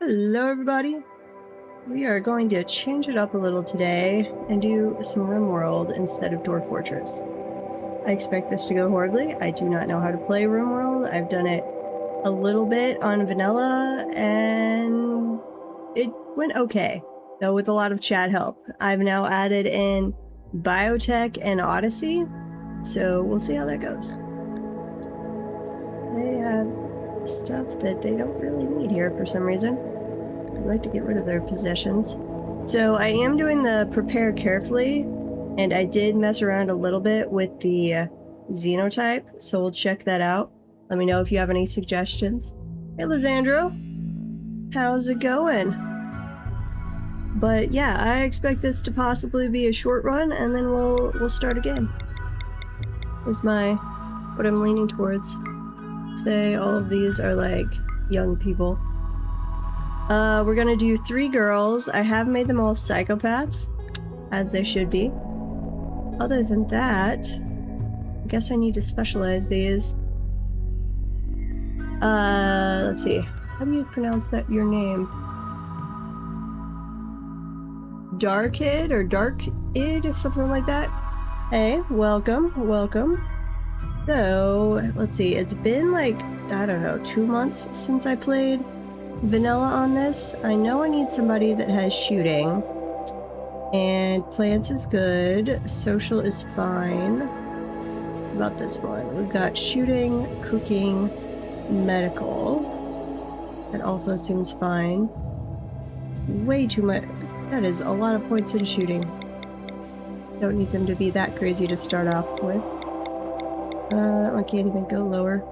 Hello everybody! We are going to change it up a little today and do some Rimworld instead of Dwarf Fortress. I expect this to go horribly. I do not know how to play Rimworld. I've done it a little bit on vanilla and it went okay, though with a lot of chat help. I've now added in Biotech and Odyssey, so we'll see how that goes. They have stuff that they don't really need here for some reason. I'd like to get rid of their possessions. So I am doing the prepare carefully, and I did mess around a little bit with the xenotype, so we'll check that out. Let me know if you have any suggestions. Hey Lizandro, how's it going? But yeah, I expect this to possibly be a short run, and then we'll start again. Is what I'm leaning towards. Say all of these are like young people. We're gonna do 3 girls. I have made them all psychopaths, as they should be. Other than that, I guess I need to specialize these. Let's see. How do you pronounce your name? Darkid or Darkid, something like that? Hey, welcome. So, let's see. It's been like, I don't know, 2 months since I played vanilla on this. I know I need somebody that has shooting, and plants is good, social is fine. What about this one? We've got shooting, cooking, medical. That also seems fine. Way too much. That is a lot of points in shooting. Don't need them to be that crazy to start off with. I can't even go lower.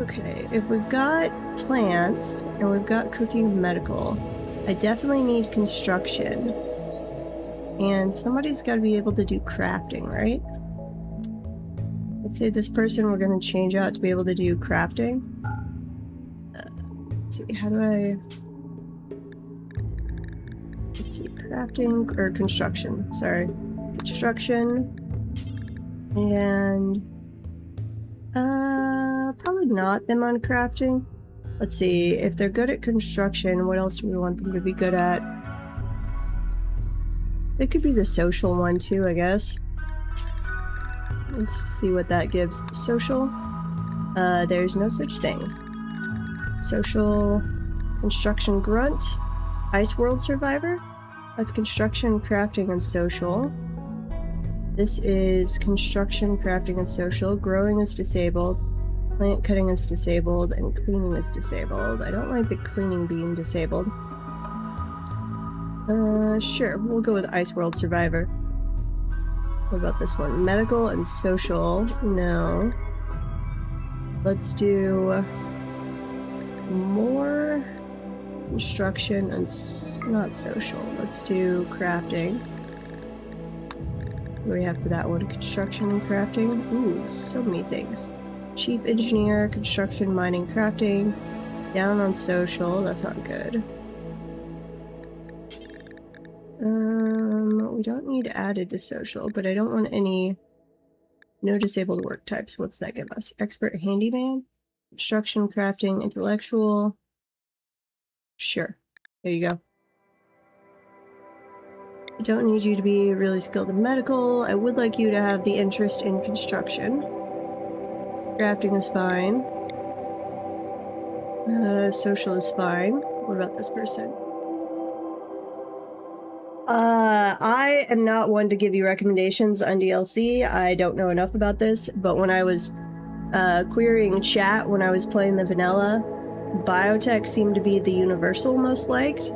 Okay, if we've got plants and we've got cooking and medical, I definitely need construction. And somebody's got to be able to do crafting, right? Let's say this person we're going to change out to be able to do crafting. Let's see, how do I... Let's see, crafting or construction, sorry. Construction. And... probably not them on crafting. Let's see, if they're good at construction, what else do we want them to be good at? They could be the social one too, I guess. Let's see what that gives. Social? There's no such thing. Social, construction grunt, Ice World survivor. That's construction, crafting, and social. This is construction, crafting, and social. Growing is disabled. Plant cutting is disabled, and cleaning is disabled. I don't like the cleaning being disabled. Sure, we'll go with Ice World Survivor. What about this one? Medical and social. No. Let's do more construction and not social. Let's do crafting. What do we have for that one? Construction and crafting? Ooh, so many things. Chief engineer, construction, mining, crafting. Down on social, that's not good. We don't need added to social, but I don't want any... No disabled work types. What's that give us? Expert handyman? Construction, crafting, intellectual. Sure. There you go. I don't need you to be really skilled in medical. I would like you to have the interest in construction. Crafting is fine. Social is fine. What about this person? I am not one to give you recommendations on DLC. I don't know enough about this, but when I was querying chat when I was playing the vanilla, Biotech seemed to be the universal most liked.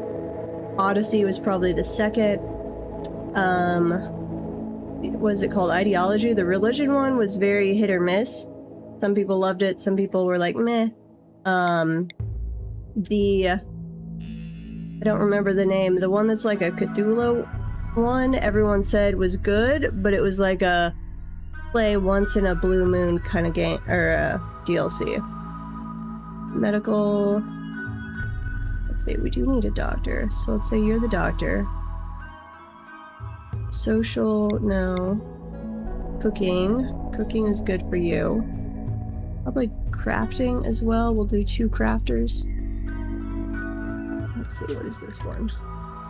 Odyssey was probably the second. What is it called? Ideology? The religion one was very hit or miss. Some people loved it, some people were like, meh. I don't remember the name. The one that's like a Cthulhu one, everyone said was good, but it was like a play once in a blue moon kind of game, or DLC. Medical. Let's see, we do need a doctor. So let's say you're the doctor. Social, no. Cooking. Cooking is good for you. Probably crafting as well. We'll do 2 crafters. let's see, what is this one?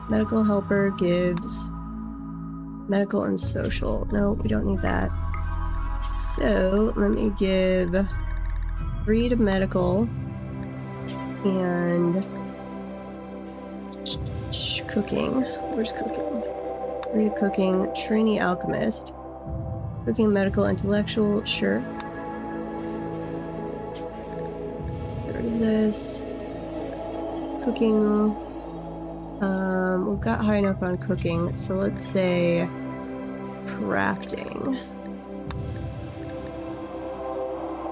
Medical helper gives medical and social. No, we don't need that. So let me give 3 to medical and cooking. Where's cooking? 3 to cooking. Trainee alchemist. Cooking, medical, intellectual. Sure. Get rid of this. Cooking. We've got high enough on cooking, so let's say crafting.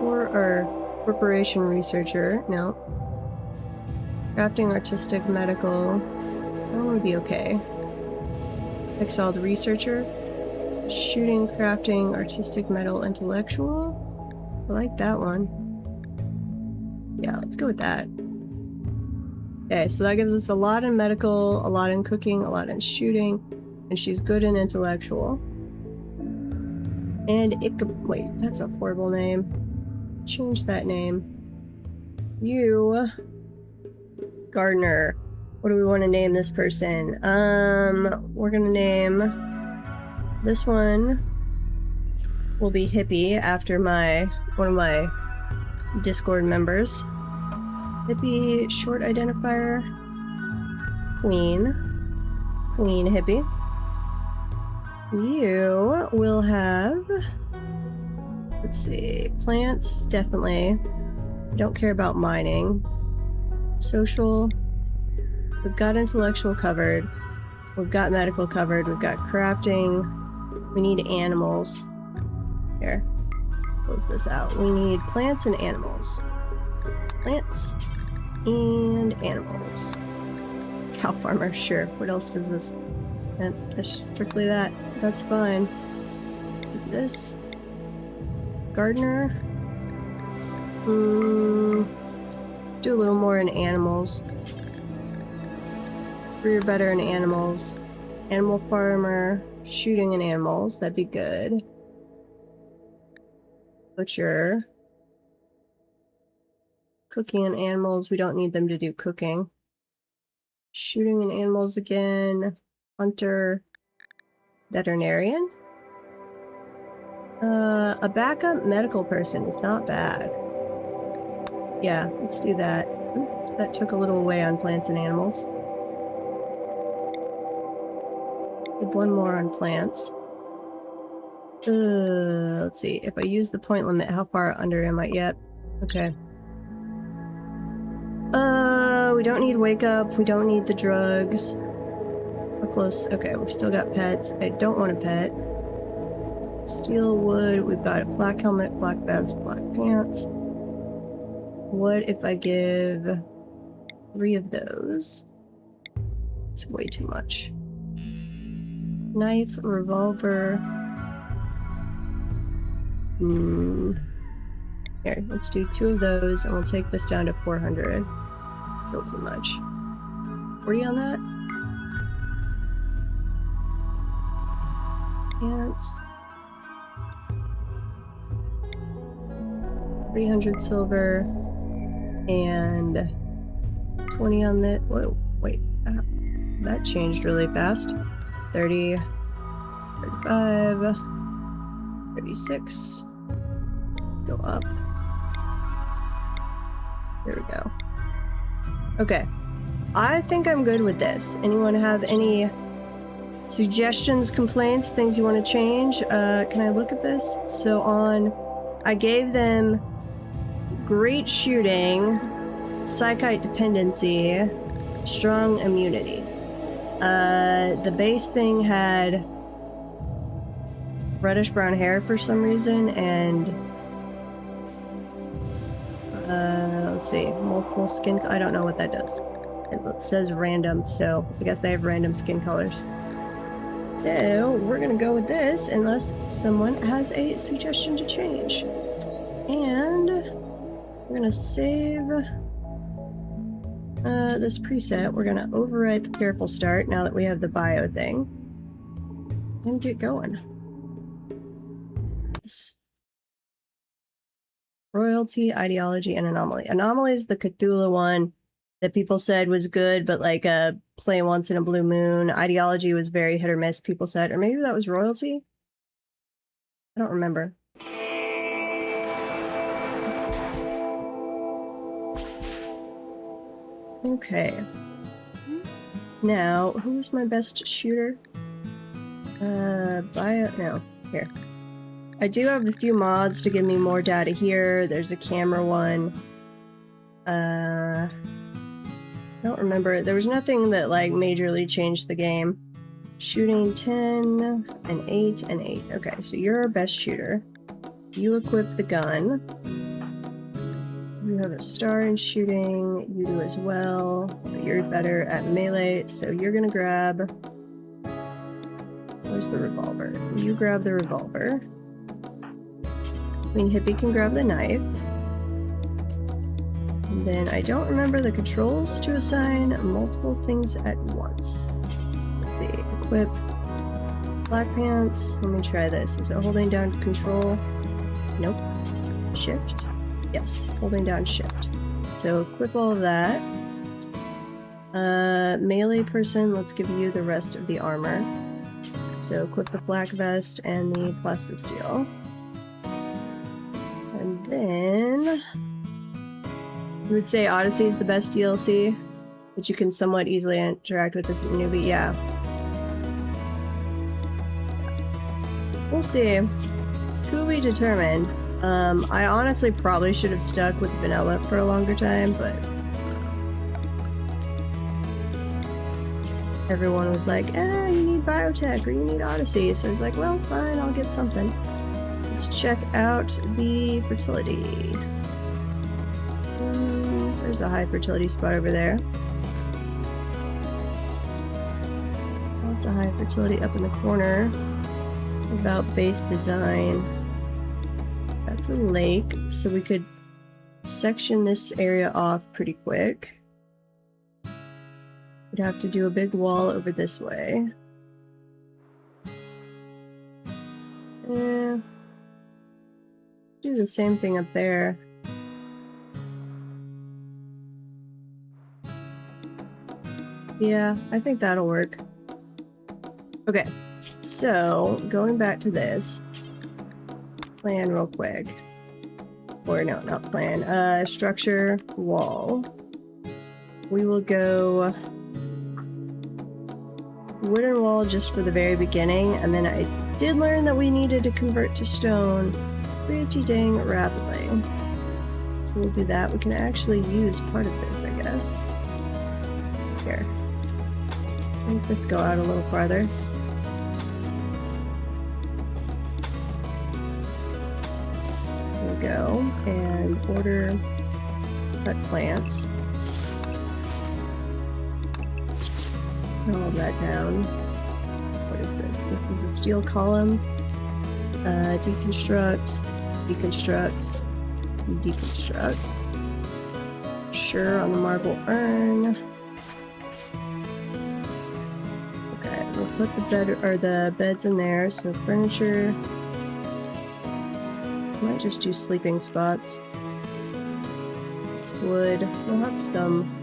Or our corporation researcher. No. Crafting, artistic, medical. That would be okay. Exiled researcher. Shooting, crafting, artistic, metal, intellectual. I like that one. Yeah, let's go with that. Okay, so that gives us a lot in medical, a lot in cooking, a lot in shooting, and she's good in intellectual. And it could, wait, that's a horrible name. Change that name. You, Gardener. What do we want to name this person? We're gonna name this one will be Hippie after one of my Discord members. Hippie, short identifier, Queen Hippie. You will have, let's see, plants, definitely. Don't care about mining. Social, we've got intellectual covered. We've got medical covered. We've got crafting. We need animals. Here, close this out. We need plants and animals. Plants and animals. Cow farmer, sure. What else does this? Strictly that. That's fine. Keep this. Gardener. Let's do a little more in animals. 3 or better in animals. Animal farmer. Shooting in animals. That'd be good. Butcher. Cooking in animals. We don't need them to do cooking. Shooting in animals again. Hunter. Veterinarian. A backup medical person is not bad. Yeah, let's do that. Ooh, that took a little away on plants and animals. Did one more on plants. Let's see. If I use the point limit, how far under am I? Yep. Okay. We don't need wake up. We don't need the drugs. We're close. Okay, we've still got pets. I don't want a pet. Steel wood. We've got a black helmet, black vest, black pants. What if I give 3 of those? It's way too much. Knife, revolver. Here, let's do 2 of those, and we'll take this down to 400. Still too much. 40 on that? Pants. 300 silver. And 20 on that. Whoa, wait. That changed really fast. 30. 35. 36. Go up. There we go. Okay. I think I'm good with this. Anyone have any suggestions, complaints, things you want to change? Can I look at this? So I gave them great shooting, psychite dependency, strong immunity. The base thing had reddish brown hair for some reason, and let's see, multiple skin. I don't know what that does. It says random, so I guess they have random skin colors. So we're gonna go with this unless someone has a suggestion to change. And we're gonna save this preset. We're gonna overwrite the careful start now that we have the bio thing. And get going. Royalty, ideology, and anomaly. Anomaly is the Cthulhu one. that people said was good, but like play once in a blue moon. Ideology was very hit or miss, people said. Or maybe that was Royalty? I don't remember. Okay. Now, who's my best shooter? No. Here. I do have a few mods to give me more data here. There's a camera one. I don't remember. There was nothing that like majorly changed the game. Shooting 10 and 8 and 8. Okay, so you're our best shooter. You equip the gun. You have a star in shooting. You do as well. But you're better at melee, so you're gonna grab... Where's the revolver? You grab the revolver. Queen Hippie can grab the knife. And then I don't remember the controls to assign multiple things at once. Let's see. Equip. Black pants. Let me try this. Is it holding down control? Nope. Shift? Yes. Holding down shift. So equip all of that. Melee person, let's give you the rest of the armor. So equip the black vest and the plastisteel. And then... You would say Odyssey is the best DLC, which you can somewhat easily interact with as a newbie, yeah. We'll see. To be determined. I honestly probably should have stuck with vanilla for a longer time, but... Everyone was like, you need Biotech or you need Odyssey, so I was like, well, fine, I'll get something. Let's check out the fertility. There's a high fertility spot over there. That's a high fertility up in the corner. About base design. That's a lake, so we could section this area off pretty quick. We'd have to do a big wall over this way. Do the same thing up there. Yeah, I think that'll work. Okay, so going back to this. Plan real quick. Or no, not plan. Structure, wall. We will go wooden wall just for the very beginning, and then I did learn that we needed to convert to stone pretty dang rapidly. So we'll do that. We can actually use part of this, I guess. Here. Make this go out a little farther. There we go. And order cut plants. All of that down. What is this? This is a steel column. Deconstruct, deconstruct, deconstruct. Sure, on the marble urn. Okay, we'll put the bed or the beds in there. So furniture. Might just do sleeping spots. It's wood. We'll have some.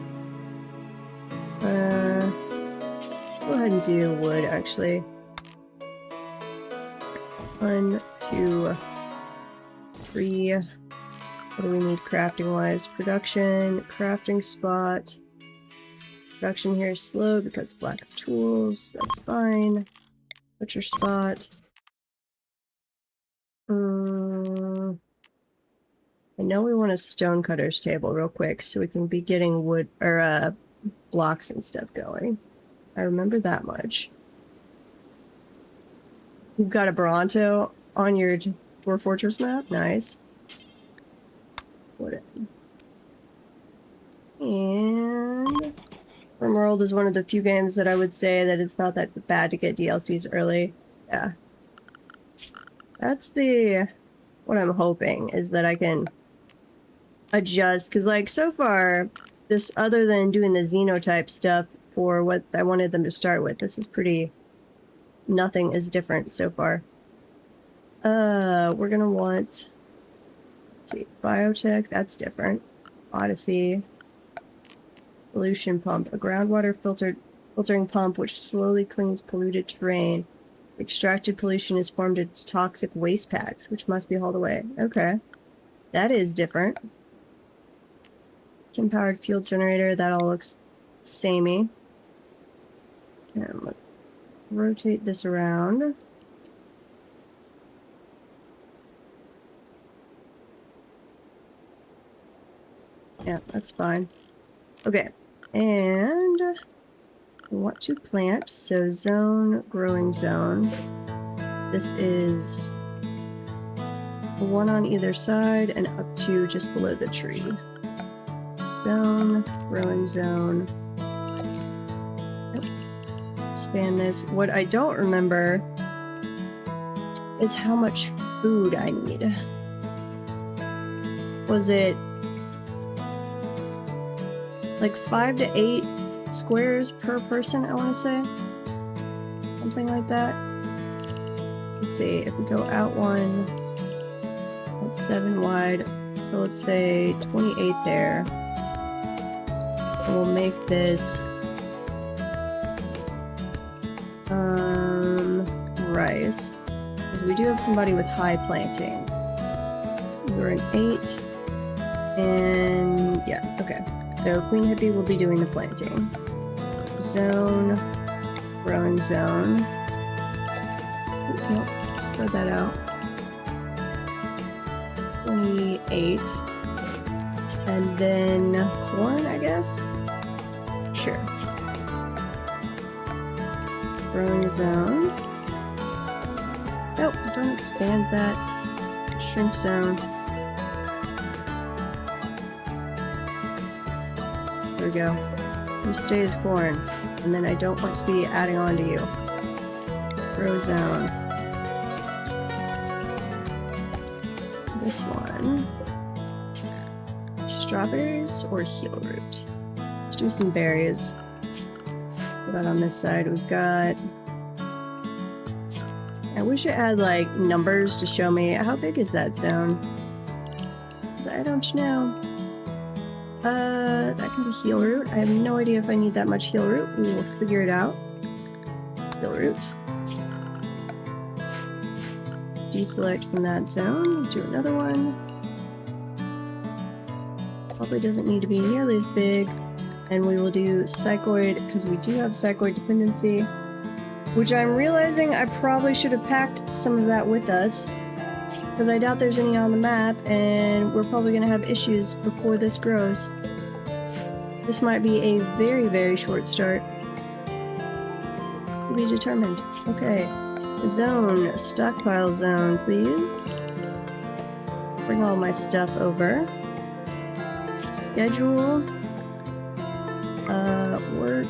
Go ahead and do wood, actually. 1, 2, 3. What do we need crafting-wise? Production, crafting spot. Production here is slow because of lack of tools. That's fine. Butcher spot. I know we want a stonecutter's table real quick so we can be getting wood or blocks and stuff going. I remember that much. You've got a Bronto on your Dwarf Fortress map? Nice. And Rimworld is one of the few games that I would say that it's not that bad to get DLCs early. Yeah. That's what I'm hoping, is that I can adjust, because like so far, this other than doing the Xenotype stuff for what I wanted them to start with, this is pretty, nothing is different so far. We're gonna want, let's see, Biotech, that's different. Odyssey. Pollution pump. A groundwater filtering pump which slowly cleans polluted terrain. Extracted pollution is formed into toxic waste packs, which must be hauled away. Okay. That is different. Powered fuel generator. That all looks samey. And let's rotate this around. Yeah, that's fine. Okay. And I want to plant. So zone, growing zone. This is one on either side and up to just below the tree. Zone, growing zone. Expand this. What I don't remember is how much food I need. Was it like 5 to 8 squares per person, I want to say? Something like that. Let's see, if we go out one, that's 7 wide, so let's say 28 there. And we'll make this rice, because we do have somebody with high planting. We're an 8, and yeah, okay. So Queen Hippie will be doing the planting. Zone, growing zone. Nope, spread that out. 28. And then corn, I guess? Sure. Growing zone. Nope, don't expand that. Shrink zone. There we go. You stay as corn. And then I don't want to be adding on to you. Grow zone. This one. Strawberries or heel root? Let's do some berries. What about on this side? We've got... I wish it had like numbers to show me how big is that zone. Because I don't know. That can be heel root. I have no idea if I need that much heel root. We will figure it out. Heel root. Deselect from that zone. Do another one. Probably doesn't need to be nearly as big. And we will do psychoid, because we do have psychoid dependency. Which I'm realizing I probably should have packed some of that with us. Because I doubt there's any on the map, and we're probably going to have issues before this grows. This might be a very, very short start. To be determined. Okay. Zone. Stockpile zone, please. Bring all my stuff over. Schedule. Work.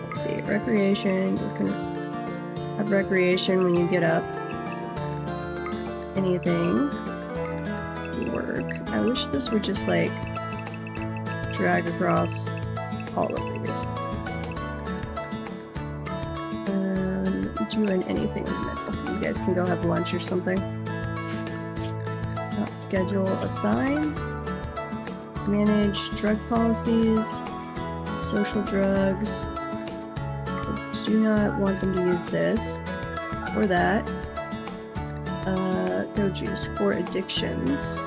Let's see. Recreation. You can have recreation when you get up. Anything. Work. I wish this would just like drag across all of these. Doing anything in the middle. You guys can go have lunch or something. Not schedule, assign. Manage drug policies. Social drugs. I do not want them to use this or that. Go juice for addictions.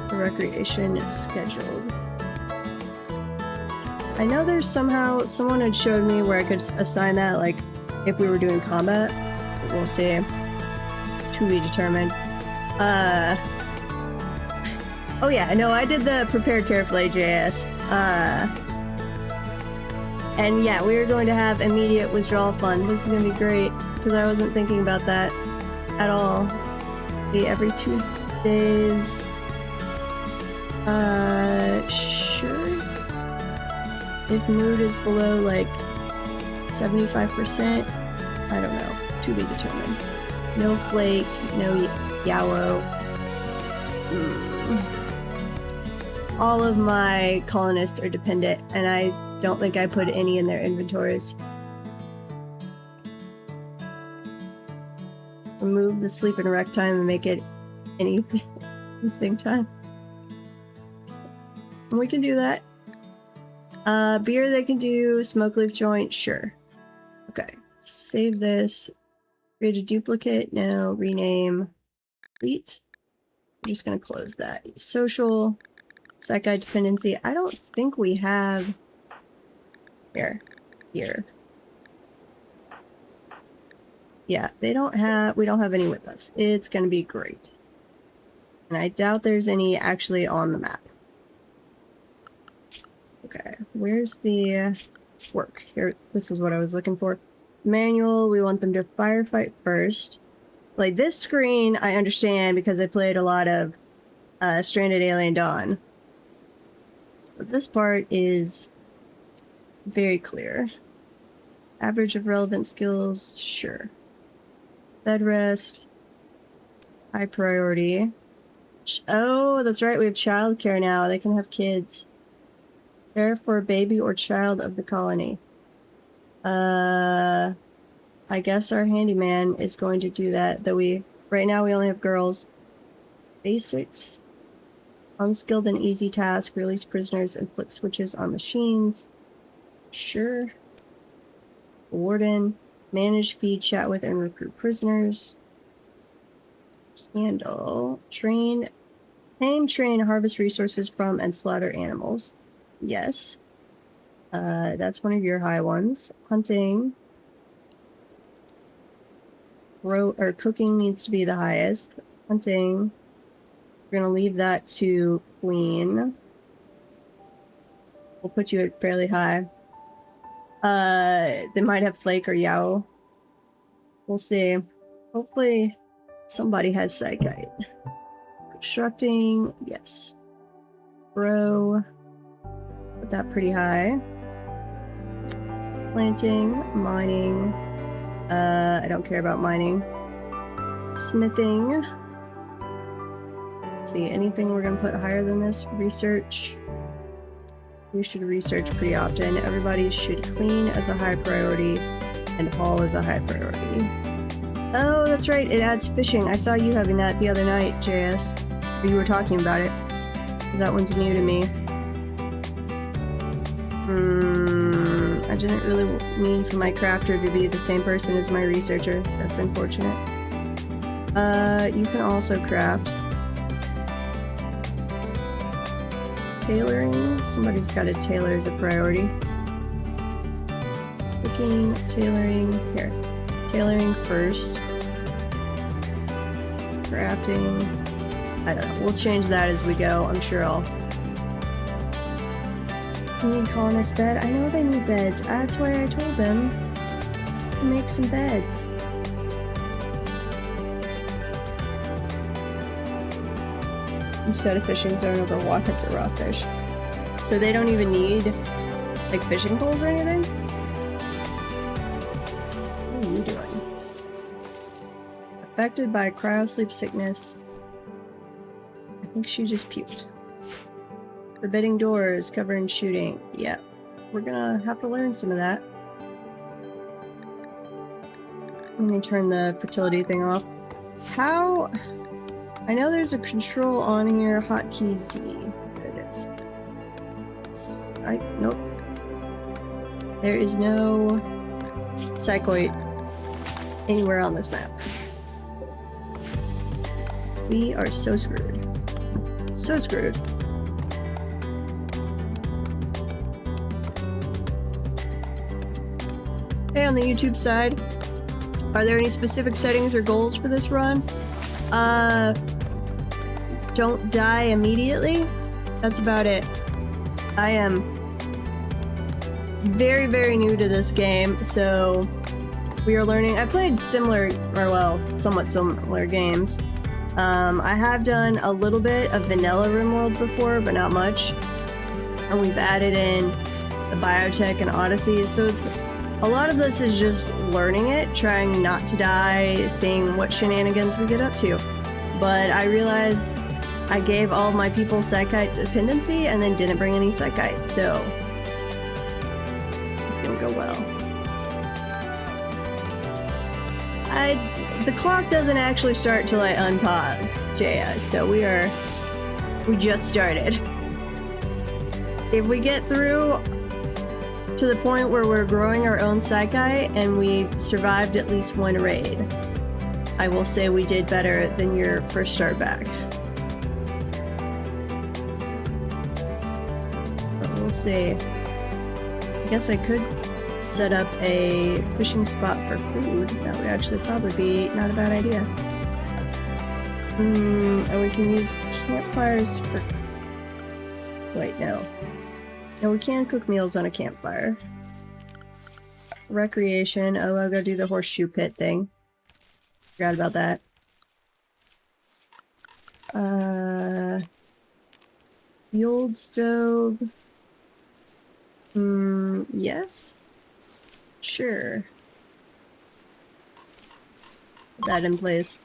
For recreation is scheduled. I know there's somehow someone had showed me where I could assign that, like if we were doing combat. We'll see. To be determined. Oh yeah, no, I did the prepare carefully JS. And yeah, we are going to have immediate withdrawal fund. This is going to be great, because I wasn't thinking about that at all. Every 2 days. Sure. If mood is below like 75%, I don't know. To be determined. No flake, no yawo. All of my colonists are dependent, and I don't think I put any in their inventories. Remove the sleep and rec time and make it anything time. And we can do that. Beer they can do, smoke leaf joint, sure. Okay, save this. Create a duplicate, no, rename, delete. I'm just gonna close that. Social, psych dependency. I don't think we have here. Yeah, we don't have any with us. It's gonna be great. And I doubt there's any actually on the map. Okay, where's the work? Here, this is what I was looking for. Manual, we want them to firefight first. Like this screen, I understand because I played a lot of Stranded Alien Dawn. But this part is very clear. Average of relevant skills, sure. Bed rest. High priority. Oh, that's right, we have childcare now. They can have kids. Care for a baby or child of the colony. I guess our handyman is going to do that, though right now we only have girls. Basics. Unskilled and easy task. Release prisoners and flick switches on machines. Sure. Warden. Manage, feed, chat with, and recruit prisoners. Handle. Train. Tame, train, harvest resources from, and slaughter animals. Yes. That's one of your high ones. Hunting. Cooking needs to be the highest. Hunting. We're gonna leave that to Queen. We'll put you at fairly high. They might have Flake or Yao. We'll see. Hopefully somebody has Psychite. Constructing, yes. Grow. Put that pretty high. Planting, mining. I don't care about mining. Smithing. Let's see, anything we're gonna put higher than this? Research. We should research pretty often. Everybody should clean as a high priority and haul as a high priority. Oh, that's right, it adds fishing. I saw you having that the other night, JS. Or you were talking about it. That one's new to me. I didn't really mean for my crafter to be the same person as my researcher. That's unfortunate. You can also craft. Tailoring. Somebody's got to tailor as a priority. Cooking, tailoring. Here. Tailoring first. Crafting. I don't know. We'll change that as we go. I'm sure I'll... Need colonist bed? I know they need beds. That's why I told them to make some beds. You set a fishing zone over water to raw fish. So they don't even need like fishing poles or anything? What are you doing? Affected by cryosleep sickness. I think she just puked. Forbidding doors, covering shooting. Yeah, we're gonna have to learn some of that. Let me turn the fertility thing off. How? I know there's a control on here. Hotkey Z. There it is. Nope. There is no psychoid anywhere on this map. We are so screwed. So screwed. Hey, on the YouTube side, are there any specific settings or goals for this run? Don't die immediately. That's about it. I am very, very new to this game, so we are learning. I played similar, or well, somewhat similar games. I have done a little bit of vanilla Rimworld before, but not much. And we've added in the Biotech and Odyssey, so it's a lot of this is just learning it, trying not to die, seeing what shenanigans we get up to. But I realized I gave all of my people Psychite dependency and then didn't bring any Psychite, so it's gonna go well. The clock doesn't actually start till I unpause, JS, so we just started. If we get through to the point where we're growing our own Saikai and we survived at least one raid. I will say we did better than your first start back. But we'll see. I guess I could set up a fishing spot for food. That would actually probably be not a bad idea. And we can use campfires for... Wait, no. No, we can cook meals on a campfire. Recreation. Oh, I'll go do the horseshoe pit thing. Forgot about that. The old stove. Yes? Sure. Put that in place.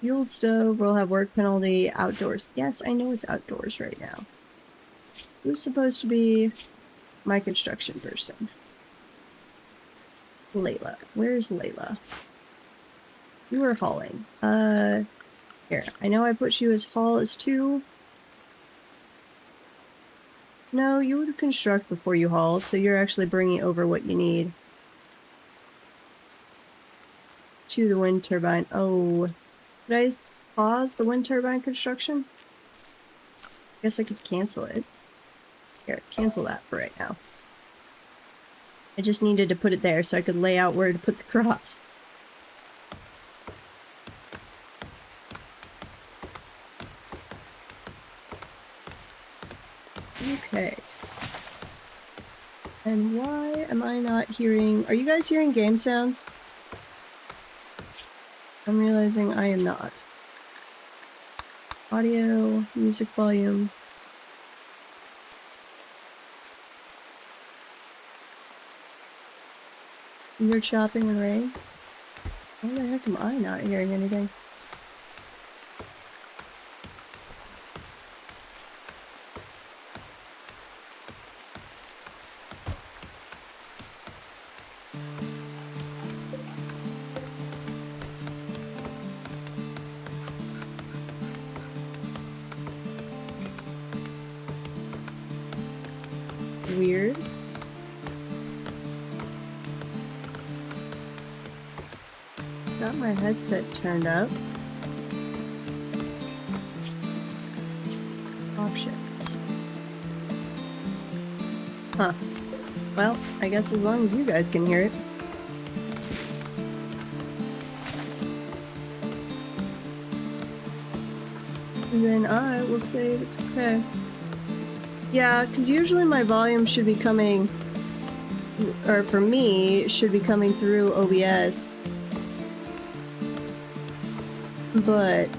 Fuel stove will have work penalty outdoors. Yes, I know it's outdoors right now. Who's supposed to be my construction person? Layla. Where's Layla? You are hauling. Here. I know I put you as haul as 2. No, you would construct before you haul, so you're actually bringing over what you need. To the wind turbine. Oh. Did I pause the wind turbine construction? Guess I could cancel it. Here, cancel that for right now. I just needed to put it there so I could lay out where to put the crops. Okay. And why am I not hearing... Are you guys hearing game sounds? I'm realizing I am not. Audio, music volume. You're chopping and rain? Why the heck am I not hearing anything? Weird. Got my headset turned up. Options. Huh. Well, I guess as long as you guys can hear it. And then I will say it's okay. Yeah, because usually my volume should be coming, or for me, should be coming through OBS. But,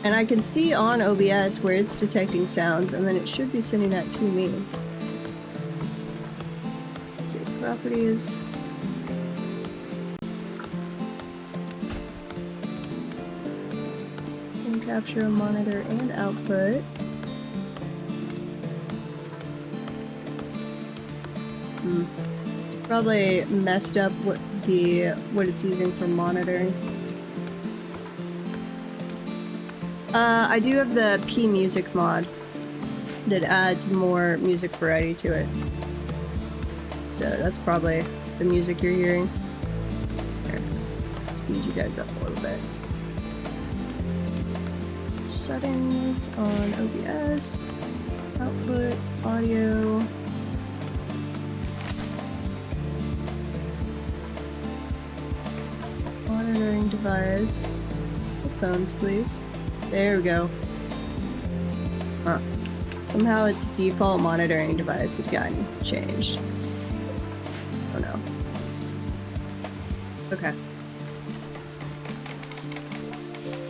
and I can see on OBS where it's detecting sounds, and then it should be sending that to me. Let's see, properties. Can capture, monitor, and output. Probably messed up what it's using for monitoring. I do have the P music mod that adds more music variety to it. So that's probably the music you're hearing. Here, speed you guys up a little bit. Settings on OBS, output, audio. Monitoring device. Headphones, please. There we go. Huh. Somehow its default monitoring device had gotten changed. Oh no. Okay.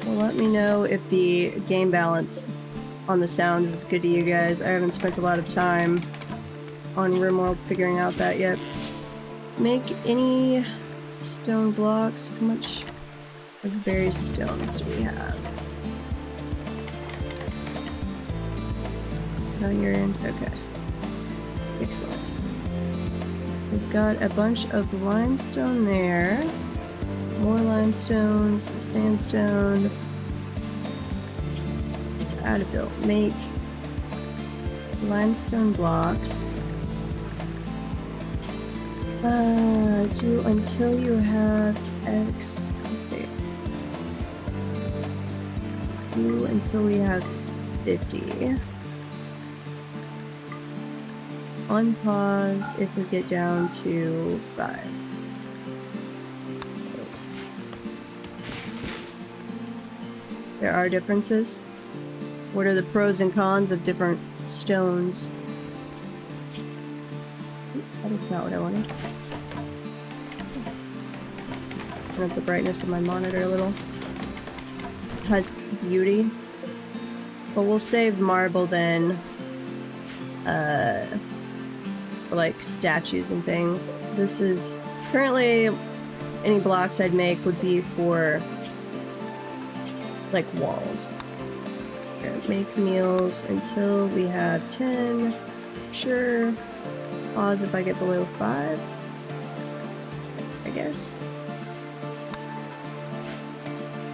Well, let me know if the game balance on the sounds is good to you guys. I haven't spent a lot of time on Rimworld figuring out that yet. Make any stone blocks. How much of various stones do we have? On your end? Okay. Excellent. We've got a bunch of limestone there. More limestone, some sandstone. Let's add a build. Make limestone blocks. Do until you have X. Let's see. Do until we have 50. Unpause if we get down to 5. Those. There are differences. What are the pros and cons of different stones? That is not what I wanted. Turn up the brightness of my monitor a little. Has beauty. But we'll save marble then. For like statues and things. This is currently any blocks I'd make would be for like walls. Gonna make meals until we have 10. Sure. Pause if I get below 5. I guess.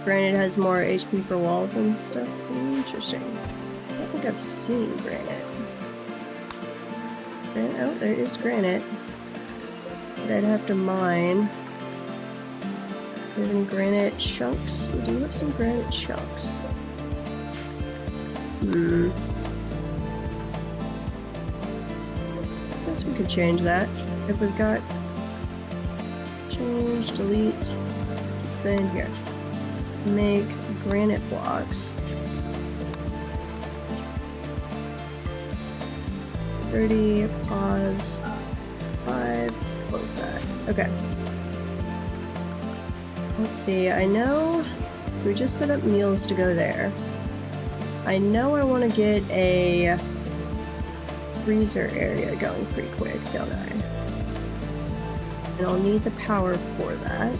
Granite has more HP for walls and stuff. Interesting. I don't think I've seen granite. Oh, there is granite. But I'd have to mine. Do you have any granite chunks? We do have some granite chunks. Guess we could change that. If we've got change, delete, suspend here. Make granite blocks. 30, pause, 5, close that. Okay. Let's see, I know, so we just set up meals to go there. I know I want to get a freezer area going pretty quick, don't I? And I'll need the power for that.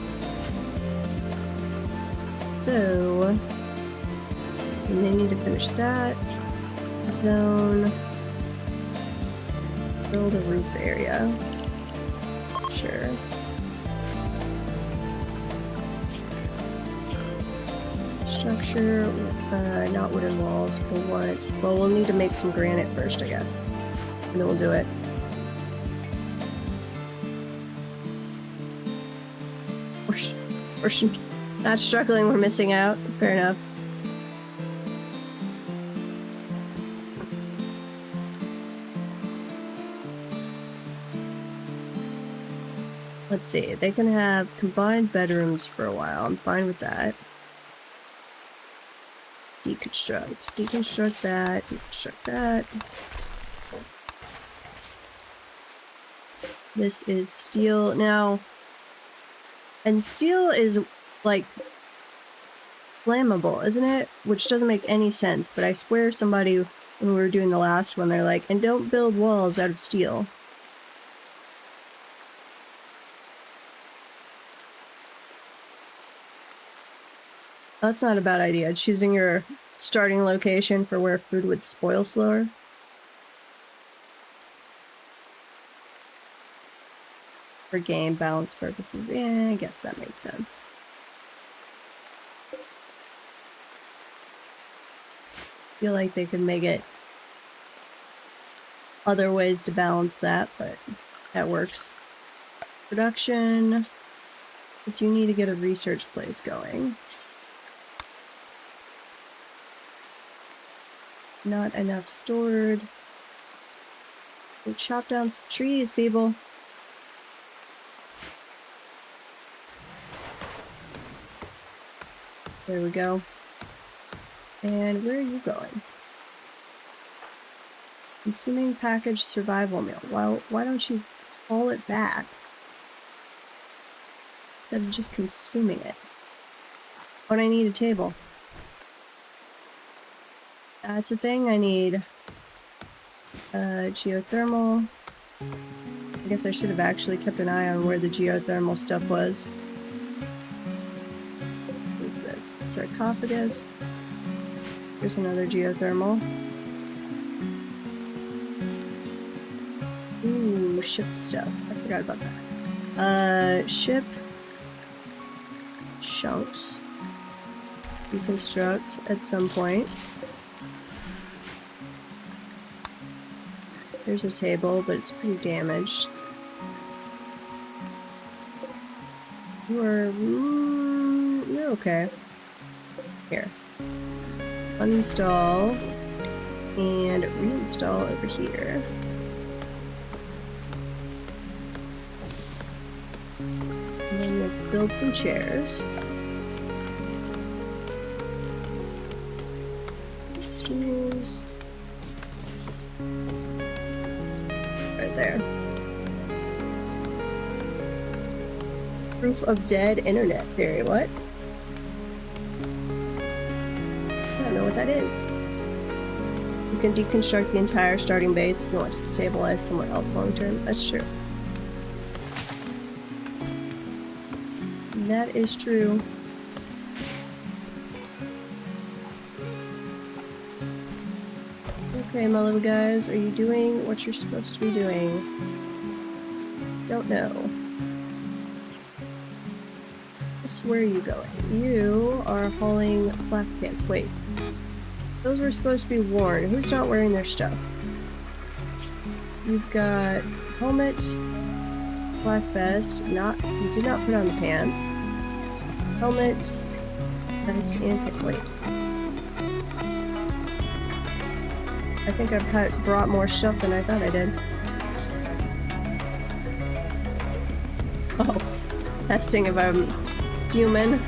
So, and they need to finish that. Zone. Build a roof area. Sure. Structure, not wooden walls, for what? Well, we'll need to make some granite first, I guess. And then we'll do it. We're not struggling, we're missing out. Fair enough. Let's see, they can have combined bedrooms for a while. I'm fine with that. Deconstruct. Deconstruct that. Deconstruct that. This is steel. Now, and steel is, like, flammable, isn't it? Which doesn't make any sense, but I swear somebody, when we were doing the last one, they're like, and don't build walls out of steel. That's not a bad idea. Choosing your starting location for where food would spoil slower. For game balance purposes. Yeah, I guess that makes sense. I feel like they could make it other ways to balance that, but that works. Production. But you need to get a research place going. Not enough stored. We'll chop down some trees, people. There we go. And where are you going? Consuming package survival meal. Well, why don't you haul it back? Instead of just consuming it. But I need a table. That's a thing. I need geothermal. I guess I should have actually kept an eye on where the geothermal stuff was. What is this? Sarcophagus. Here's another geothermal. Ooh, ship stuff. I forgot about that. Ship chunks. Reconstruct at some point. There's a table, but it's pretty damaged. You're okay. Here. Uninstall and reinstall over here. And then let's build some chairs. Some stools. Right there. Proof of dead internet theory. What? I don't know what that is. You can deconstruct the entire starting base if you want to stabilize somewhere else long term. That's true. That is true. Okay, my little guys, are you doing what you're supposed to be doing? Don't know. Where are you going? You are hauling black pants. Wait. Those were supposed to be worn. Who's not wearing their stuff? You've got helmet, black vest. You did not put on the pants. Helmet, vest, and wait. I think I've brought more stuff than I thought I did. Oh, testing if I'm human.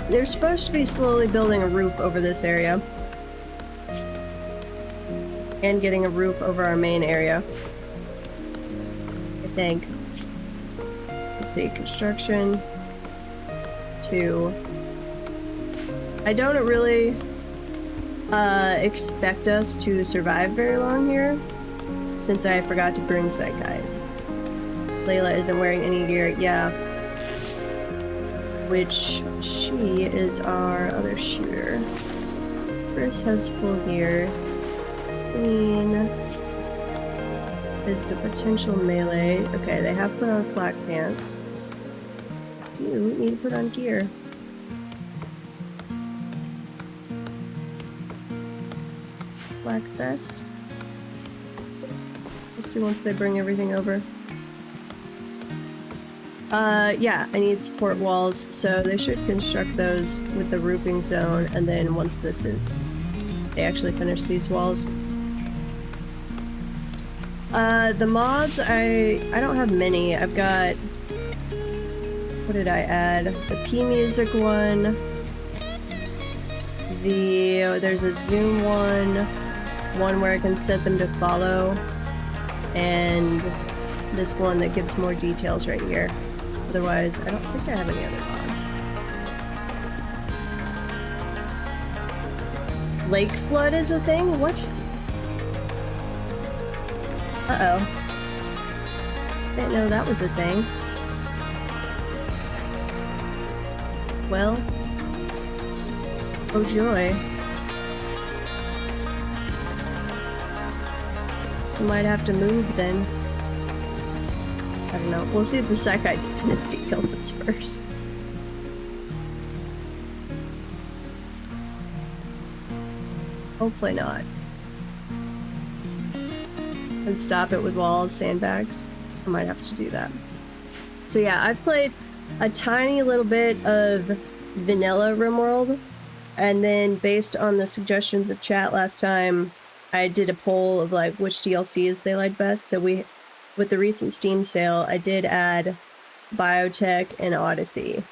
They're supposed to be slowly building a roof over this area. And getting a roof over our main area. I think. Let's see, construction. 2. I don't really expect us to survive very long here, since I forgot to bring Psychite. Layla isn't wearing any gear, yeah. Which, she is our other shooter. Chris has full gear. Queen is the potential melee. Okay, they have put on black pants. You need to put on gear. Black vest. We'll see once they bring everything over. Yeah, I need support walls, so they should construct those with the roofing zone, and then once they actually finish these walls. The mods, I don't have many. I've got, what did I add? The P music one, there's a zoom one where I can set them to follow, and this one that gives more details right here. Otherwise, I don't think I have any other mods. Lake flood is a thing? What? Uh-oh. Didn't know that was a thing. Well. Oh joy. We might have to move then. I don't know. We'll see if the Psychite dependency kills us first. Hopefully not. And stop it with walls, sandbags. I might have to do that. So yeah, I've played a tiny little bit of vanilla Rimworld, and then based on the suggestions of chat last time, I did a poll of like which DLCs they liked best. So with the recent Steam sale, I did add Biotech and Odyssey.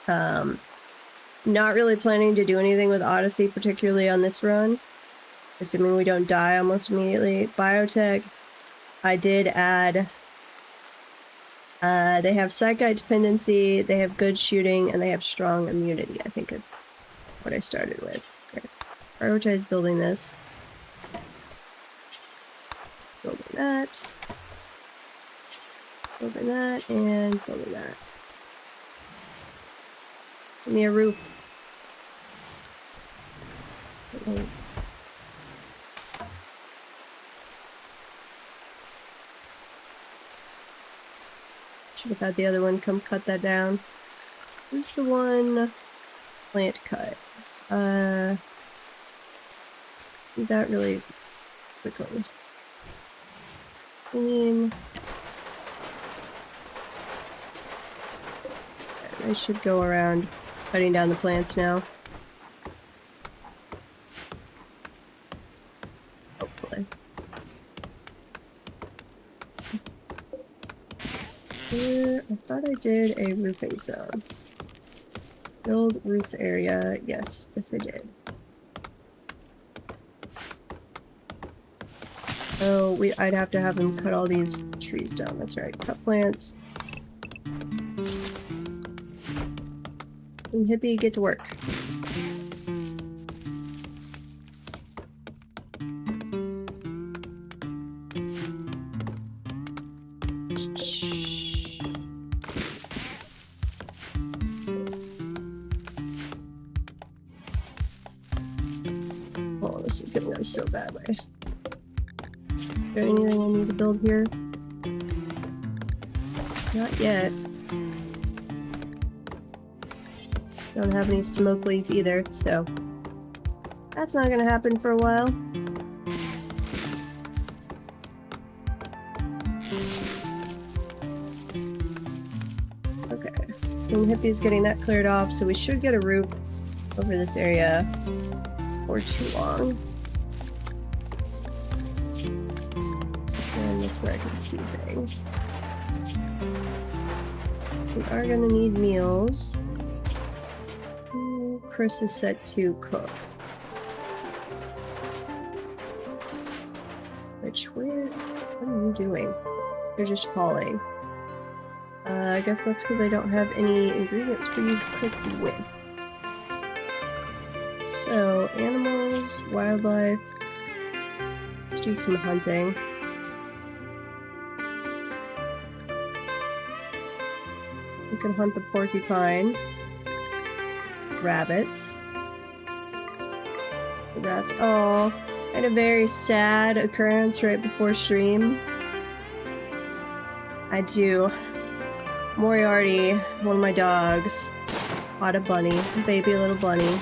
Not really planning to do anything with Odyssey, particularly on this run, assuming we don't die almost immediately. Biotech, I did add, they have Psychite dependency, they have good shooting, and they have strong immunity, I think is what I started with. Okay. Prioritize building this. Building that. Building that, and building that. Give me a roof. Okay. Should have had the other one come cut that down. Who's the one? Plant cut. That really quickly. Clean. I should go around cutting down the plants now. Hopefully. Here, I thought I did a roofing zone. Build roof area. Yes, yes I did. Oh, I'd have to have them cut all these trees down. That's right. Cut plants. And Hippie, get to work. Oh, this is gonna go so badly. Is there anything I need to build here? Not yet. Don't have any smoke leaf either, so that's not gonna happen for a while. Okay. King Hippie's getting that cleared off, so we should get a roof over this area before too long. Scan this where I can see things. We are gonna need meals. Chris is set to cook. What are you doing? You're just hauling. I guess that's because I don't have any ingredients for you to cook with. So, animals, wildlife. Let's do some hunting. We can hunt the porcupine. Rabbits. That's all. I had a very sad occurrence right before stream. I do. Moriarty, one of my dogs, caught a bunny, a baby little bunny.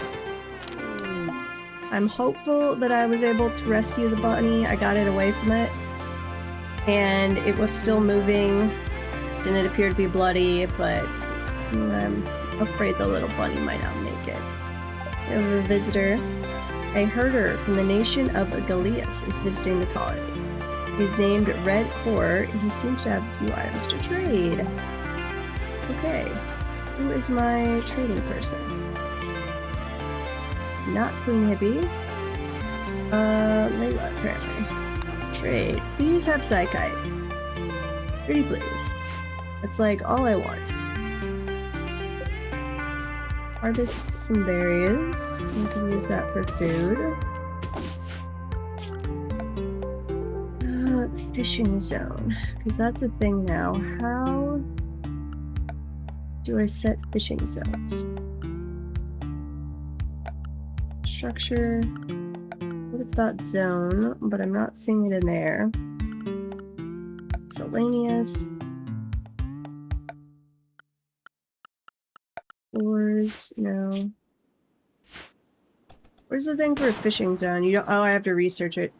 I'm hopeful that I was able to rescue the bunny. I got it away from it. And it was still moving. Didn't appear to be bloody, but I'm afraid the little bunny might not make it. We have a visitor. A herder from the nation of Galeas is visiting the colony. He's named Red Core. He seems to have a few items to trade. Okay. Who is my trading person? Not Queen Hippie. Layla, apparently. Trade. Please have Psychite. Pretty please. That's like all I want. Harvest some berries. We can use that for food. Fishing zone. Because that's a thing now. How do I set fishing zones? Structure. Would have thought zone, but I'm not seeing it in there. Miscellaneous. Oars, no. Where's the thing for a fishing zone? You don't. Oh, I have to research it.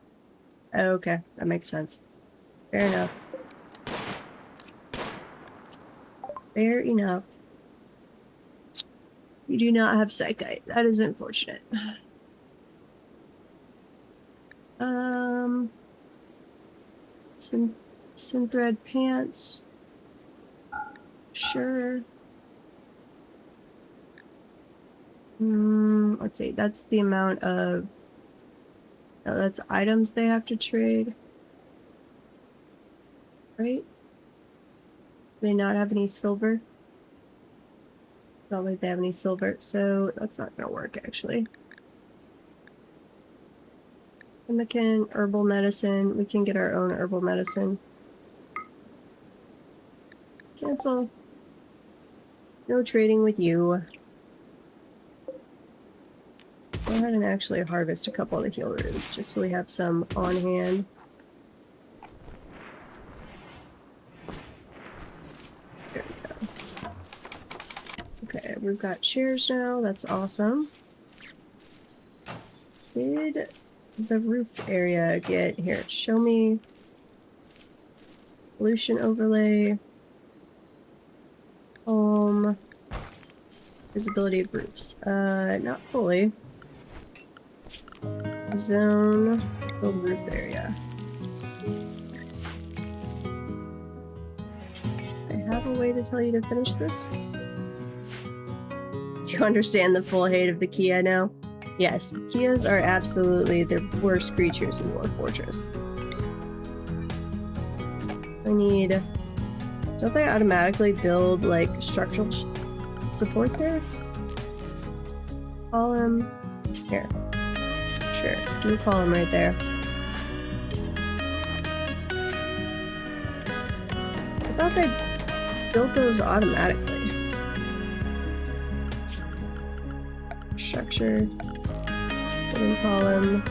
Oh, okay, that makes sense. Fair enough. Fair enough. You do not have Psychite. That is unfortunate. Synthread pants. Sure. Let's see. That's the amount of... Oh, that's items they have to trade. Right? Do they not have any silver? Not like they have any silver, so that's not gonna work actually. Chemican, herbal medicine. We can get our own herbal medicine. Cancel. No trading with you. Go ahead and actually harvest a couple of the heal roots, just so we have some on hand. There we go. Okay, we've got chairs now. That's awesome. Did the roof area get? Here, show me pollution overlay, home, visibility of roofs. Not fully. Zone, build roof area. I have a way to tell you to finish this. Do you understand the full hate of the Kia now? Yes, Kias are absolutely the worst creatures in Dwarf Fortress. I need... Don't they automatically build, like, structural support there? Column... Here. Sure, do a column right there. I thought they built those automatically. Structure... Hidden column...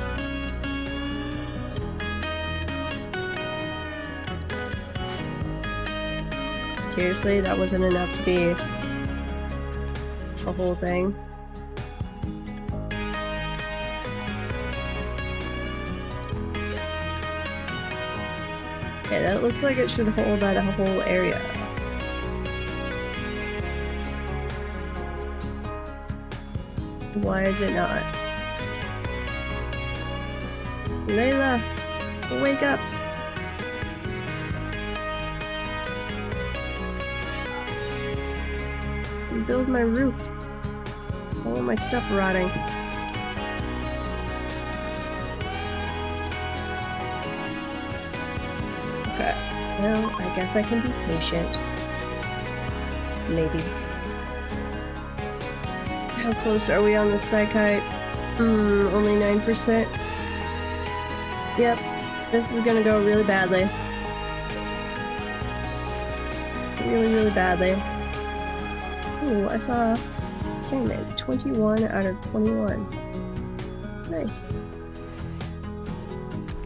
Seriously, that wasn't enough to be a whole thing. Okay, that looks like it should hold that whole area. Why is it not? Layla, wake up! Build my roof. All of my stuff rotting. Okay. Well, I guess I can be patient. Maybe. How close are we on the psychite? Only 9%. Yep. This is gonna go really badly. Really, really badly. Ooh, I saw salmon. 21 out of 21. Nice.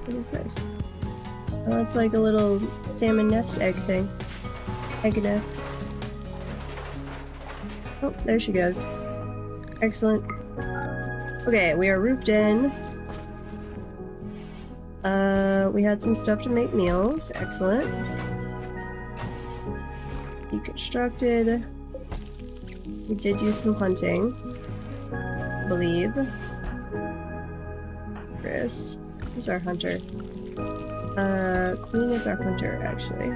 What is this? Oh, that's like a little salmon nest egg thing. Egg nest. Oh, there she goes. Excellent. Okay, we are roofed in. We had some stuff to make meals. Excellent. Deconstructed. We did do some hunting, I believe. Chris, who's our hunter? Queen is our hunter, actually.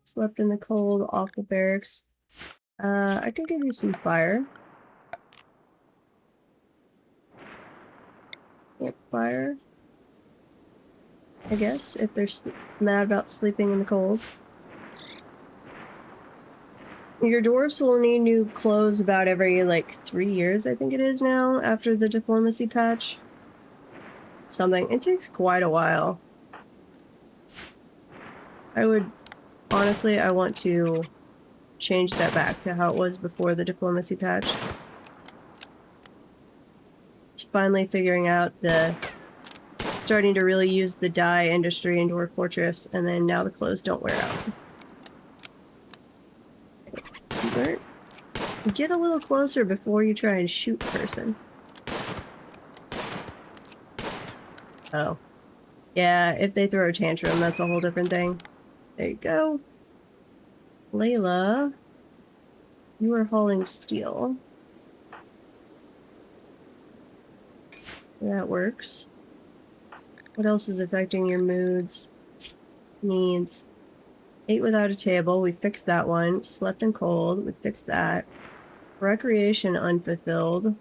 Slept in the cold, off the barracks. I can give you some fire. Campfire. I guess, if they're mad about sleeping in the cold. Your dwarves will need new clothes about every, like, 3 years, I think it is now, after the diplomacy patch. Something. It takes quite a while. Honestly, I want to change that back to how it was before the diplomacy patch. Just finally figuring out starting to really use the dye industry in Dwarf Fortress, and then now the clothes don't wear out. Get a little closer before you try and shoot a person. Oh. Yeah, if they throw a tantrum, that's a whole different thing. There you go. Layla, you are hauling steel. That works. What else is affecting your moods? Needs. Ate without a table. We fixed that one. Slept in cold. We fixed that. Recreation unfulfilled.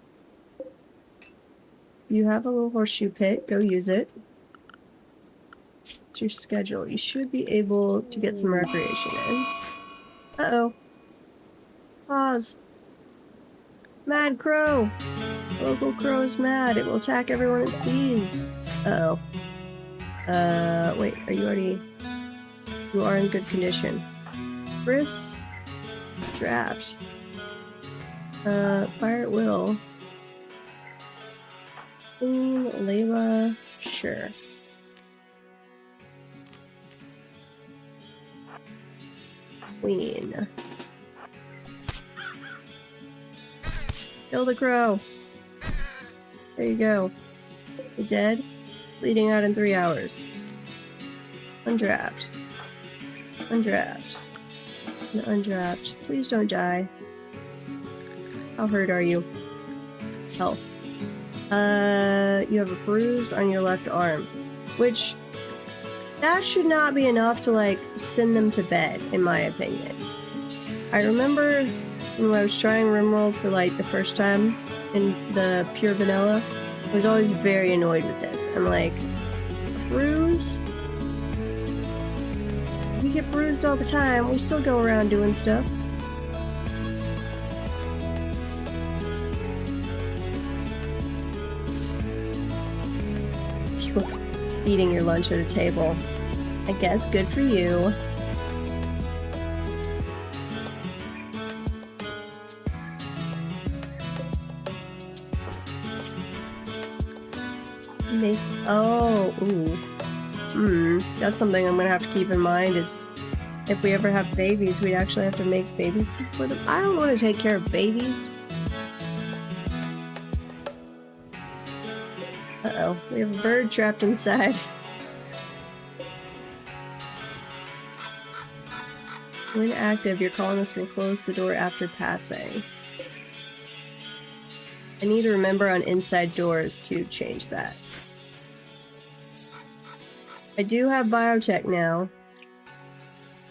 You have a little horseshoe pit. Go use it. It's your schedule. You should be able to get some recreation in. Uh-oh. Pause. Mad crow. Local crow is mad. It will attack everyone it sees. Uh-oh. Wait, are you already... You are in good condition. Chris? Draft. Fire at will. Queen, Layla, sure. Queen. Kill the crow. There you go. You're dead. Bleeding out in 3 hours. Undraft. Undraft. And undraft. Please don't die. How hurt are you? Health. You have a bruise on your left arm. Which, that should not be enough to, like, send them to bed, in my opinion. I remember when I was trying Rimworld for, like, the first time in the pure vanilla, I was always very annoyed with this. I'm like, a bruise? We get bruised all the time. We still go around doing stuff. Eating your lunch at a table. I guess good for you. That's something I'm gonna have to keep in mind is if we ever have babies, we'd actually have to make baby food for them. I don't want to take care of babies. Uh-oh, we have a bird trapped inside. When active, your colonist will close the door after passing. I need to remember on inside doors to change that. I do have Biotech now.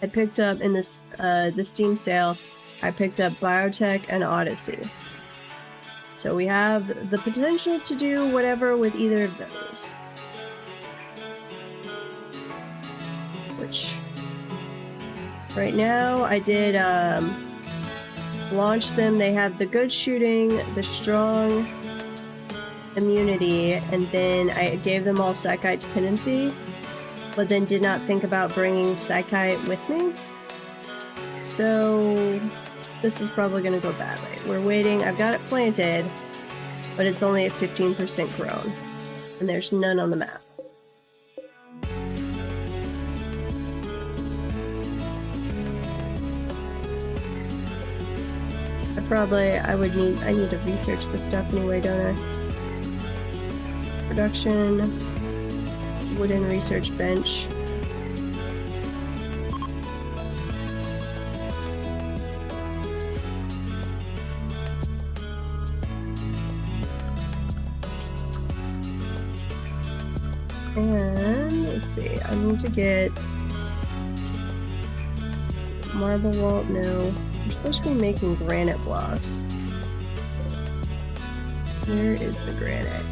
I picked up in this the Steam sale, I picked up Biotech and Odyssey. So we have the potential to do whatever with either of those. Which, right now, I did launch them. They have the good shooting, the strong immunity, and then I gave them all Psychite dependency, but then did not think about bringing Psychite with me. So this is probably going to go badly. We're waiting. I've got it planted, but it's only at 15% grown, and there's none on the map. I need to research this stuff anyway, don't I? Production, wooden research bench. And let's see, I need to get marble wall. No, we're supposed to be making granite blocks. Where is the granite?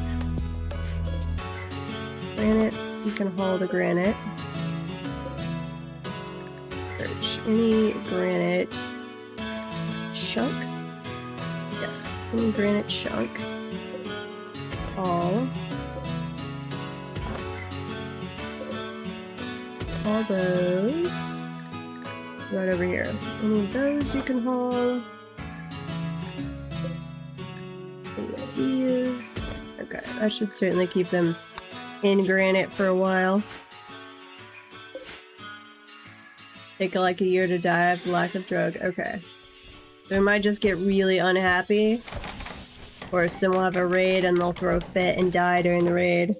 Granite, you can haul the granite. Search any granite chunk. Yes, any granite chunk. Haul. All those. Right over here. Any of those you can haul. Any of these. Okay, that should certainly keep them in granite for a while. Take like a year to die of lack of drug. Okay. So we might just get really unhappy. Of course, then we'll have a raid and they'll throw a fit and die during the raid.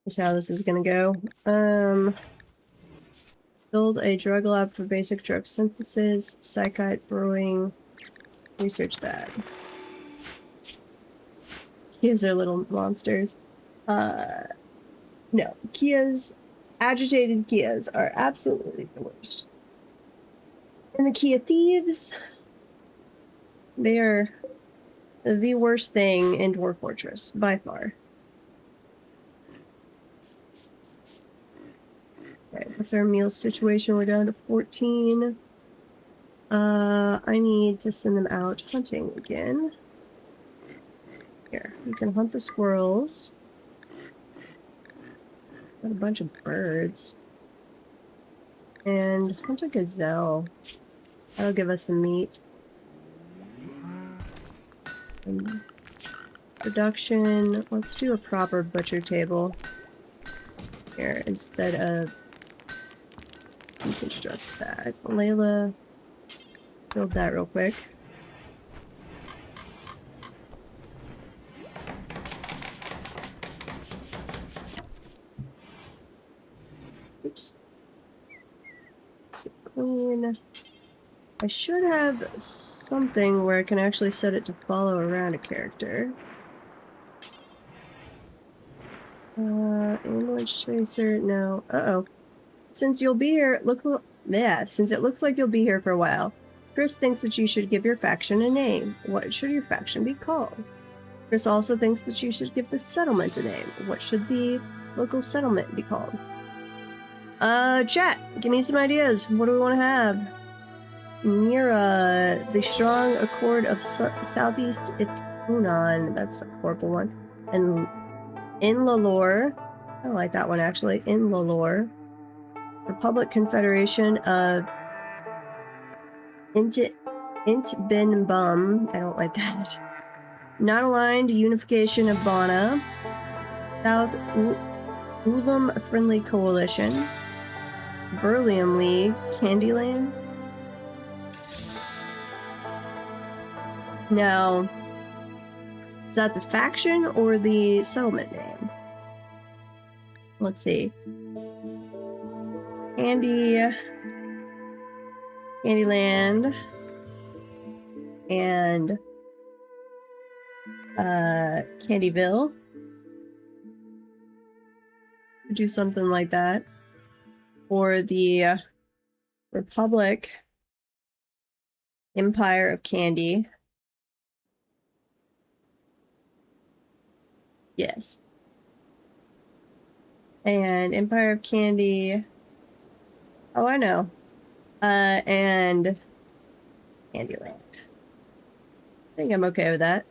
That's how this is gonna go. Build a drug lab for basic drug synthesis, Psychite brewing. Research that. Kias are little monsters. No. Kias, agitated Kias are absolutely the worst. And the Kia thieves, they are the worst thing in Dwarf Fortress, by far. Okay, what's our meal situation? We're down to 14. I need to send them out hunting again. Here, you can hunt the squirrels. Got a bunch of birds. And hunt a gazelle. That'll give us some meat. And production. Let's do a proper butcher table. Here, instead of deconstruct that. Layla, build that real quick. Let's see, Queen. I should have something where I can actually set it to follow around a character. Ambulance tracer, no. Uh-oh. Since you'll be here, since it looks like you'll be here for a while, Chris thinks that you should give your faction a name. What should your faction be called? Chris also thinks that you should give the settlement a name. What should the local settlement be called? Chat, give me some ideas. What do we want to have? Near, the strong accord of Southeast Itunan. That's a horrible one. And in Lalore. I like that one, actually. In Lalore. Republic Confederation of Int Bin Bum. I don't like that. Not aligned unification of Bana. South Ulvam Friendly Coalition. Berlium League. Candyland. Now, is that the faction or the settlement name? Let's see. Candyland, and Candyville. Do something like that. Or the Republic Empire of Candy. Yes. And Empire of Candy. Oh, I know. And Candyland. I think I'm okay with that.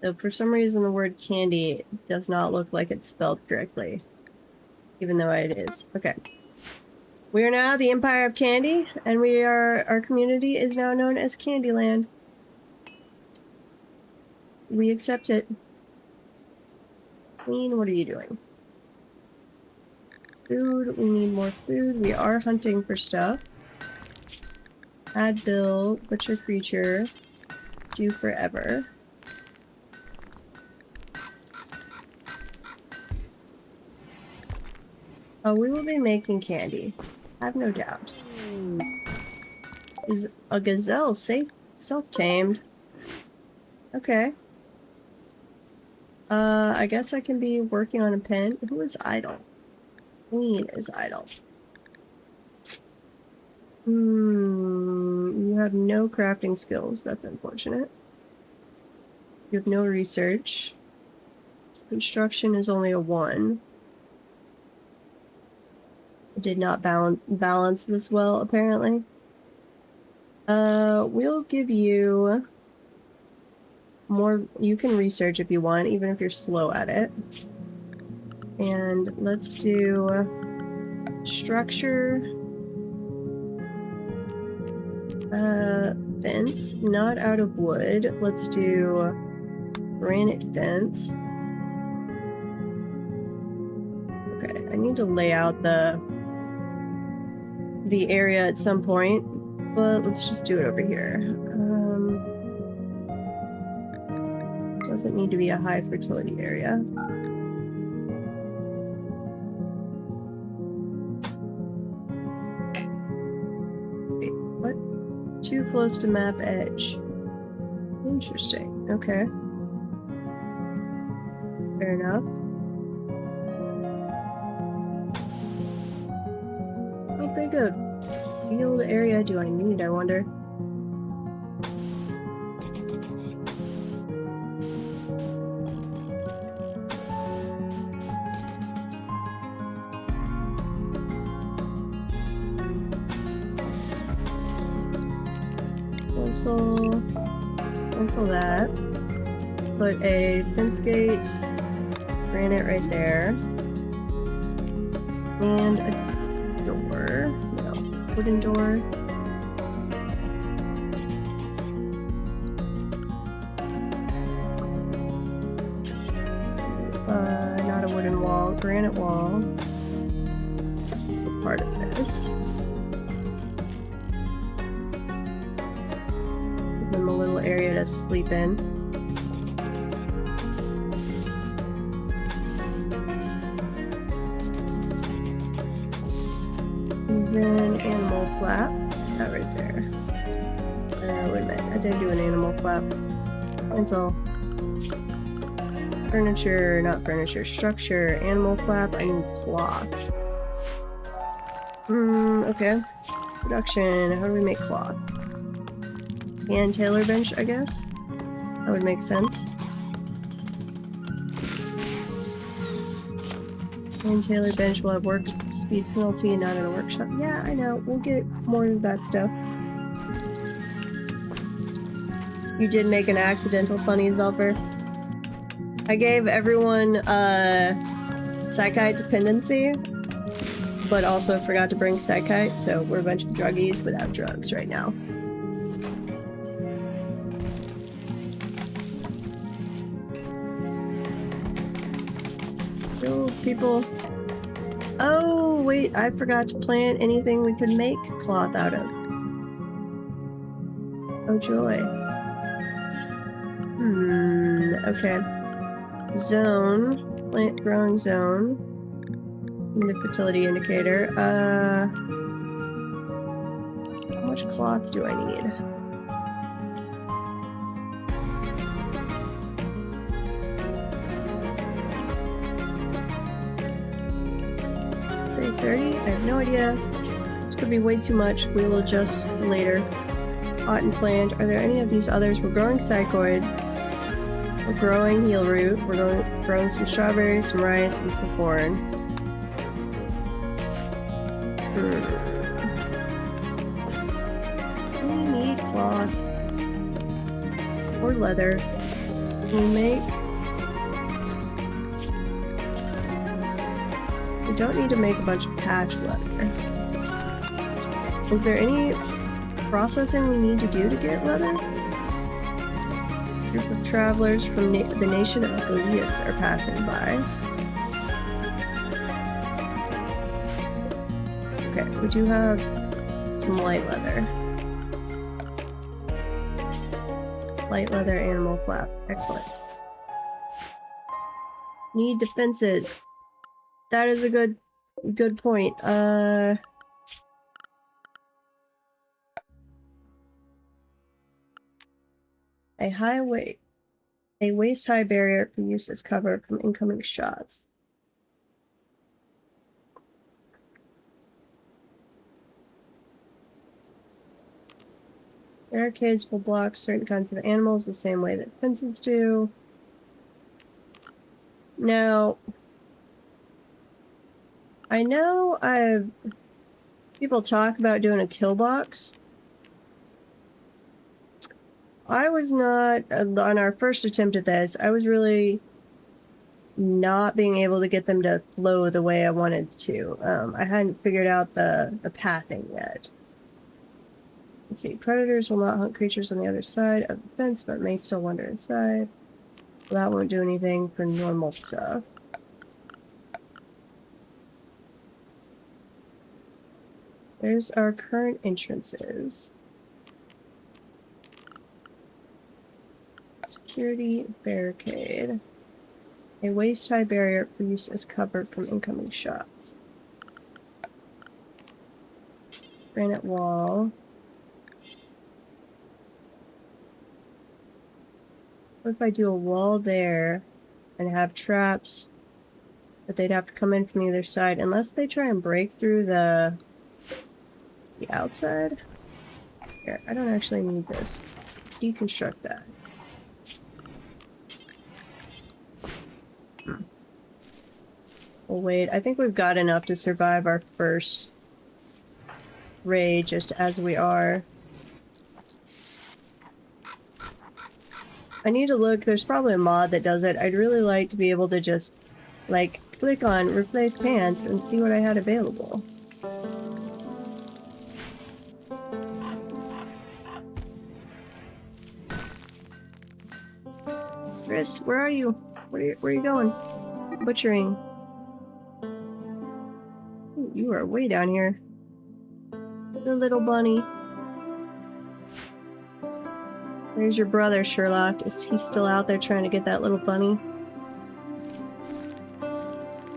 Though for some reason the word candy does not look like it's spelled correctly. Even though it is. Okay. We are now the Empire of Candy, and our community is now known as Candyland. We accept it. Queen, what are you doing? Food, we need more food. We are hunting for stuff. Add bill, butcher creature, do forever. Oh, we will be making candy. I have no doubt. Is a gazelle self-tamed? Okay. I guess I can be working on a pen. Who is idle? Queen is idle. You have no crafting skills. That's unfortunate. You have no research. Construction is only a 1. I did not balance this well, apparently. We'll give you more. You can research if you want, even if you're slow at it. And let's do structure, fence, not out of wood. Let's do granite fence. Okay, I need to lay out the area at some point, but let's just do it over here. Doesn't need to be a high fertility area. Too close to map edge. Interesting. Okay. Fair enough. How big a field area do I need, I wonder? Cancel that. Let's put a fence gate, granite right there, and a door. No, wooden door. Not a wooden wall, granite wall. Part of this. A little area to sleep in. Then animal flap. That right there. Wait a minute. I did do an animal flap. Pencil. Furniture, not furniture. Structure. Animal flap. I need cloth. Okay. Production. How do we make cloth? And tailor bench, I guess? That would make sense. And tailor bench will have work speed penalty, not in a workshop. Yeah, I know. We'll get more of that stuff. You did make an accidental funny, Zelfer. I gave everyone Psychite dependency, but also forgot to bring Psychite, so we're a bunch of druggies without drugs right now. Oh, people. Oh, wait, I forgot to plant anything we could make cloth out of. Oh, joy. Okay. Zone. Plant growing zone. And the fertility indicator. How much cloth do I need? Say 30? I have no idea. This could be way too much. We will adjust later. Cotton plant. Are there any of these others? We're growing psychoid. We're growing heel root. We're growing some strawberries, some rice, and some corn. We need cloth. Or leather. Can we make... We don't need to make a bunch of patch leather. Is there any processing we need to do to get leather? A group of travelers from the nation of Goliath are passing by. Okay, we do have some light leather. Light leather, animal flap. Excellent. Need defenses. That is a good point. A waist-high barrier for use as cover from incoming shots. Barricades will block certain kinds of animals the same way that fences do. Now, I know people talk about doing a kill box. I was not, on our first attempt at this, I was really not being able to get them to flow the way I wanted to. I hadn't figured out the pathing yet. Let's see, predators will not hunt creatures on the other side of the fence, but may still wander inside. Well, that won't do anything for normal stuff. There's our current entrances. Security barricade. A waist-high barrier for use as cover from incoming shots. Granite wall. What if I do a wall there and have traps, but they'd have to come in from the other side, unless they try and break through the outside? Here, I don't actually need this. Deconstruct that. Well, wait, I think we've got enough to survive our first raid just as we are. I need to look, there's probably a mod that does it. I'd really like to be able to just, like, click on replace pants and see what I had available. Chris, where are you? Where are you going? Butchering. Ooh, you are way down here. The little bunny. Where's your brother, Sherlock? Is he still out there trying to get that little bunny?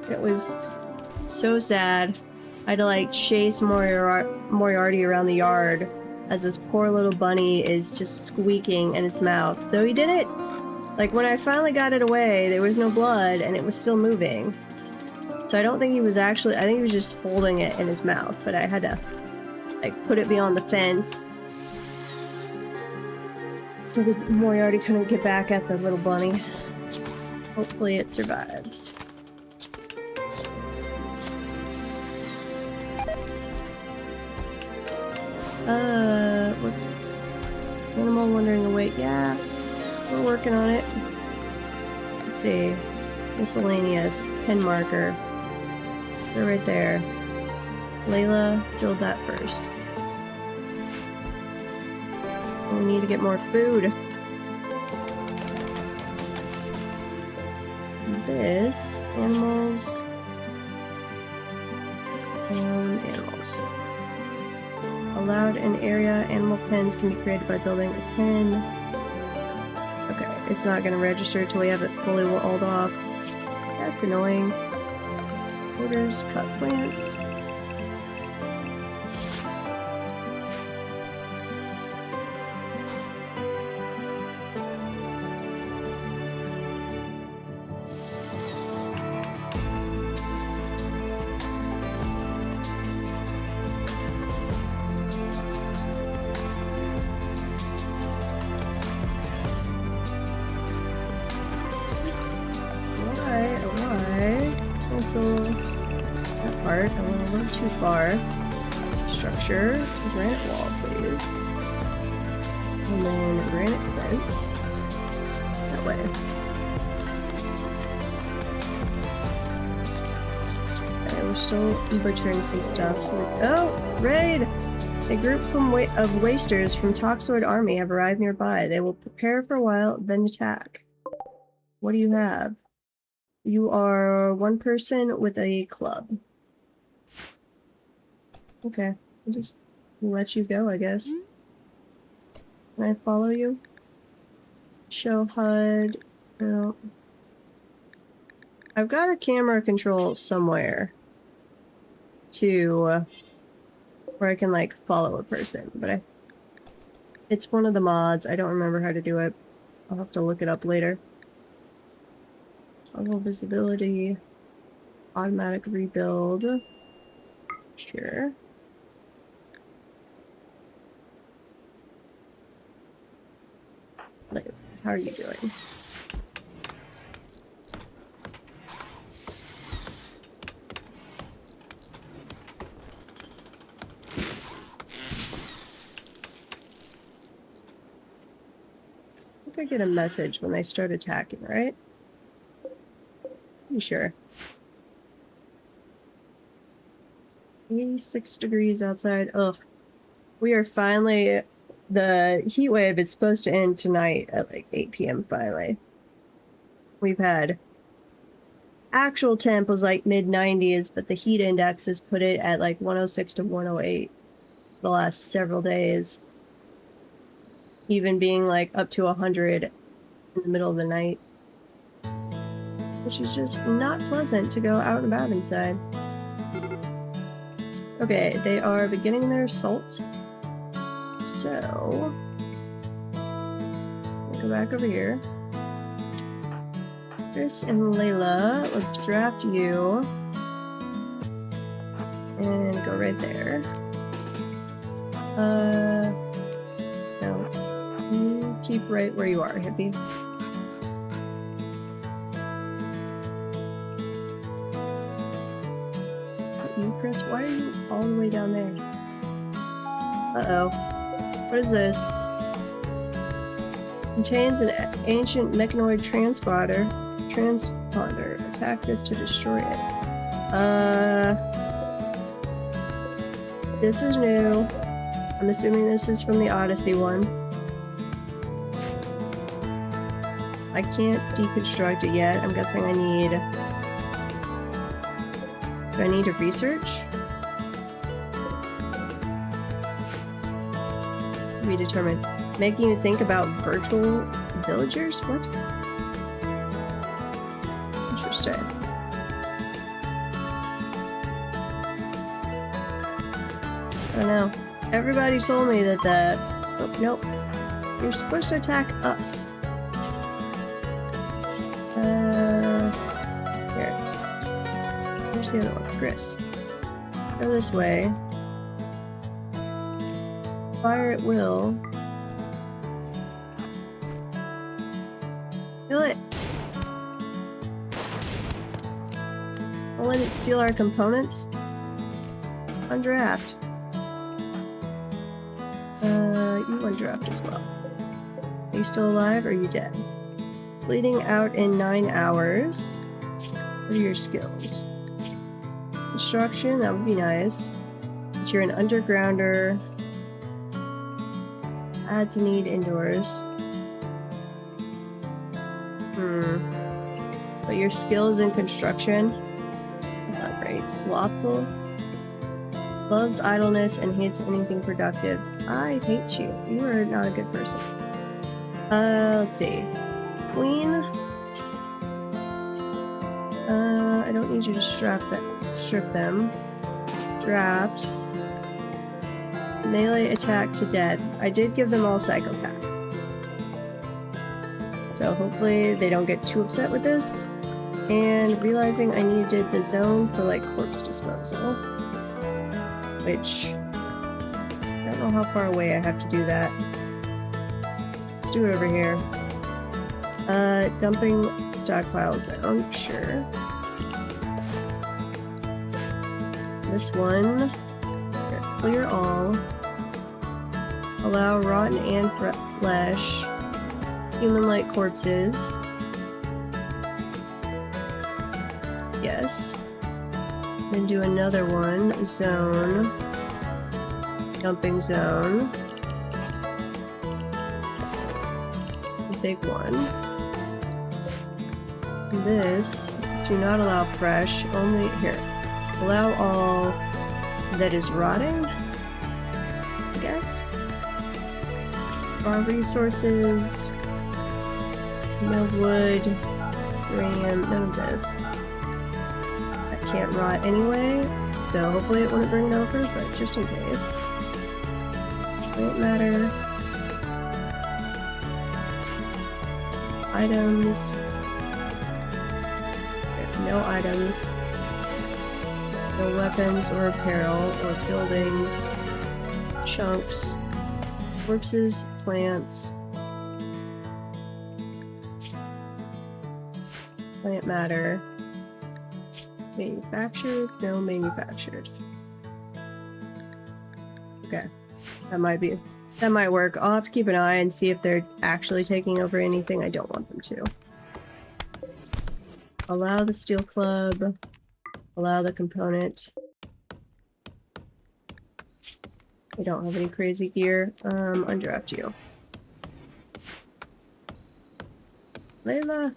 It was so sad I had to like chase Moriarty around the yard as this poor little bunny is just squeaking in its mouth. Though he did it, like when I finally got it away, there was no blood and it was still moving. So I don't think he was actually, I think he was just holding it in his mouth, but I had to like put it beyond the fence so that Moriarty couldn't get back at the little bunny. Hopefully it survives. What? Animal wandering away. Yeah, we're working on it. Let's see. Miscellaneous. Pen marker. They're right there. Layla, build that first. We need to get more food. This, animals, and animals. Allowed an area, animal pens can be created by building a pen. Okay, it's not going to register until we have it fully walled off. That's annoying. Orders, cut plants. Cancel that part. I went a little too far. Structure. Granite wall, please. And then granite fence. That way. Okay, we're still butchering some stuff. So oh! Raid! A group of wasters from Toxoid Army have arrived nearby. They will prepare for a while, then attack. What do you have? You are one person with a club. Okay, I'll just let you go, I guess. Can I follow you? Show HUD. No. I've got a camera control somewhere to where I can like follow a person, but it's one of the mods. I don't remember how to do it. I'll have to look it up later. Toggle visibility, automatic rebuild. Sure. Like, how are you doing? I think I get a message when they start attacking, right? Sure. 86 degrees outside. Ugh. We are finally... The heat wave is supposed to end tonight at like 8 p.m. finally. We've had... Actual temp was like mid-90s, but the heat index has put it at like 106 to 108 the last several days. Even being like up to 100 in the middle of the night. Which is just not pleasant to go out and about inside. Okay, they are beginning their assault. So, we'll go back over here. Chris and Layla, let's draft you. And go right there. No. You keep right where you are, hippie. Chris, why are you all the way down there? Uh-oh. What is this? Contains an ancient mechanoid transponder. Attack this to destroy it. This is new. I'm assuming this is from the Odyssey one. I can't deconstruct it yet. I'm guessing I need... Do I need to research? To be determined. Making you think about virtual villagers? What? Interesting. don't know. Everybody told me that the... Oh, nope. You're supposed to attack us. Here. Where's the other one? Chris. Go this way. Fire at will. Kill it! I'll let it steal our components. Undraft. You undraft as well. Are you still alive or are you dead? Bleeding out in 9 hours. What are your skills? Construction, that would be nice. But you're an undergrounder. Adds a need indoors. But your skills in construction? That's not great. Slothful. Loves idleness and hates anything productive. I hate you. You are not a good person. Let's see. Queen. I don't need you to strip them. Draft. Melee attack to death. I did give them all psychopath. So hopefully they don't get too upset with this. And realizing I needed the zone for like corpse disposal. Which I don't know how far away I have to do that. Let's do it over here. Dumping stockpile zone, sure. This one, clear all. Allow rotten and flesh. Human-like corpses. Yes. Then do another one. Zone. Dumping zone. Big one. This, do not allow fresh, only here. Allow all that is rotting, I guess. Farm resources. No wood. Uranium, none of this. That can't rot anyway, so hopefully it wouldn't bring it over, but just in case. Plant matter. Items. No items. No weapons or apparel or buildings. Chunks. Corpses, plants. Plant matter. Manufactured? No manufactured. Okay. That might work. I'll have to keep an eye and see if they're actually taking over anything. I don't want them to. Allow the steel club. Allow the component. We don't have any crazy gear. Undraft you. Layla,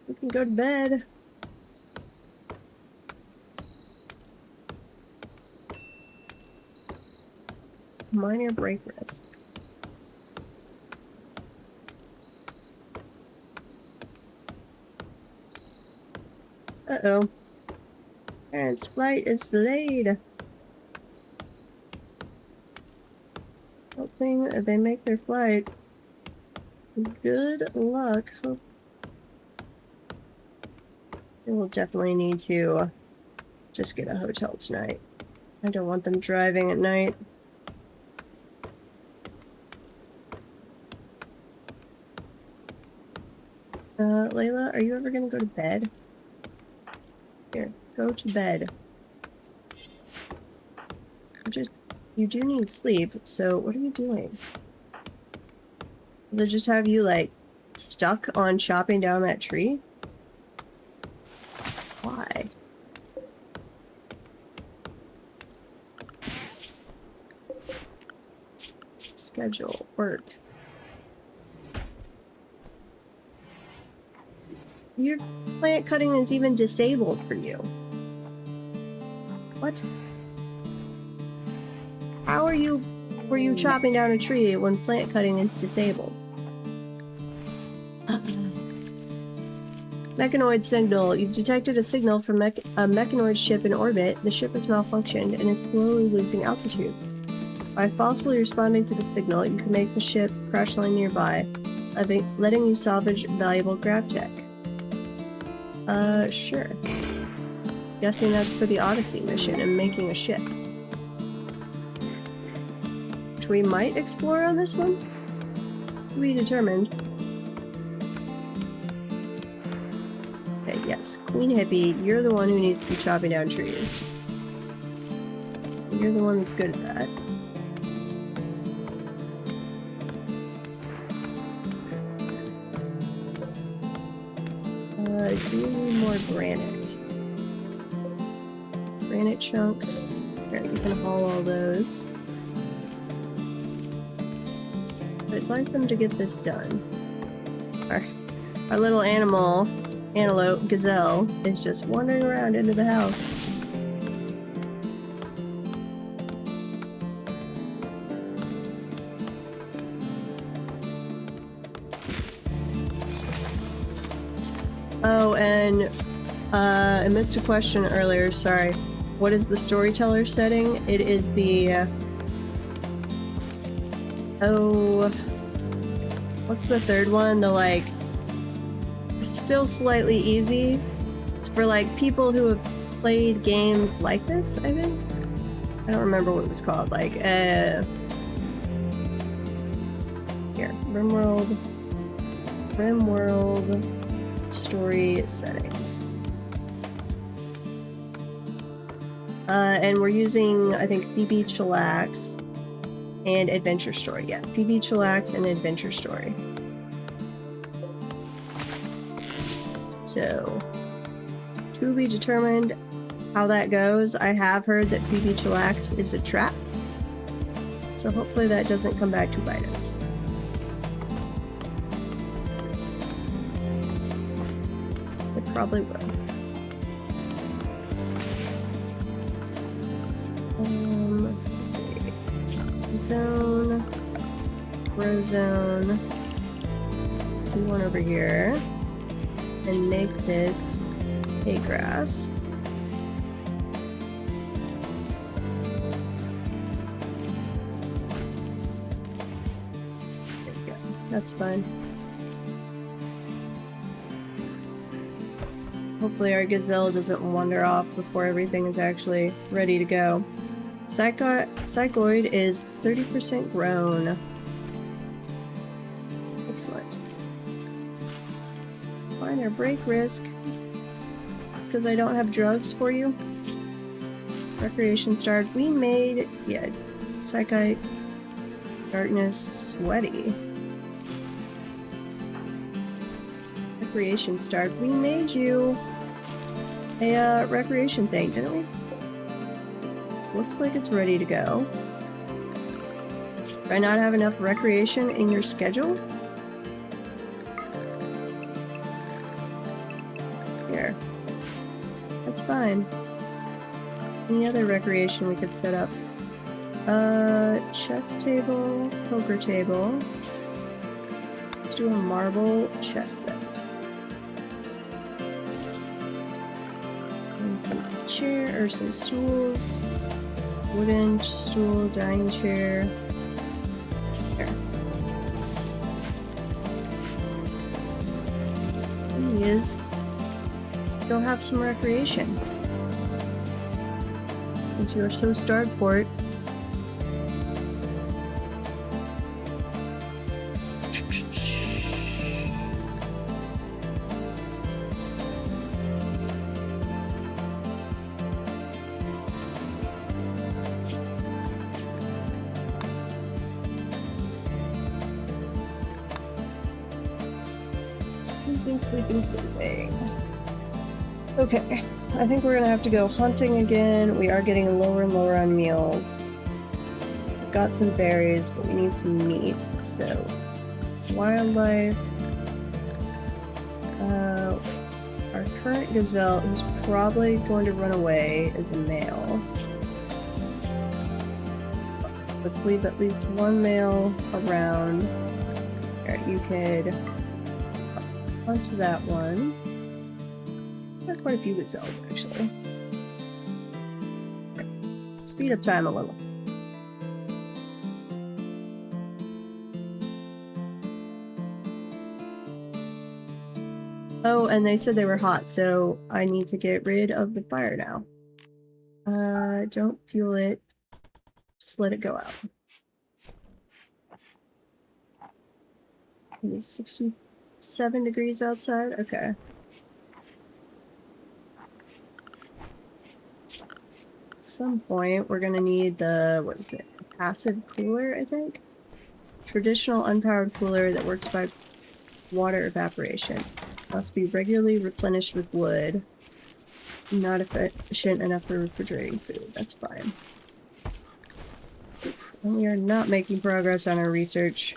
we can go to bed. Minor break rest. Uh-oh. Parents' flight is delayed. Hoping they make their flight. Good luck. They will definitely need to just get a hotel tonight. I don't want them driving at night. Layla, are you ever gonna go to bed? Here, go to bed. You do need sleep, so what are you doing? Will they just have you, like, stuck on chopping down that tree? Why? Schedule, work. Your plant cutting is even disabled for you. What? How were you chopping down a tree when plant cutting is disabled? Mechanoid signal. You've detected a signal from a mechanoid ship in orbit. The ship has malfunctioned and is slowly losing altitude. By falsely responding to the signal, you can make the ship crash land nearby, letting you salvage valuable grav tech. Sure. Guessing that's for the Odyssey mission and making a ship. Which we might explore on this one? To be determined. Okay, yes. Queen Hippie, you're the one who needs to be chopping down trees. You're the one that's good at that. Do we need more granite? Granite chunks. Here, you can haul all those. I'd like them to get this done. Our little antelope, gazelle, is just wandering around into the house. Oh, and I missed a question earlier, sorry. What is the storyteller setting? It is the... what's the third one? The, like... It's still slightly easy. It's for, like, people who have played games like this, I think? I don't remember what it was called. Like, here. Rimworld... Story settings. And we're using, I think, PB Chillax and Adventure Story. Yeah, PB Chillax and Adventure Story. So, to be determined how that goes. I have heard that PB Chillax is a trap. So hopefully that doesn't come back to bite us. Probably will. Let's see. Zone. Grow zone. Do one over here. And make this hay grass. There we go. That's fine. Hopefully our gazelle doesn't wander off before everything is actually ready to go. Psychoid is 30% grown. Excellent. Minor break risk. It's because I don't have drugs for you. Recreation started. We made... yeah. Psychite. Darkness. Sweaty. Recreation start. We made you a recreation thing, didn't we? This looks like it's ready to go. Do I not have enough recreation in your schedule? Here. That's fine. Any other recreation we could set up? Chess table, poker table. Let's do a marble chess set. Some chair or some stools, wooden stool, dining chair. There. Please go have some recreation. Since you are so starved for it. Sleeping. Okay, I think we're gonna have to go hunting again. We are getting lower and lower on meals. We've got some berries, but we need some meat, so... Wildlife... our current gazelle, who's probably going to run away, is a male. Let's leave at least one male around. Alright, you could... onto that one. got quite a few cells, actually. Speed up time a little. Oh, and they said they were hot, so I need to get rid of the fire now. Don't fuel it. Just let it go out. It's 67 degrees outside? Okay. At some point, we're gonna need the, what is it? Passive cooler, I think? Traditional unpowered cooler that works by water evaporation. Must be regularly replenished with wood. Not efficient enough for refrigerating food. That's fine. And we are not making progress on our research.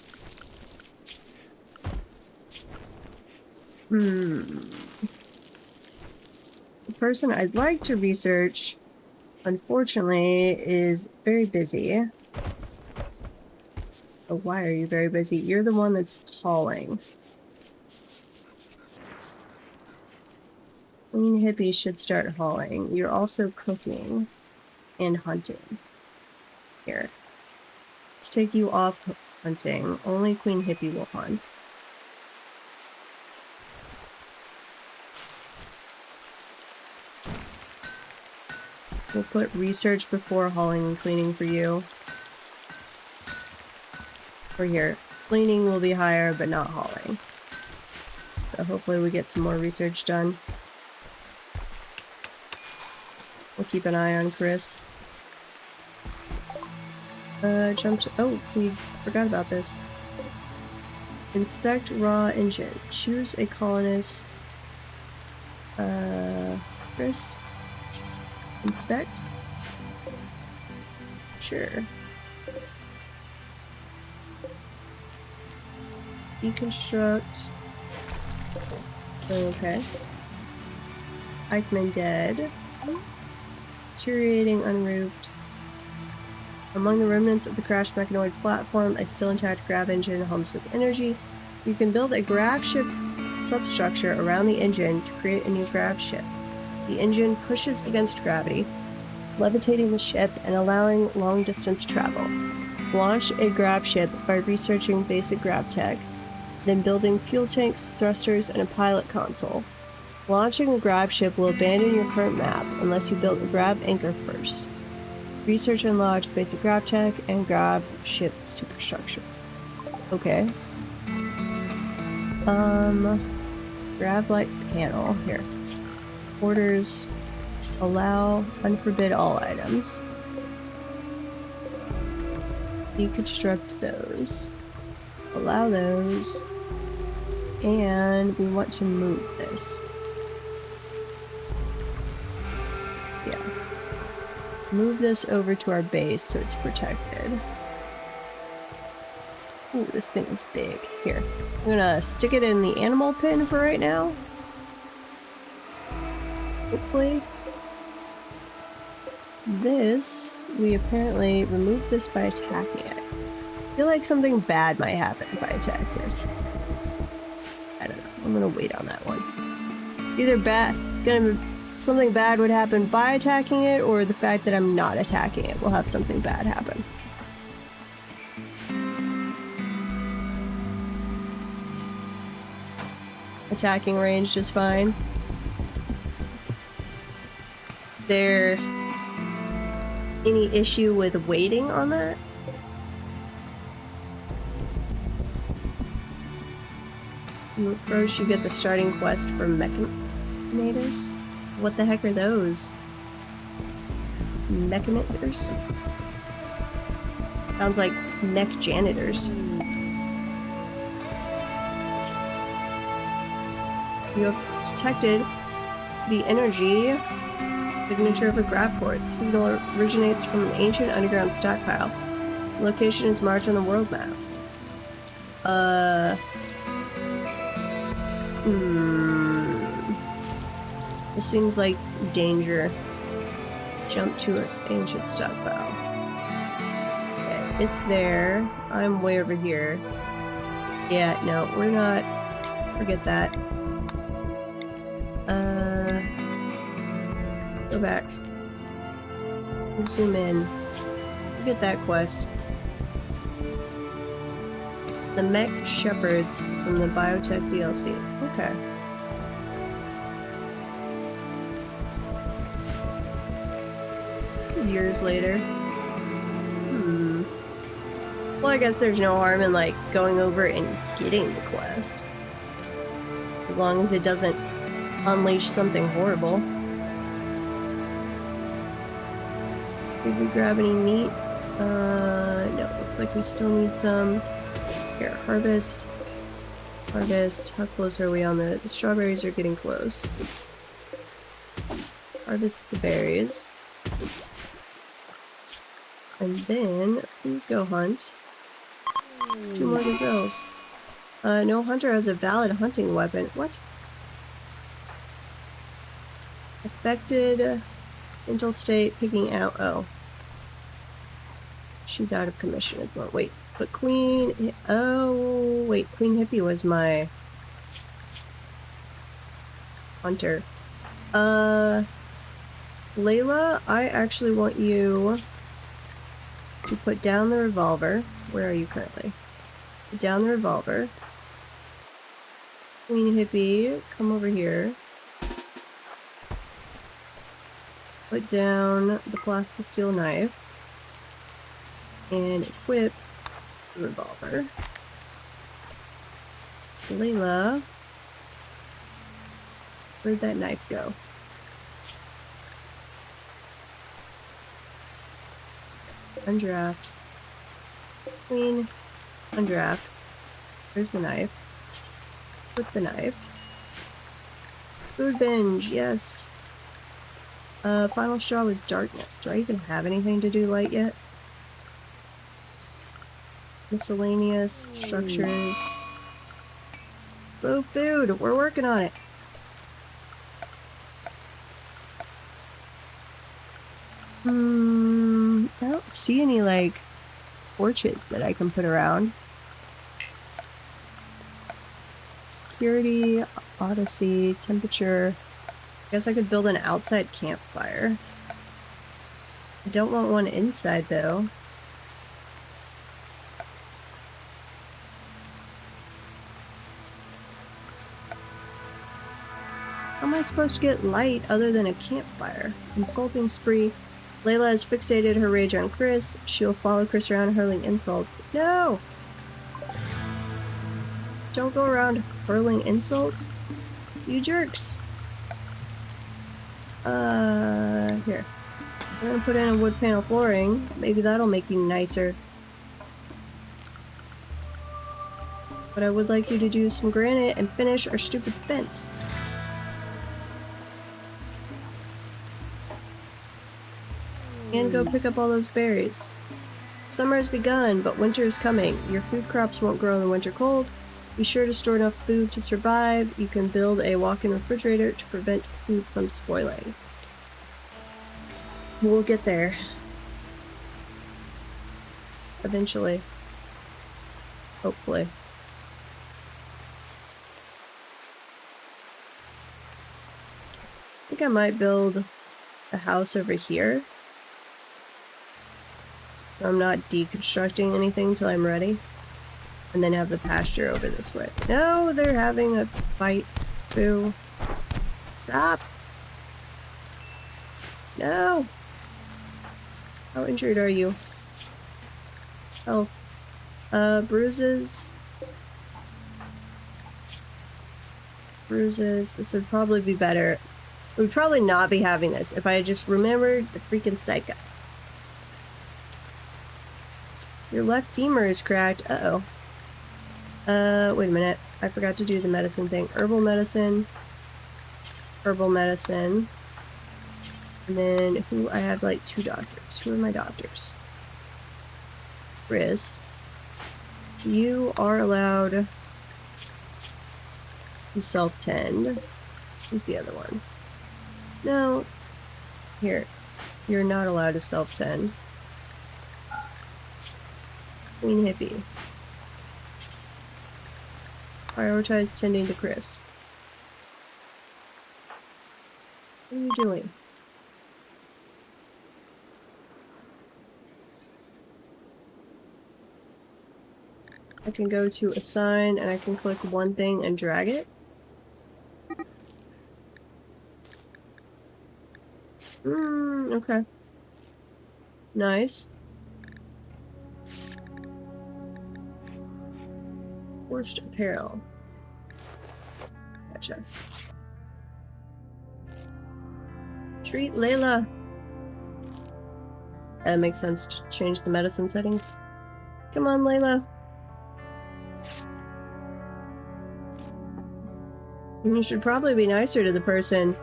The person I'd like to research, unfortunately, is very busy. Oh, why are you very busy? You're the one that's hauling. Clean hippies should start hauling. You're also cooking and hunting. Here. Let's take you off hunting. Only Queen Hippie will hunt. We'll put research before hauling and cleaning for you. Or here. Cleaning will be higher, but not hauling. So hopefully we get some more research done. We'll keep an eye on Chris. Jump to— oh, we forgot about this. Inspect raw engine. Choose a colonist. Chris? Inspect? Sure. Deconstruct. Okay. Eichmann dead. Deteriorating, unroofed. Among the remnants of the crashed mechanoid platform, a still intact grav engine hums with energy. You can build a grav ship substructure around the engine to create a new grav ship. The engine pushes against gravity, levitating the ship and allowing long-distance travel. Launch a grav ship by researching basic grav tech, then building fuel tanks, thrusters, and a pilot console. Launching a grav ship will abandon your current map unless you build a grav anchor first. Research and lodge basic grav tech and grav ship superstructure. Okay. Grav light panel. Here. Orders. Allow. Unforbid all items. Deconstruct those. Allow those. And we want to move this. Yeah. Move this over to our base so it's protected. Ooh, this thing is big. Here. I'm gonna stick it in the animal pen for right now. Hopefully. This, we apparently removed this by attacking it. I feel like something bad might happen if I attack this. I don't know. I'm gonna wait on that one. Either something bad would happen by attacking it, or the fact that I'm not attacking it will have something bad happen. Attacking range is fine. There any issue with waiting on that? First, you get the starting quest for Mechanators. What the heck are those? Mechanators? Sounds like mech janitors. You have detected the energy signature of a grav core. The signal originates from an ancient underground stockpile. The location is marked on the world map. This seems like danger. Jump to an ancient stockpile. Okay, it's there. I'm way over here. Yeah, no, we're not. Forget that. back. Zoom in. Get that quest. It's the Mech Shepherds from the Biotech DLC. Okay. Years later. Well, I guess there's no harm in, like, going over and getting the quest. As long as it doesn't unleash something horrible. Did we grab any meat? No, looks like we still need some. Here, harvest. Harvest. How close are we on the strawberries are getting close. Harvest the berries. And then, please go hunt. 2 more gazelles. No hunter has a valid hunting weapon. What? Affected mental state, picking out. Oh. She's out of commission at the moment. Wait, but Queen. Oh, wait, Queen Hippie was my hunter. Layla, I actually want you to put down the revolver. Where are you currently? Put down the revolver. Queen Hippie, come over here. Put down the plastisteel knife. And equip the revolver. Layla, where'd that knife go? Undraft. Queen. Undraft. Where's the knife? With the knife. Food binge, yes. Final straw was darkness. Do I even have anything to do light yet? Miscellaneous structures. Low food. We're working on it. I don't see any, like, torches that I can put around. Security, Odyssey, temperature. I guess I could build an outside campfire. I don't want one inside, though. How am I supposed to get light other than a campfire? Insulting spree. Layla has fixated her rage on Chris. She will follow Chris around hurling insults. No! Don't go around hurling insults. You jerks. Here. I'm gonna put in a wood panel flooring. Maybe that'll make you nicer. But I would like you to do some granite and finish our stupid fence. And go pick up all those berries. Summer has begun, but winter is coming. Your food crops won't grow in the winter cold. Be sure to store enough food to survive. You can build a walk-in refrigerator to prevent food from spoiling. We'll get there. Eventually. Hopefully. I think I might build a house over here. So I'm not deconstructing anything until I'm ready. And then have the pasture over this way. No, they're having a fight. Boo. Stop! No! How injured are you? Health. Bruises. Bruises. This would probably be better. We'd probably not be having this if I had just remembered the freaking psycho. Your left femur is cracked. Uh-oh. Wait a minute. I forgot to do the medicine thing. Herbal medicine. Herbal medicine. And then, I have like 2 doctors. Who are my doctors? Chris. You are allowed to self-tend. Who's the other one? No. Here. You're not allowed to self-tend. Queen Hippie. Prioritize tending to Chris. What are you doing? I can go to assign and I can click one thing and drag it. Okay. Nice. Forged apparel. Gotcha. Treat Layla. That makes sense to change the medicine settings. Come on, Layla. And you should probably be nicer to the person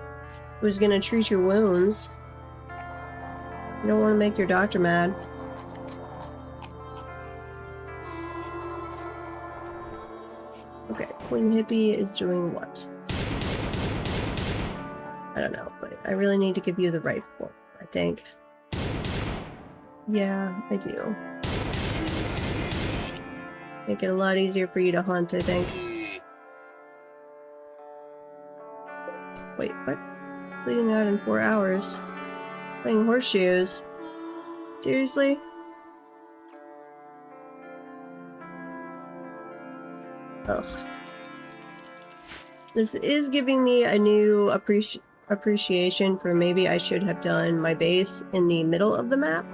who's gonna treat your wounds. You don't want to make your doctor mad. Okay, Queen Hippie is doing what? I don't know, but I really need to give you the right one, I think. Yeah, I do. Make it a lot easier for you to hunt, I think. Wait, what? Bleeding out in 4 hours. Playing horseshoes. Seriously? Ugh. This is giving me a new appreciation for maybe I should have done my base in the middle of the map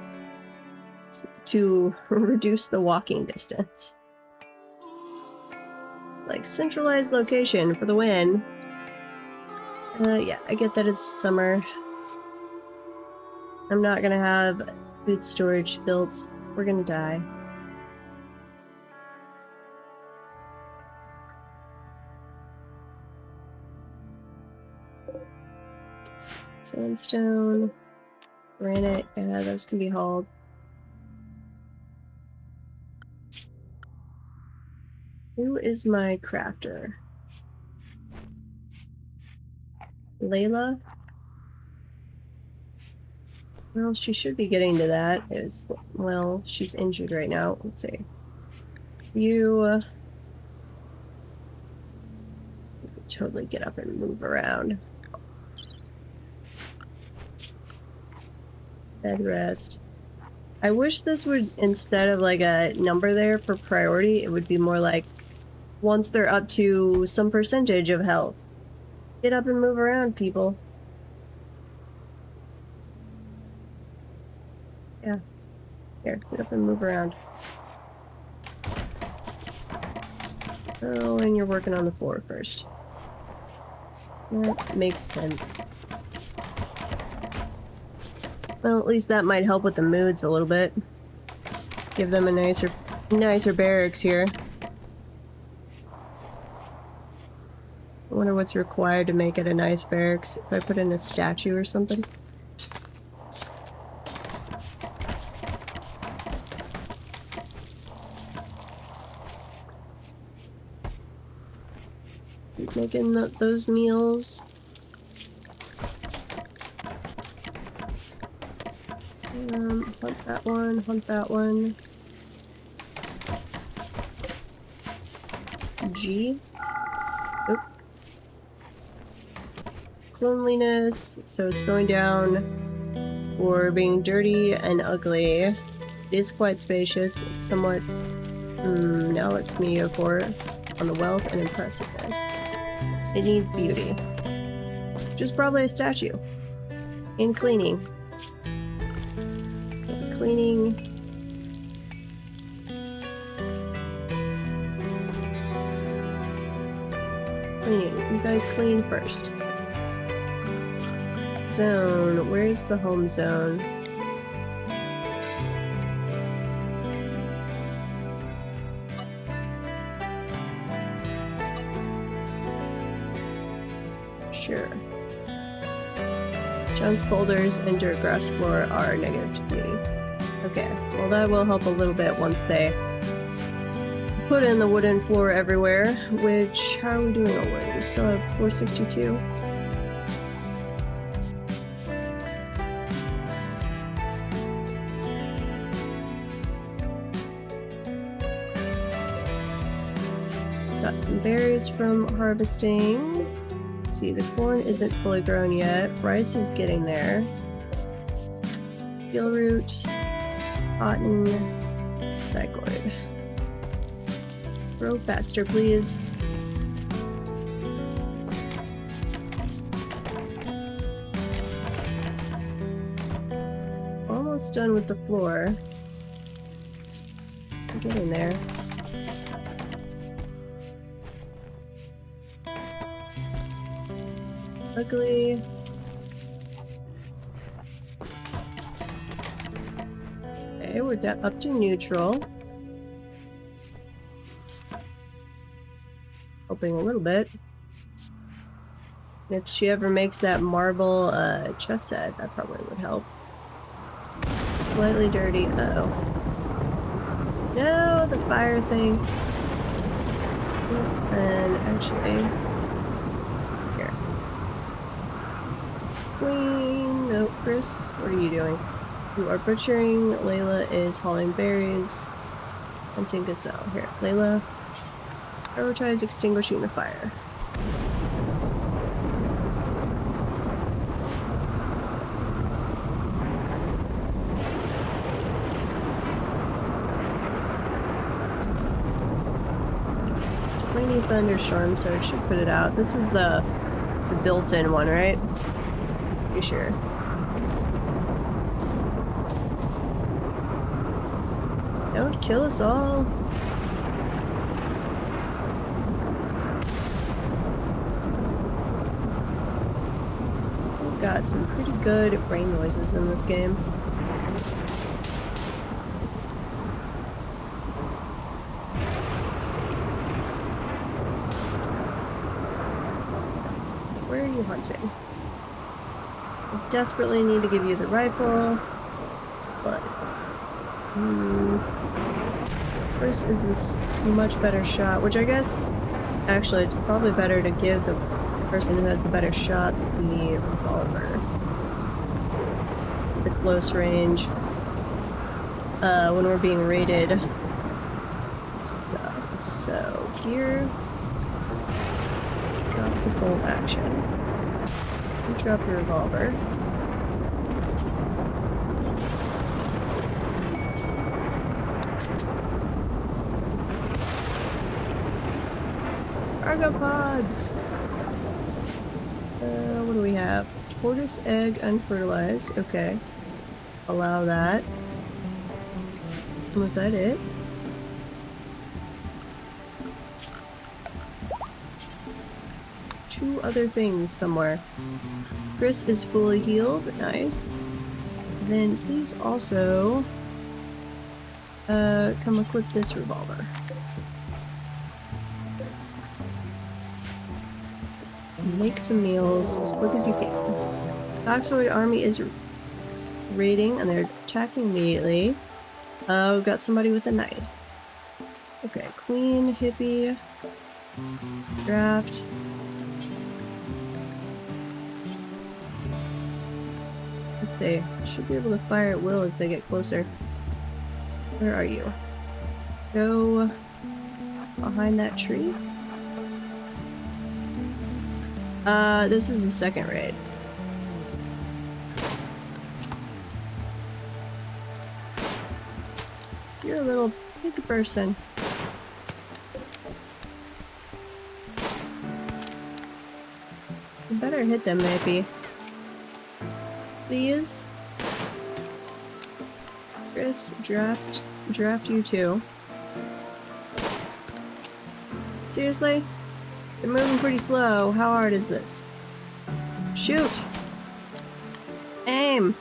to reduce the walking distance. Like, centralized location for the win. Yeah, I get that it's summer. I'm not gonna have food storage built. We're gonna die. Sandstone, granite, yeah, those can be hauled. Who is my crafter? Layla? Well, she should be getting to that. Well, she's injured right now. Let's see. You totally get up and move around. Bed rest. I wish this would, instead of like a number there for priority, it would be more like once they're up to some percentage of health. Get up and move around, people. Yeah. Here, get up and move around. Oh, and you're working on the floor first. That makes sense. Well, at least that might help with the moods a little bit. Give them a nicer barracks here. I wonder what's required to make it a nice barracks. If I put in a statue or something. Keep making those meals. Hunt that one, hunt that one. G. Oop. Cleanliness, so it's going down for being dirty and ugly. It is quite spacious. It's somewhat... no, it's mediocre on the wealth and impressiveness. It needs beauty. Which is probably a statue. And cleaning. Cleaning. Cleaning. You guys clean first. Zone. Where's the home zone? Sure. Junk boulders and dirt grass floor are negative to beauty. Okay, well that will help a little bit once they put in the wooden floor everywhere, which, how are we doing on wood? We still have 462. Got some berries from harvesting. See, the corn isn't fully grown yet. Rice is getting there. Gill root. Cotton, cycloid. Throw faster, please. Almost done with the floor. Get in there. Luckily. Okay, we're up to neutral. Hoping a little bit. If she ever makes that marble chess set, that probably would help. Slightly dirty. Uh-oh. No, the fire thing. And actually, here. Queen. No, Chris, what are you doing? You are butchering. Layla is hauling berries. Hunting gazelle. Here, Layla. Prioritize extinguishing the fire. Thunderstorm, so it should put it out. This is the built-in one, right? Pretty sure. Don't kill us all. We've got some pretty good rain noises in this game. Hunting. I desperately need to give you the rifle, but Chris is this much better shot, which I guess actually it's probably better to give the person who has the better shot the revolver. The close range when we're being raided stuff. So gear, drop the bolt action. Drop your revolver. Cargo pods! What do we have? Tortoise egg unfertilized. Okay. Allow that. Was that it? Two other things somewhere. Chris is fully healed. Nice. Then please also come equip this revolver. Make some meals as quick as you can. Toxoid army is raiding and they're attacking immediately. We've got somebody with a knife. Okay, queen, hippie, draft. Let's see. Should be able to fire at will as they get closer. Where are you? Go behind that tree. This is the second raid. You're a little pig person. You better hit them, maybe. Please. Chris, draft you too. Seriously? They're moving pretty slow. How hard is this? Shoot! Aim!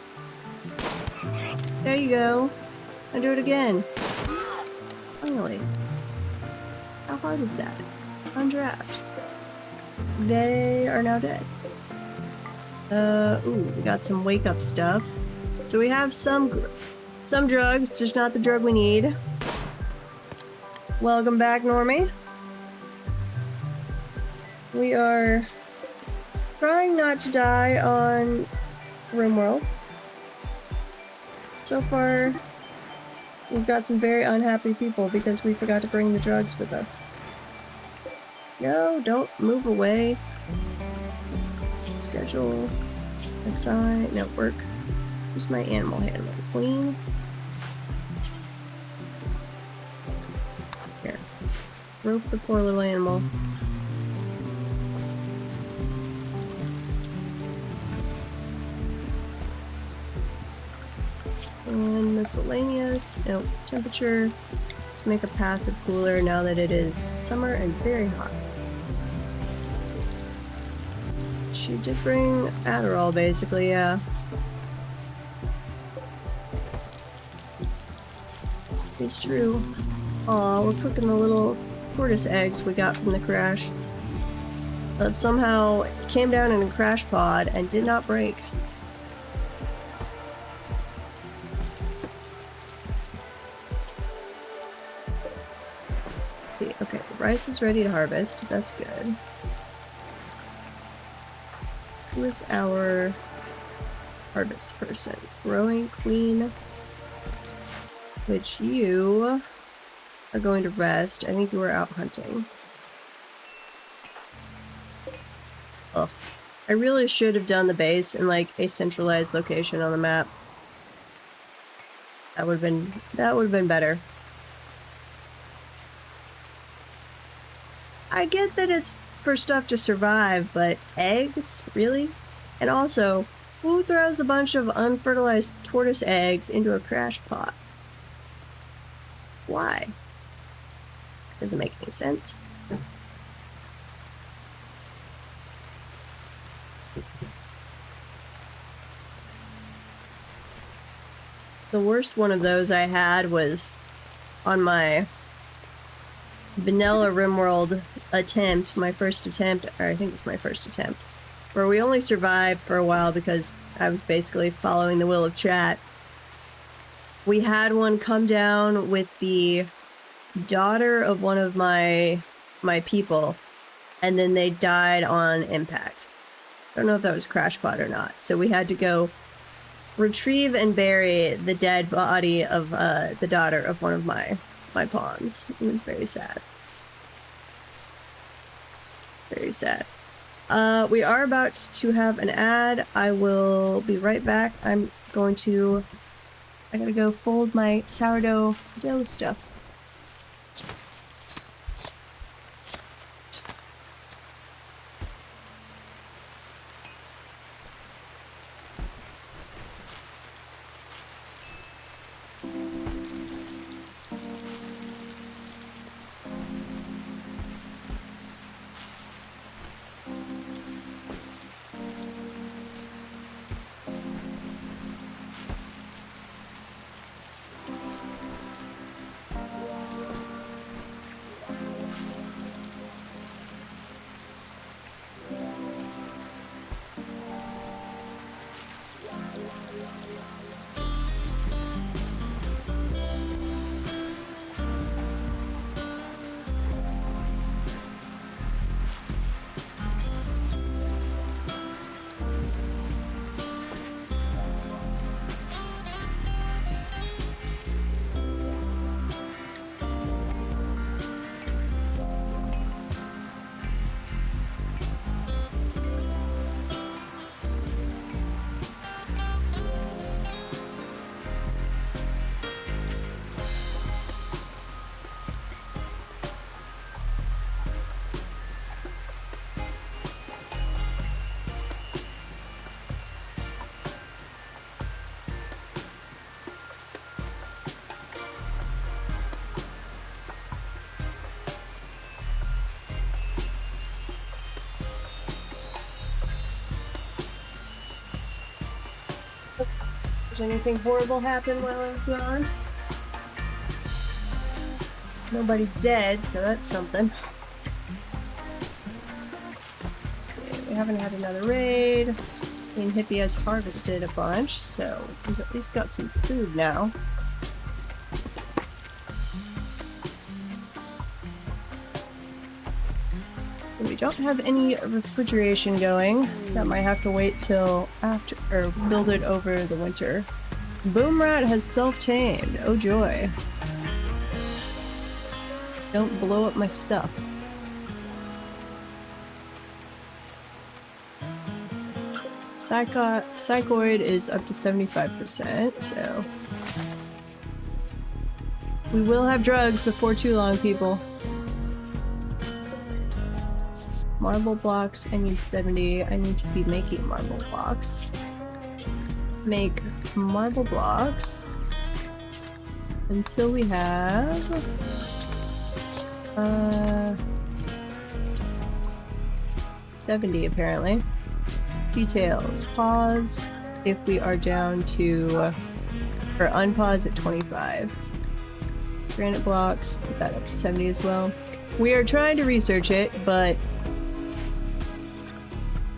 There you go. And do it again. Finally. How hard is that? Undraft. They are now dead. Ooh, we got some wake up stuff. So we have some drugs, just not the drug we need. Welcome back, Normie. We are trying not to die on Rimworld. So far, we've got some very unhappy people because we forgot to bring the drugs with us. No, don't move away. Schedule, assign, network. Who's my animal handler? Queen. Here. Rope the poor little animal. And miscellaneous. No, temperature. Let's make a passive cooler now that it is summer and very hot. She did bring Adderall, basically, yeah. It's true. Aw, we're cooking the little tortoise eggs we got from the crash. That somehow came down in a crash pod and did not break. Let's see, okay, the rice is ready to harvest. That's good. Who is our harvest person? Growing queen. Which you are going to rest. I think you were out hunting. Ugh. I really should have done the base in like a centralized location on the map. That would have been better. I get that it's for stuff to survive, but eggs? Really? And also, who throws a bunch of unfertilized tortoise eggs into a crash pot? Why? Doesn't make any sense. The worst one of those I had was on my vanilla Rimworld attempt, my first attempt, or I think it's my first attempt, where we only survived for a while because I was basically following the will of chat. We had one come down with the daughter of one of my people, and then they died on impact. I don't know if that was crash pod or not. So we had to go retrieve and bury the dead body of the daughter of one of my pawns. It was very sad. Very sad. We are about to have an ad. I will be right back. I gotta go fold my sourdough dough stuff. Did anything horrible happen while I was gone? Nobody's dead, so that's something. Let's see, we haven't had another raid. Queen Hippie has harvested a bunch, so we've at least got some food now. We don't have any refrigeration going. That might have to wait till after, or build it over the winter. Boom Rat has self-tamed. Oh joy. Don't blow up my stuff. Psychoid is up to 75%, so... we will have drugs before too long, people. Marble blocks, I need 70. I need to be making marble blocks. Make marble blocks until we have 70 apparently. Details. Pause if we are down to, or unpause at 25. Granite blocks, put that up to 70 as well. We are trying to research it, but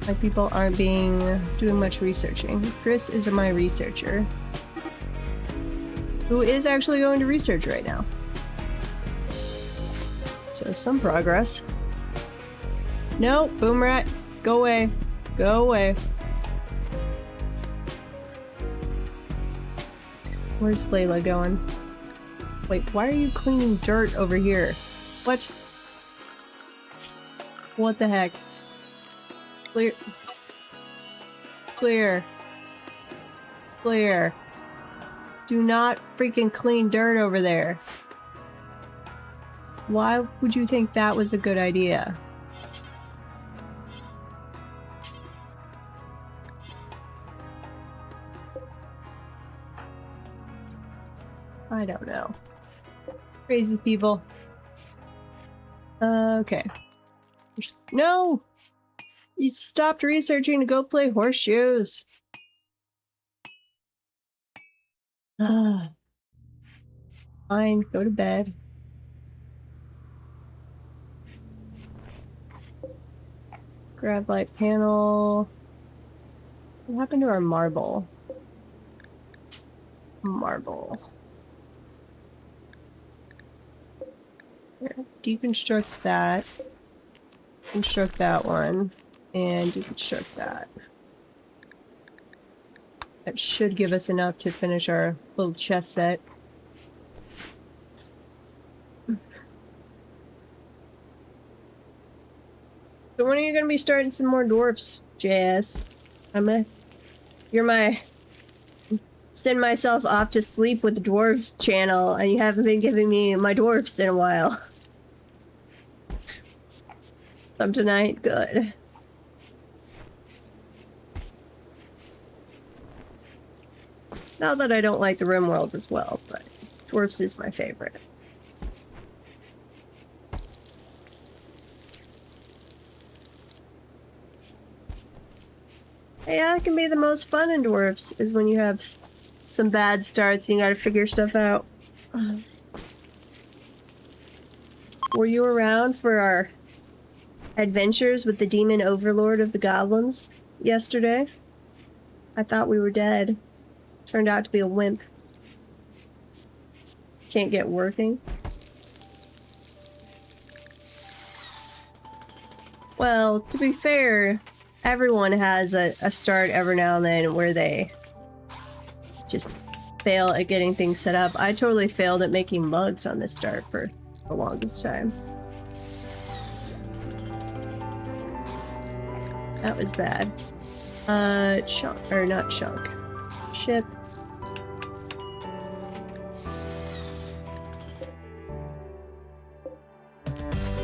my people aren't doing much researching. Chris is my researcher, who is actually going to research right now. So some progress. No, boom rat, go away. Go away. Where's Layla going? Wait, why are you cleaning dirt over here? What? What the heck? Clear. Clear. Clear. Do not freaking clean dirt over there. Why would you think that was a good idea? I don't know. Crazy people. Okay. No! You stopped researching to go play horseshoes. Fine, go to bed. Grab light panel. What happened to our marble? Marble. Here, deconstruct that. Construct that one. And deconstruct that. That should give us enough to finish our little chest set. So when are you gonna be starting some more dwarfs, JS? Send myself off to sleep with the dwarves channel, and you haven't been giving me my dwarfs in a while. Some tonight? Good. Not that I don't like the Rimworld as well, but dwarfs is my favorite. Yeah, that can be the most fun in dwarfs, is when you have some bad starts and you gotta figure stuff out. Were you around for our adventures with the demon overlord of the goblins yesterday? I thought we were dead. Turned out to be a wimp. Can't get working. Well, to be fair, everyone has a start every now and then where they just fail at getting things set up. I totally failed at making mugs on this start for the longest time. That was bad. Chunk, or not chunk. Ship.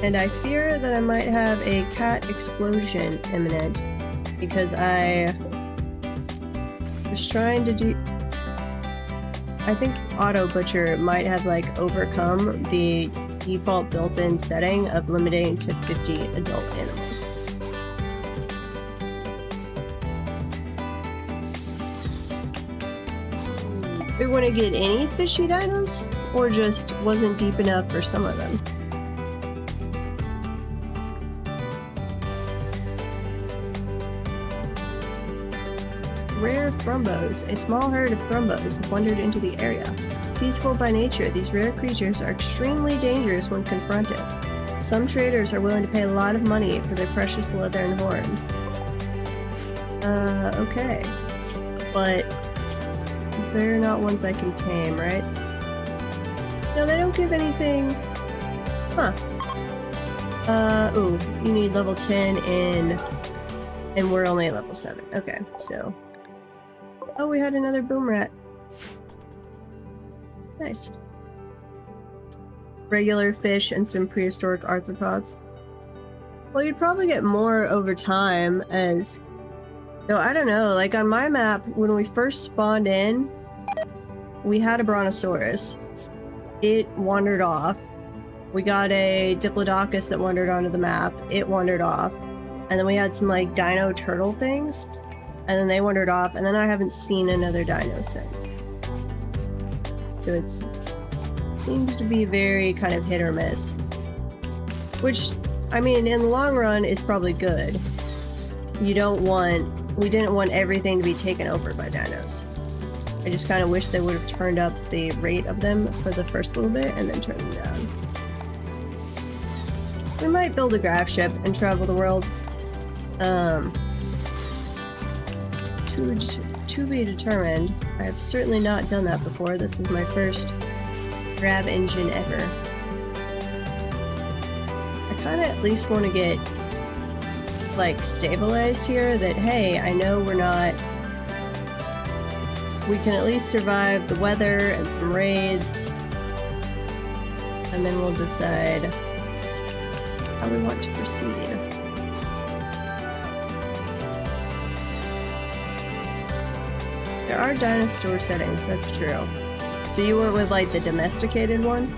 And I fear that I might have a cat explosion imminent because I was trying to do... I think Auto Butcher might have like overcome the default built-in setting of limiting to 50 adult animals. We wouldn't get any fishy dinos, or just wasn't deep enough for some of them. Rare thrumbos. A small herd of thrumbos have wandered into the area. Peaceful by nature, these rare creatures are extremely dangerous when confronted. Some traders are willing to pay a lot of money for their precious leather and horn. Okay. But they're not ones I can tame, right? No, they don't give anything. Huh. Ooh, you need level 10 in... And we're only at level 7. Okay, so... Oh, we had another boom rat. Nice. Regular fish and some prehistoric arthropods. Well, you'd probably get more over time as... Though, I don't know, like on my map, when we first spawned in, we had a Brontosaurus. It wandered off. We got a Diplodocus that wandered onto the map. It wandered off. And then we had some, like, dino turtle things. And then they wandered off, and then I haven't seen another dino since. So it seems to be very kind of hit or miss. Which, I mean, in the long run, is probably good. We didn't want everything to be taken over by dinos. I just kind of wish they would have turned up the rate of them for the first little bit and then turned them down. We might build a graph ship and travel the world. To be determined. I have certainly not done that before. This is my first grab engine ever. I kind of at least want to get, like, stabilized here that, hey, I know we can at least survive the weather and some raids, and then we'll decide how we want to proceed. There are dinosaur settings, that's true. So you went with, like, the domesticated one?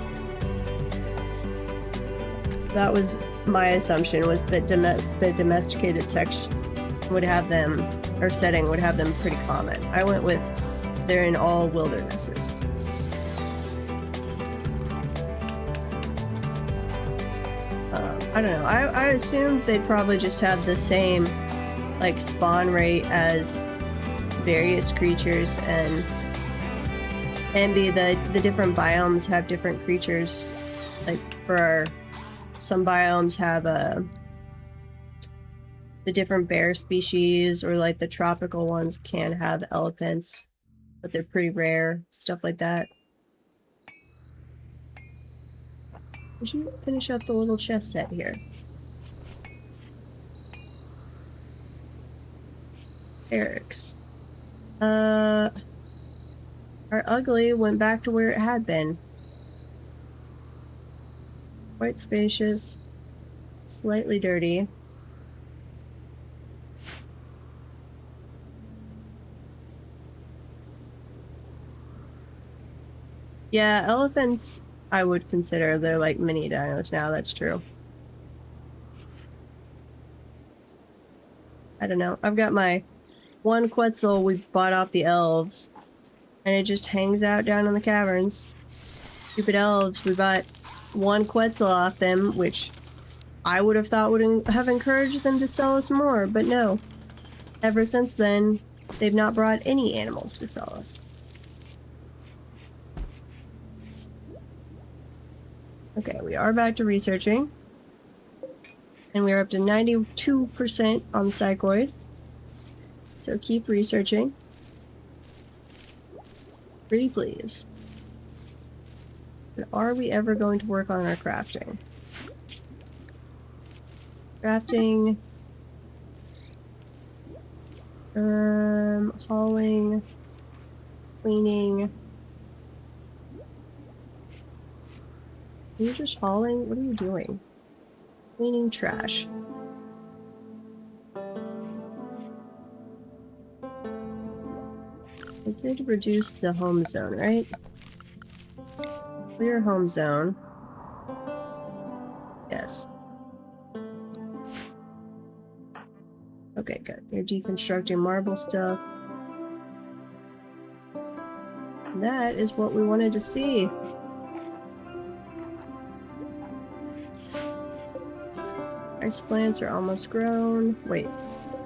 That was my assumption, was that the domesticated section would have them, or setting would have them pretty common. I went with they're in all wildernesses. I don't know. I assumed they'd probably just have the same, like, spawn rate as various creatures, and be the different biomes have different creatures. Like, some biomes have the different bear species, or like the tropical ones can have elephants, but they're pretty rare, stuff like that. Would you finish up the little chess set here? Eric's. Our ugly went back to where it had been. Quite spacious, slightly dirty. Yeah, elephants I would consider, they're like mini dinos now, that's true. I don't know. I've got my one Quetzal we bought off the elves, and it just hangs out down in the caverns. Stupid elves, we bought one Quetzal off them, which I would have thought would have encouraged them to sell us more, but no. Ever since then, they've not brought any animals to sell us. Okay, we are back to researching. And we are up to 92% on the psychoid. So keep researching. Pretty please. But are we ever going to work on our crafting? Crafting. Hauling. Cleaning. Are you just hauling? What are you doing? Cleaning trash. I did reduce the home zone, right? Clear home zone. Yes. Okay, good. You're deconstructing marble stuff. And that is what we wanted to see. Rice plants are almost grown. Wait,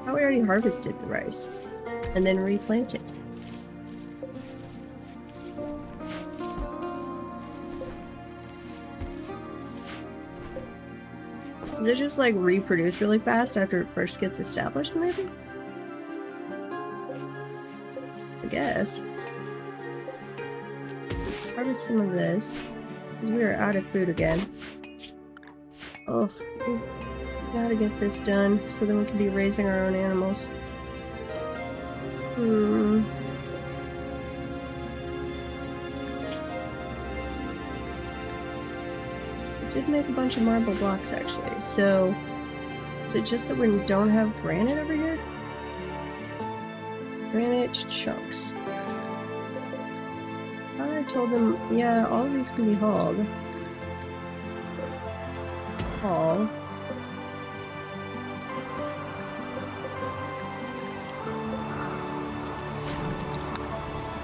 I already harvested the rice and then replanted. Does it just like reproduce really fast after it first gets established, maybe? I guess. Harvest some of this, because we are out of food again. Oh, we gotta get this done so then we can be raising our own animals. Did make a bunch of marble blocks actually, so Is it just that we don't have granite over here? Granite chunks. I told them, yeah, all of these can be hauled. Haul.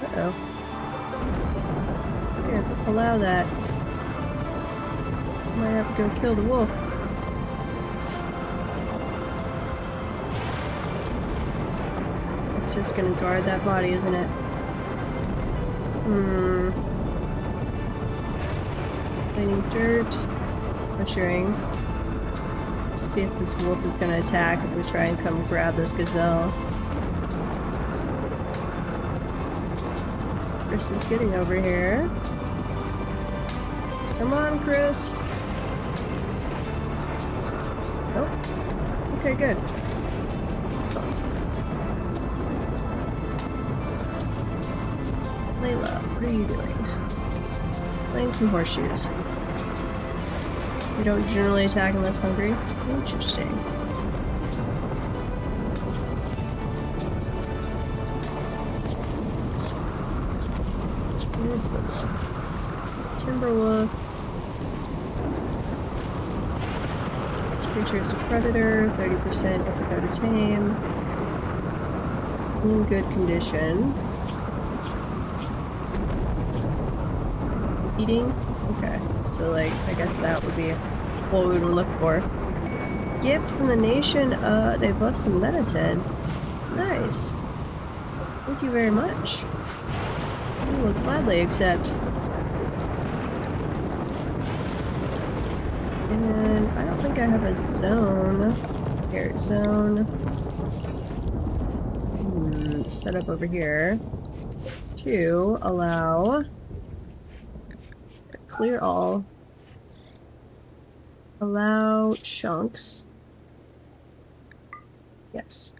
Uh-oh. Here, allow that. Might have to go kill the wolf. It's just gonna guard that body, isn't it? Cleaning dirt. Butchering. See if this wolf is gonna attack if we try and come grab this gazelle. Chris is getting over here. Come on, Chris. Oh. Okay, good. Excellent. Layla, what are you doing? Playing some horseshoes. We don't generally attack unless hungry. Interesting. Here's the Timberwolf. This creature is a predator, 30% difficult to tame. In good condition. Eating? Okay, so like, I guess that would be what we would look for. Gift from the nation, they've left some medicine. Nice. Thank you very much. We will gladly accept. And I don't think I have a zone. Here, zone. Set up over here to allow clear all. Allow chunks. Yes.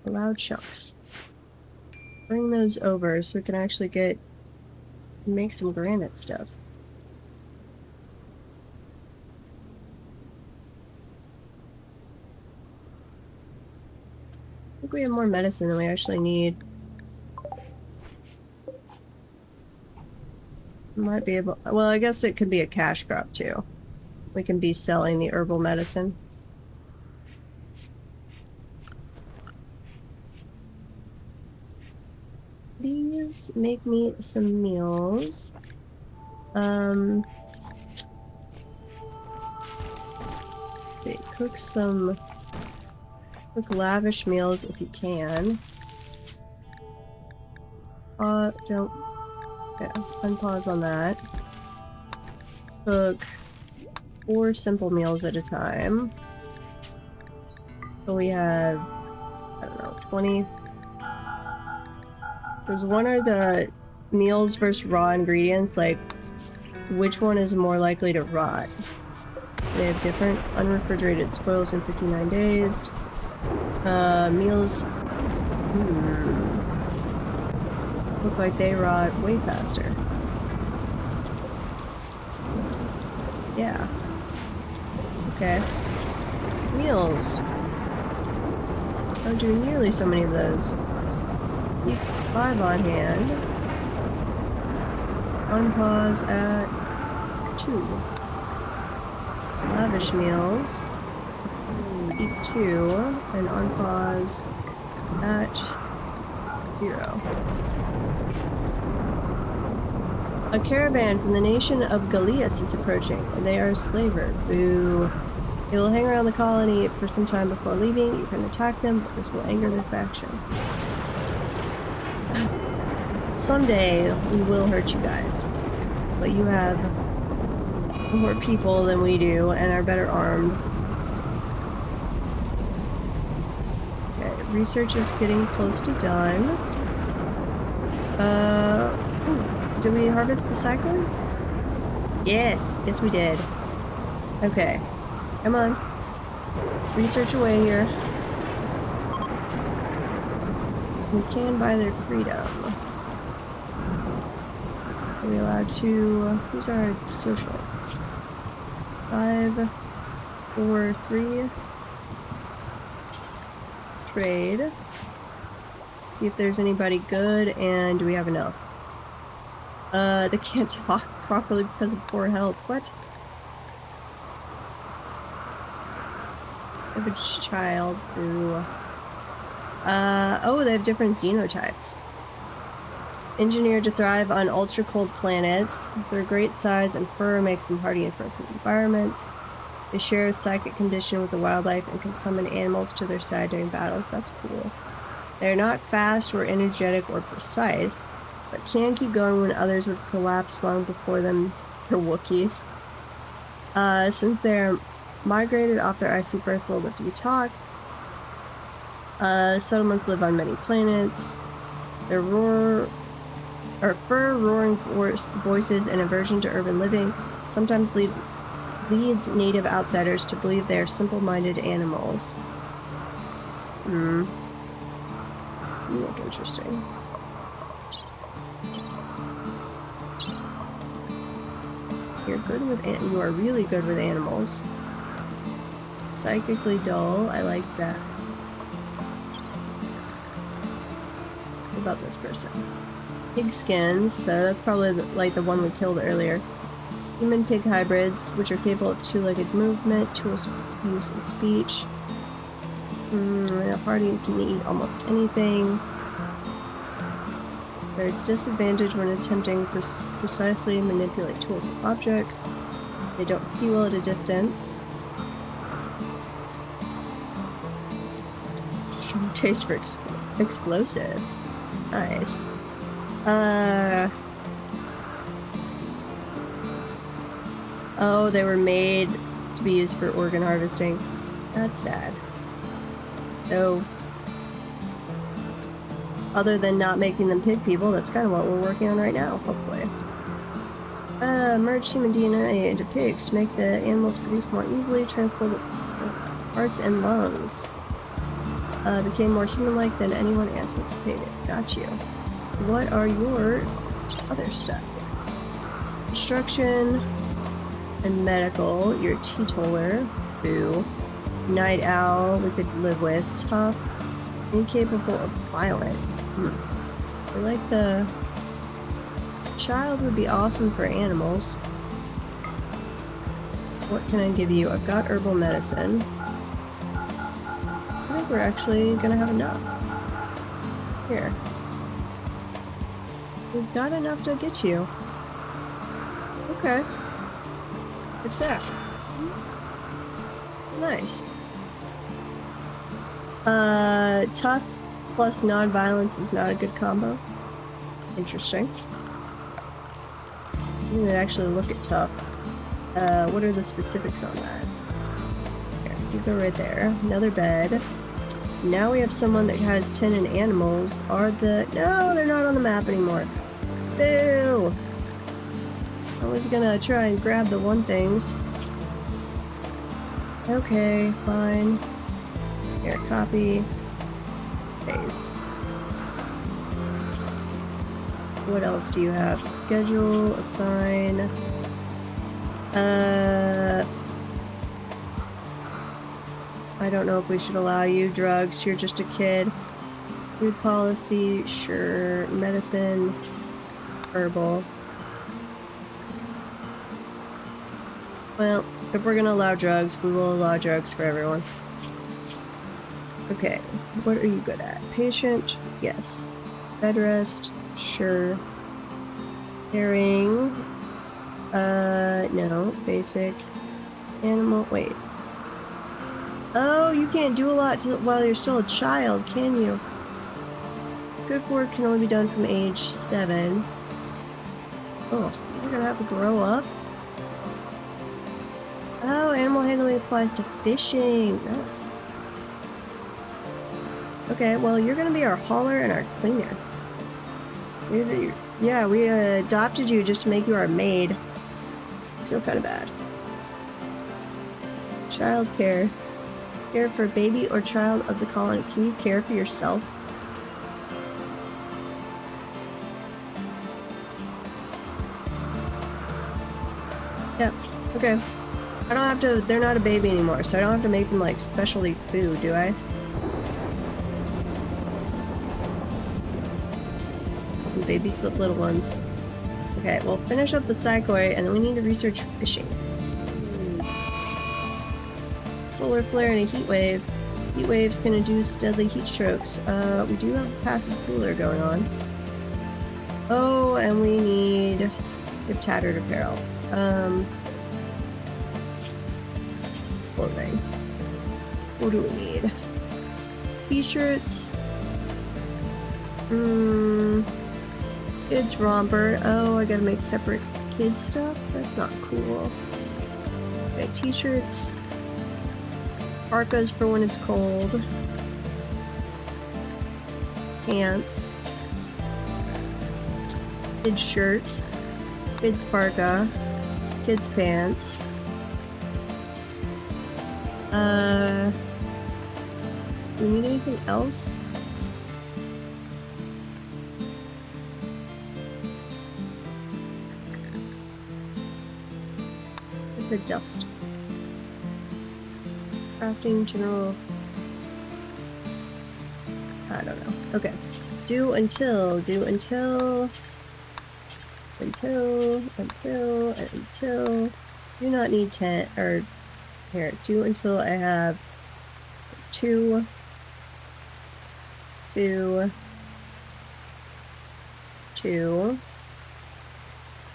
Allow chunks. Bring those over so we can actually make some granite stuff. I think we have more medicine than we actually need. Might be able. Well, I guess it could be a cash crop too. We can be selling the herbal medicine. Please make me some meals. Let's see, cook lavish meals if you can. Don't. Okay, unpause on that. Cook 4 simple meals at a time. So we have, I don't know, 20. Because one are the meals versus raw ingredients, like which one is more likely to rot? They have different unrefrigerated spoils in 59 days. Meals look like they rot way faster. Yeah. Okay. Meals. Don't do nearly so many of those. Keep 5 on hand. Unpause at 2. Lavish meals. Eat 2 and unpause at 0. A caravan from the nation of Galias is approaching. They are a slaver. Boo. They will hang around the colony for some time before leaving. You can attack them, but this will anger their faction. Someday, we will hurt you guys. But you have more people than we do and are better armed. Okay, research is getting close to done. Did we harvest the cyclone? Yes, yes we did. Okay, come on. Research away here. We can buy their freedom. Are we allowed to... who's our social? 5, 4, 3. Trade. See if there's anybody good, and do we have enough? They can't talk properly because of poor health. What? Average child. Ooh. Oh, they have different xenotypes. Engineered to thrive on ultra-cold planets. Their great size and fur makes them hardy in frozen environments. They share a psychic condition with the wildlife and can summon animals to their side during battles. That's cool. They're not fast or energetic or precise, but can keep going when others would collapse long before them. They're Wookiees. Since they're migrated off their icy birth world of Biotech, settlements live on many planets. Their fur, roaring voices, and aversion to urban living sometimes leads native outsiders to believe they are simple-minded animals. You look interesting. You're good with you are really good with animals. Psychically dull. I like that. What about this person? Pig skins, so that's probably like the one we killed earlier. Human-pig hybrids, which are capable of two-legged movement, tools for use in speech. A party can eat almost anything. They're disadvantaged when attempting precisely manipulate tools and objects. They don't see well at a distance. Strong taste for explosives. Nice. Oh, they were made to be used for organ harvesting. That's sad. So, other than not making them pig people, that's kind of what we're working on right now, hopefully. Merge human DNA into pigs to make the animals produce more easily, transport hearts and lungs. Became more human-like than anyone anticipated. Got you. What are your other stats? Destruction and medical. You're a teetotaler. Boo. Night owl. We could live with. Tough. Incapable of violent. I like the child would be awesome for animals. What can I give you? I've got herbal medicine. I think we're actually gonna have enough. Here. We've got enough to get you. Okay. What's that? Nice. Tough plus non-violence is not a good combo. Interesting. I'm gonna actually look at tough. What are the specifics on that? Here, you go right there. Another bed. Now we have someone that has 10 in animals. No, they're not on the map anymore. Boo! I was gonna try and grab the one things. Okay, fine. Here, copy. Paste. What else do you have? Schedule, assign. I don't know if we should allow you. Drugs, you're just a kid. Food policy, sure. Medicine, herbal. Well, if we're gonna allow drugs, we will allow drugs for everyone. Okay, what are you good at? Patient, yes. Bed rest, sure. Caring, no. Basic. Animal, wait. Oh, you can't do a lot while you're still a child, can you? Good work can only be done from age 7. Oh, you're gonna have to grow up? Oh, animal handling applies to fishing. Nice. Okay, well, you're gonna be our hauler and our cleaner. Yeah, we adopted you just to make you our maid. I feel kind of bad. Child care. Care for a baby or child of the colony. Can you care for yourself? Yep. Okay. I don't have to, they're not a baby anymore, so I don't have to make them like specialty food, do I? Baby slip little ones. Okay, we'll finish up the psychoid and then we need to research fishing. Solar flare and a heat wave. Heat wave's can induce deadly heat strokes. We do have a passive cooler going on. Oh, and we need good tattered apparel. Clothing. What do we need? T-shirts. Kids romper. Oh, I gotta make separate kids stuff? That's not cool. Okay, t-shirts. Parkas for when it's cold. Pants. Kids shirt. Kids parka. Kids pants. Do we need anything else? It's a dust. Crafting general. I don't know. Okay. Do until. Do not need 10 or here. Do until I have 2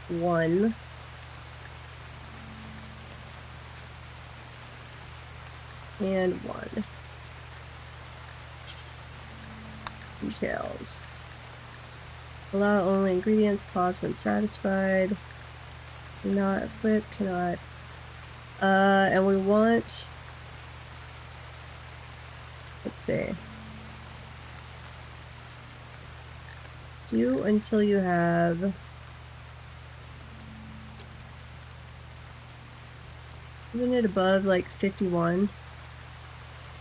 1 and 1 details. Allow only ingredients. Pause when satisfied. Cannot equip. Cannot. And we want. Let's see. Do until you have. Isn't it above like 51?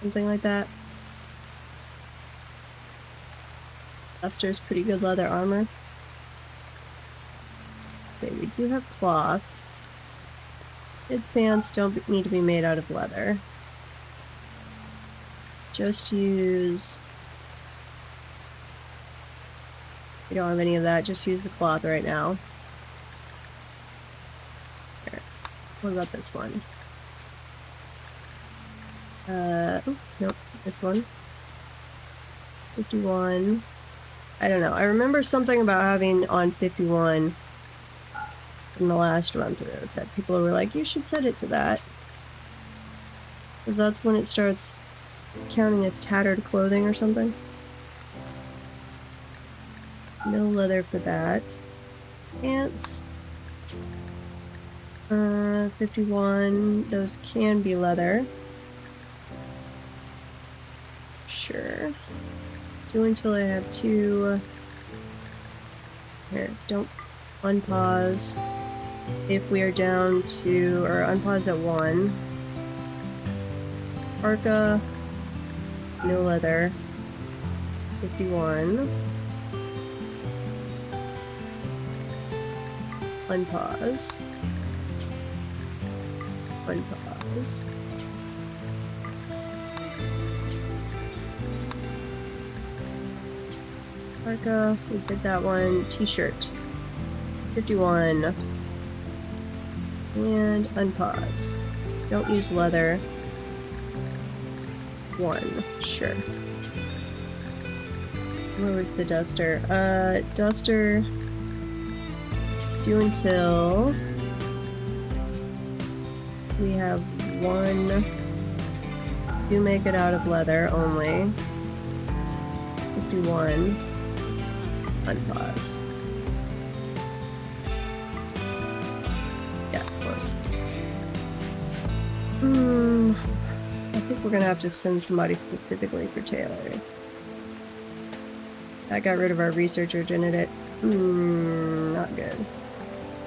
Something like that. Duster's pretty good leather armor. Let's see, we do have cloth. Kids' pants don't need to be made out of leather. Just use... We don't have any of that, just use the cloth right now. Here. What about this one? Oh, nope, this one. 51. I don't know. I remember something about having on 51 from the last run through that people were like, you should set it to that. Because that's when it starts counting as tattered clothing or something. No leather for that. Pants. 51. Those can be leather. Sure. Do until I have 2. Here, don't unpause if we are down to, or unpause at 1. Parka, no leather. 51. Unpause. Unpause. Parka, we did that one. T-shirt. 51. And unpause. Don't use leather. 1. Sure. Where was the duster? Duster. Do until we have 1. Do make it out of leather only. 51. Unpause. Yeah, of course. I think we're gonna have to send somebody specifically for tailoring. That got rid of our researcher, didn't it? Not good.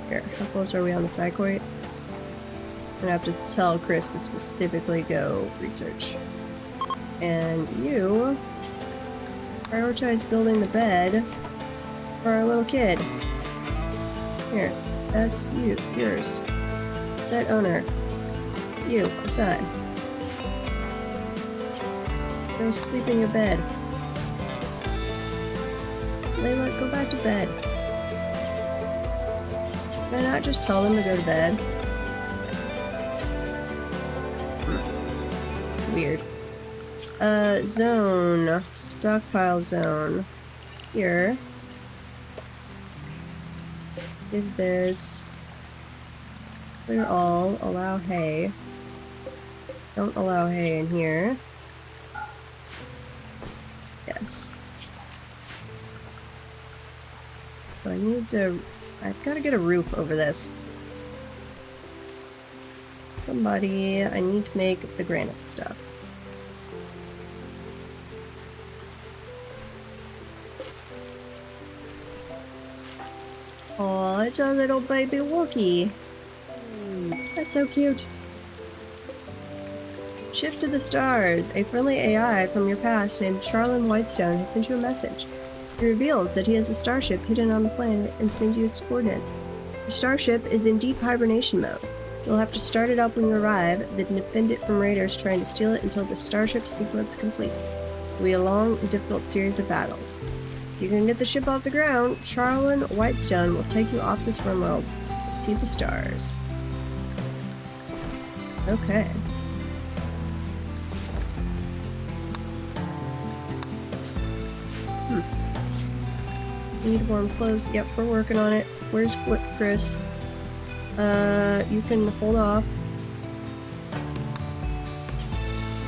Here, how close are we on the psychoid? I'm gonna have to tell Chris to specifically go research. And you prioritize building the bed for our little kid. Here, that's yours. Set owner. You, aside. Go sleep in your bed. Layla, go back to bed. Can I not just tell them to go to bed? Weird. Zone. Stockpile zone. Here. Did this. Clear all. Allow hay. Don't allow hay in here. Yes. So I need to... I've got to get a roof over this. Somebody... I need to make the granite stuff. Oh, it's a little baby Wookiee. That's so cute. Shift to the stars. A friendly AI from your past named Charlin Whitestone has sent you a message. It reveals that he has a starship hidden on the planet and sends you its coordinates. Your starship is in deep hibernation mode. You'll have to start it up when you arrive, then defend it from raiders trying to steal it until the starship sequence completes. It will be a long and difficult series of battles. If you can get the ship off the ground, Charlin Whitestone will take you off this Rimworld to see the stars. Okay. Need warm clothes. Yep, we're working on it. Where's Chris? You can hold off.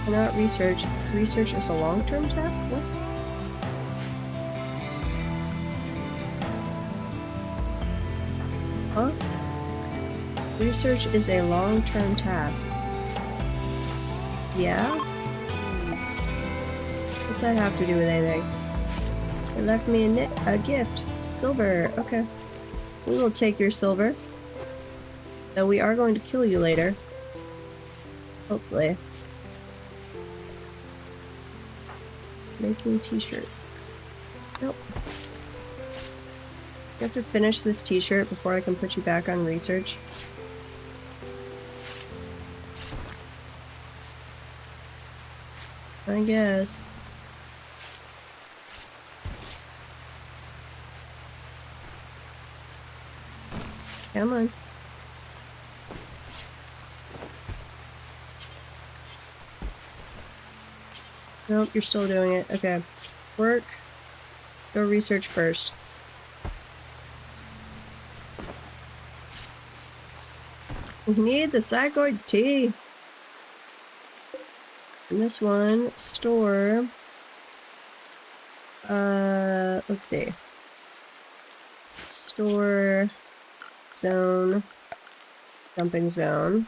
Cannot research. Research is a long-term task? What? Huh? Research is a long-term task. Yeah? What's that have to do with anything? They left me a gift. Silver. Okay. We will take your silver. Though we are going to kill you later. Hopefully. Making t-shirt. Nope. You have to finish this t-shirt before I can put you back on research. I guess. Come on. Nope, you're still doing it. Okay. Work. Go research first. We need the psychoid tea. And this one, store. Let's see. Store. Zone. Dumping zone.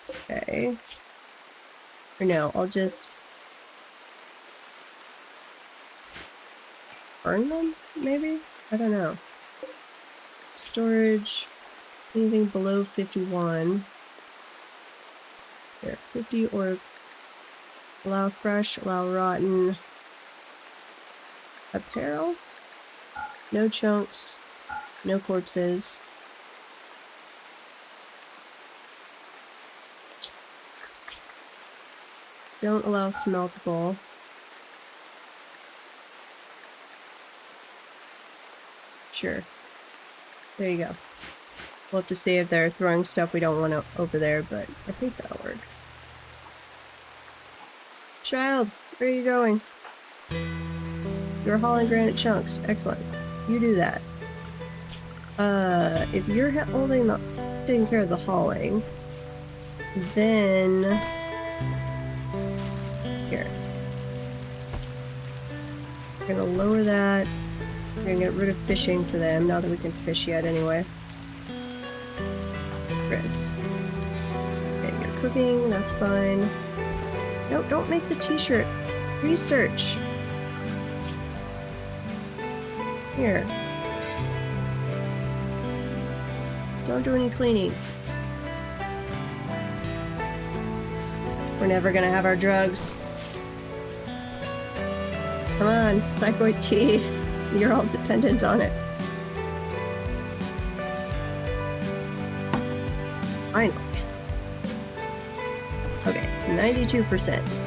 Okay. For now, I'll just burn them, maybe? I don't know. Storage. Anything below 51. There, 50 or allow fresh, allow rotten. Apparel? No chunks. No corpses. Don't allow smeltable. Sure. There you go. We'll have to see if they're throwing stuff we don't want over there, but I think that'll work. Child, where are you going? You're hauling granite chunks. Excellent. You do that. If you're taking care of the hauling, then here. We're gonna lower that. We're gonna get rid of fishing for them now that we can fish yet anyway. Chris. Okay, you're cooking, that's fine. No, don't make the t-shirt. Research. Here. Don't do any cleaning. We're never gonna have our drugs. Come on, psychoid tea. You're all dependent on it. Finally. 92%.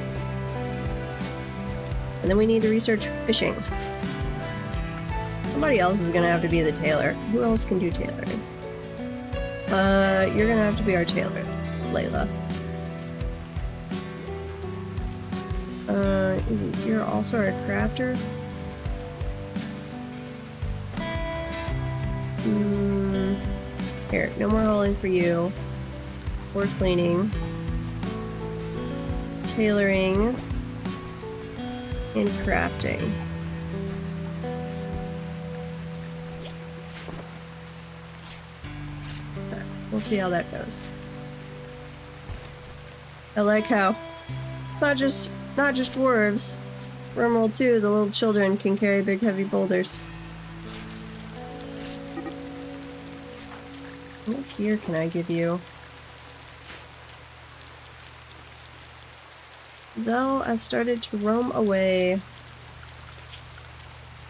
And then we need to research fishing. Somebody else is gonna have to be the tailor. Who else can do tailoring? You're gonna have to be our tailor, Layla. You're also our crafter. Here, no more hauling for you. Or cleaning. Tailoring. And crafting. Okay, we'll see how that goes. I like how it's not just dwarves. Rimworld 2, the little children can carry big heavy boulders. What gear can I give you? Zell has started to roam away.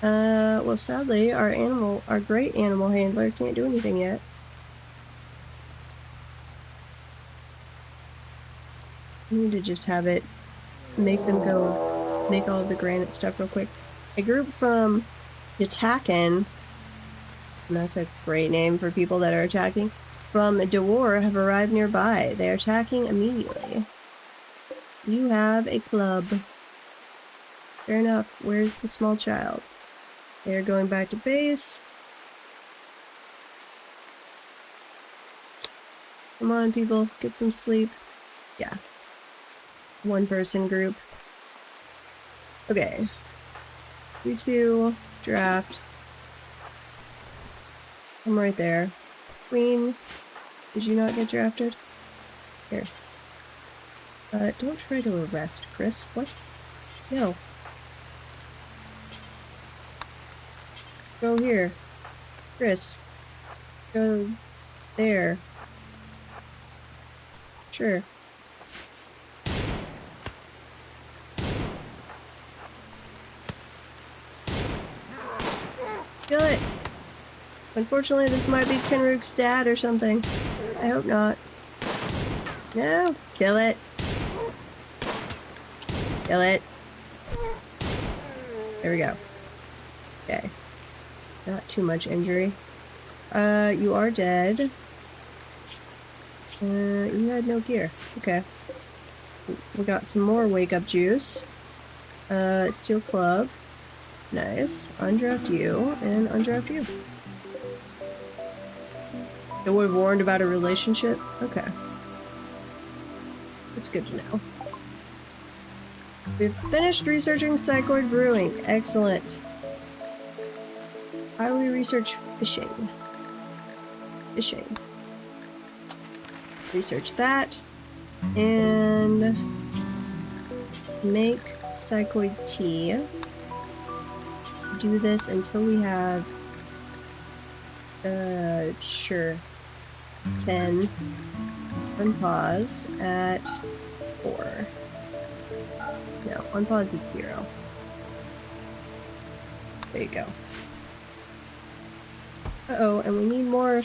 Well, sadly, our great animal handler can't do anything yet. I need to just have it make them go make all of the granite stuff real quick. A group from Yatakan, and that's a great name for people that are attacking, from Dewar have arrived nearby. They are attacking immediately. You have a club. Fair enough. Where's the small child? They're going back to base. Come on, people. Get some sleep. Yeah. One person group. Okay. You two. Draft. I'm right there. Queen. Did you not get drafted? Here. Don't try to arrest Chris. What? No. Go here. Chris. Go there. Sure. Kill it! Unfortunately, this might be Kenruk's dad or something. I hope not. No! Kill it! Kill it! There we go. Okay. Not too much injury. You are dead. You had no gear. Okay. We got some more wake-up juice. Steel club. Nice. Undraft you, and undraft you. They were warned about a relationship? Okay. That's good to know. We've finished researching Psychoid Brewing. Excellent. How do we research fishing? Fishing. Research that. And make Psychoid tea. Do this until we have sure. 10. Unpause at 4. No, unpause at 0. There you go. Uh-oh, and we need more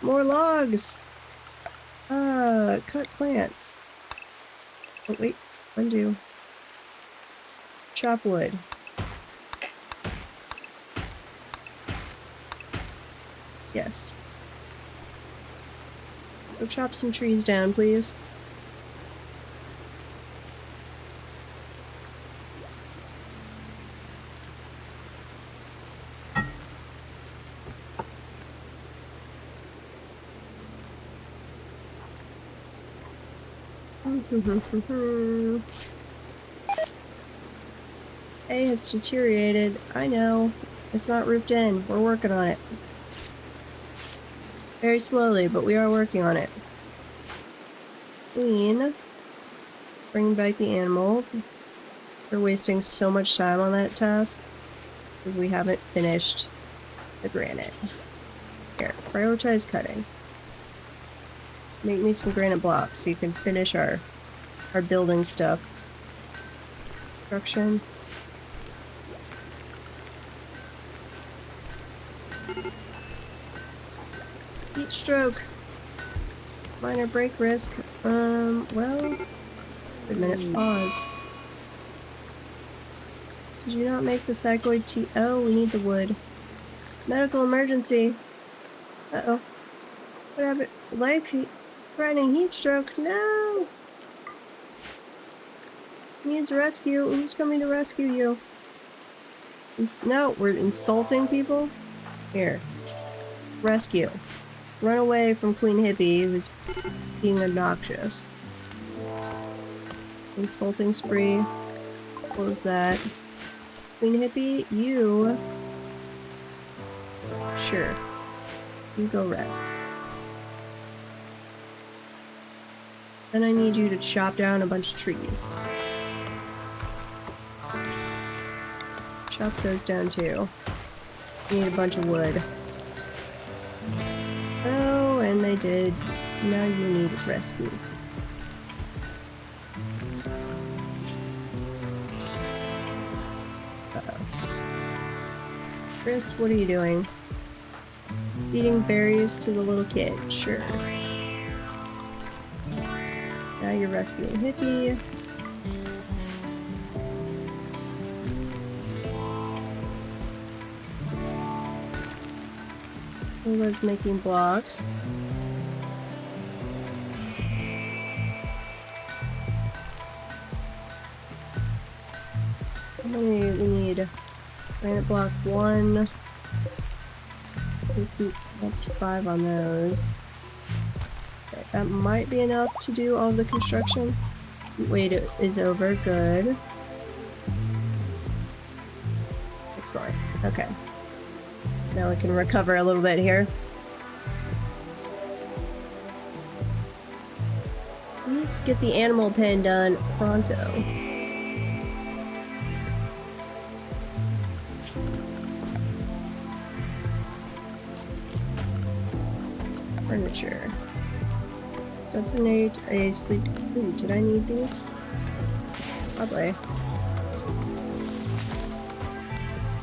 logs! Cut plants. Oh, wait. Undo. Chop wood. Yes. Go chop some trees down, please. Hey, it's deteriorated. I know. It's not roofed in. We're working on it. Very slowly, but we are working on it. Queen. Bring back the animal. We're wasting so much time on that task because we haven't finished the granite. Here, prioritize cutting. Make me some granite blocks so you can finish our building stuff. Construction. Heat stroke. Minor break risk. Well, A minute, pause. Did you not make the psychoid tea? Oh, we need the wood. Medical emergency. Uh-oh. What happened? Life-threatening heat stroke. No! Needs rescue. Who's coming to rescue you? No, we're insulting people? Here. Rescue. Run away from Queen Hippie, who's being obnoxious. Insulting spree. Close that. Queen Hippie, you... Sure. You go rest. Then I need you to chop down a bunch of trees. Chop those down too. Need a bunch of wood. Oh, and they did. Now you need rescue. Uh-oh. Chris, what are you doing? Feeding berries to the little kid. Sure. Now you're rescuing Hippie. Lila's making blocks. How many we need? Granite block 1. That's 5 on those. Okay, that might be enough to do all the construction. Wait, it is over. Good. Excellent. Okay. Now we can recover a little bit here. Please get the animal pen done pronto. Furniture. Designate a sleep. Ooh, did I need these? Probably.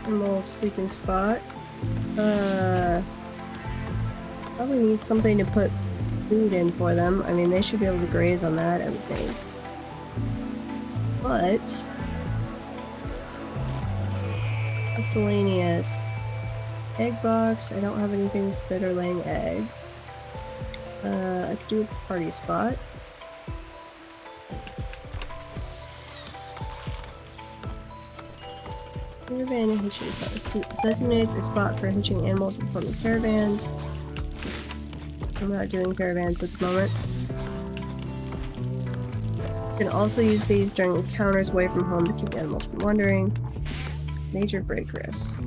Animal sleeping spot. Probably need something to put food in for them. I mean, they should be able to graze on that, I would think. But... miscellaneous. Egg box. I don't have any things that are laying eggs. I could do a party spot. Caravan and hitching post. Designates a spot for hitching animals and forming caravans. I'm not doing caravans at the moment. You can also use these during encounters away from home to keep animals from wandering. Major break risk.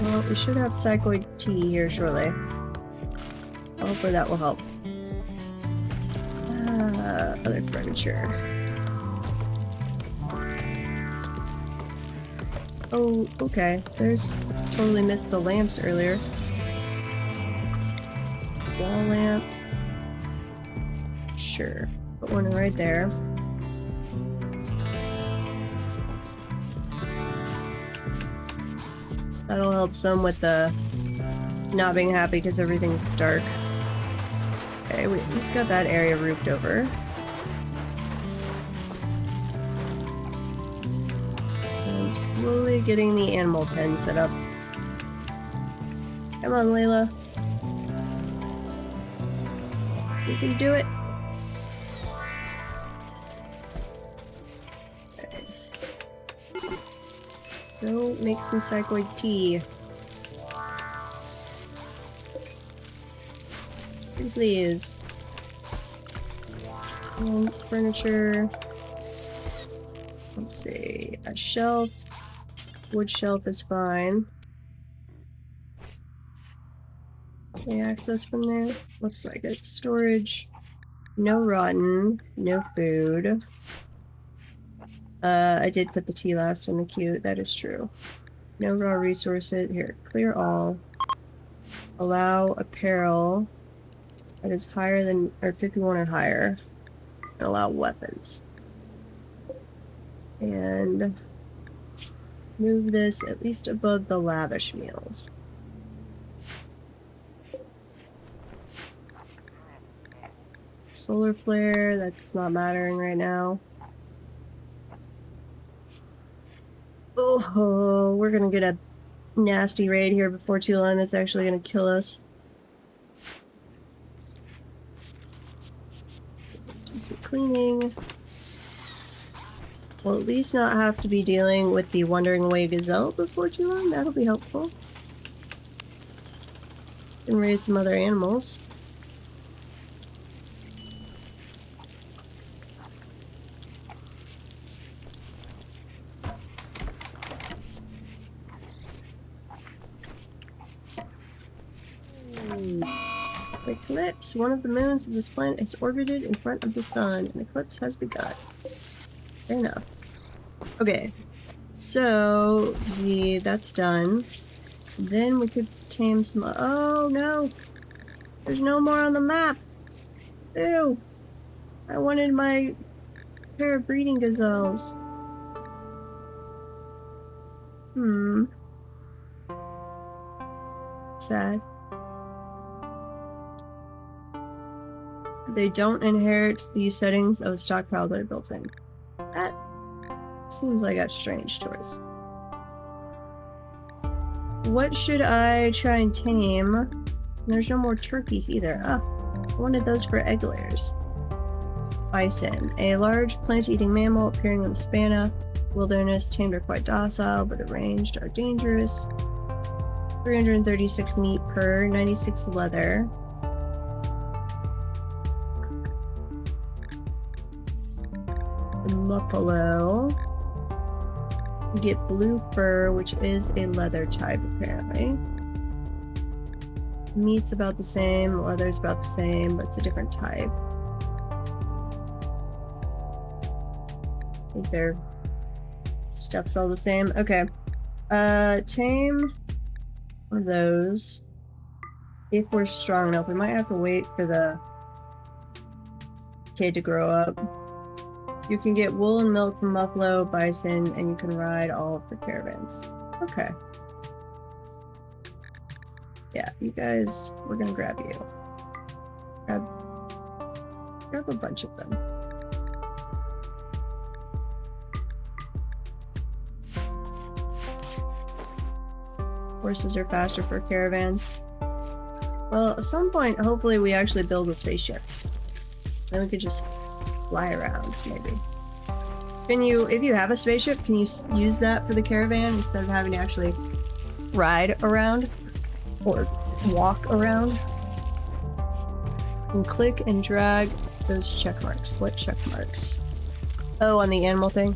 Well, we should have psychoid tea here shortly. Hopefully that will help. Other furniture. Oh, okay. There's... totally missed the lamps earlier. Wall lamp. Sure. Put one right there. That'll help some with the not being happy because everything's dark. Okay, we at least got that area roofed over. And slowly getting the animal pen set up. Come on, Layla. You can do it. Okay. Go make some psychoid tea. Please. Furniture. Let's see. A shelf. Wood shelf is fine. Can we access from there? Looks like it. Storage. No rotten. No food. I did put the tea last in the queue. That is true. No raw resources. Here. Clear all. Allow apparel. That is higher than, or 51 or higher. And allow weapons. And move this at least above the lavish meals. solar flare, that's not mattering right now. Oh, we're gonna get a nasty raid here before too long that's actually gonna kill us. Do some cleaning. We'll at least not have to be dealing with the wandering away gazelle before too long. That'll be helpful. And raise some other animals. Eclipse. One of the moons of this planet has orbited in front of the sun. An eclipse has begun. Fair enough. Okay. So, that's done. Then we could tame some... Oh, no! There's no more on the map! Ew! I wanted my pair of breeding gazelles. Sad. They don't inherit the settings of stockpile they're built in. That seems like a strange choice. What should I try and tame? There's no more turkeys either. Ah, I wanted those for egg layers. Bison. A large plant-eating mammal appearing in the savanna. Wilderness. Tamed are quite docile, but arranged are dangerous. 336 meat per, 96 leather. The buffalo. You get blue fur, which is a leather type apparently. Meat's about the same, leather's about the same, but it's a different type. I think their stuff's all the same. Okay. Tame one of those. If we're strong enough, we might have to wait for the kid to grow up. You can get wool and milk from buffalo, bison, and you can ride all of the caravans. Okay. Yeah, you guys, we're gonna grab you. Grab a bunch of them. Horses are faster for caravans. Well, at some point, hopefully we actually build a spaceship. Then we could just fly around, maybe. Can you, if you have a spaceship, can you use that for the caravan instead of having to actually ride around? Or walk around? And click and drag those check marks. What check marks? Oh, on the animal thing?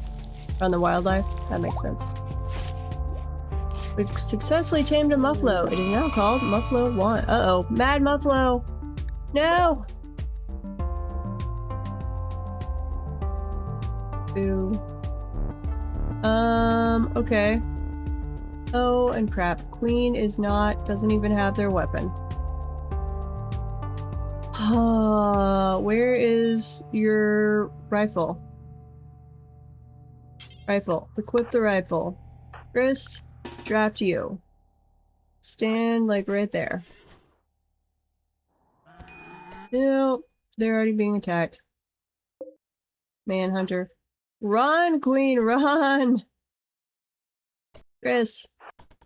On the wildlife? That makes sense. We've successfully tamed a muffalo. It is now called Muffalo 1. Uh-oh. Mad Muffalo! No! Boo. Okay. Oh, and crap. Queen is not, doesn't even have their weapon. Where is your rifle? Rifle. Equip the rifle. Chris, draft you. Stand, like, right there. No, they're already being attacked. Manhunter. Run, Queen, run! Chris,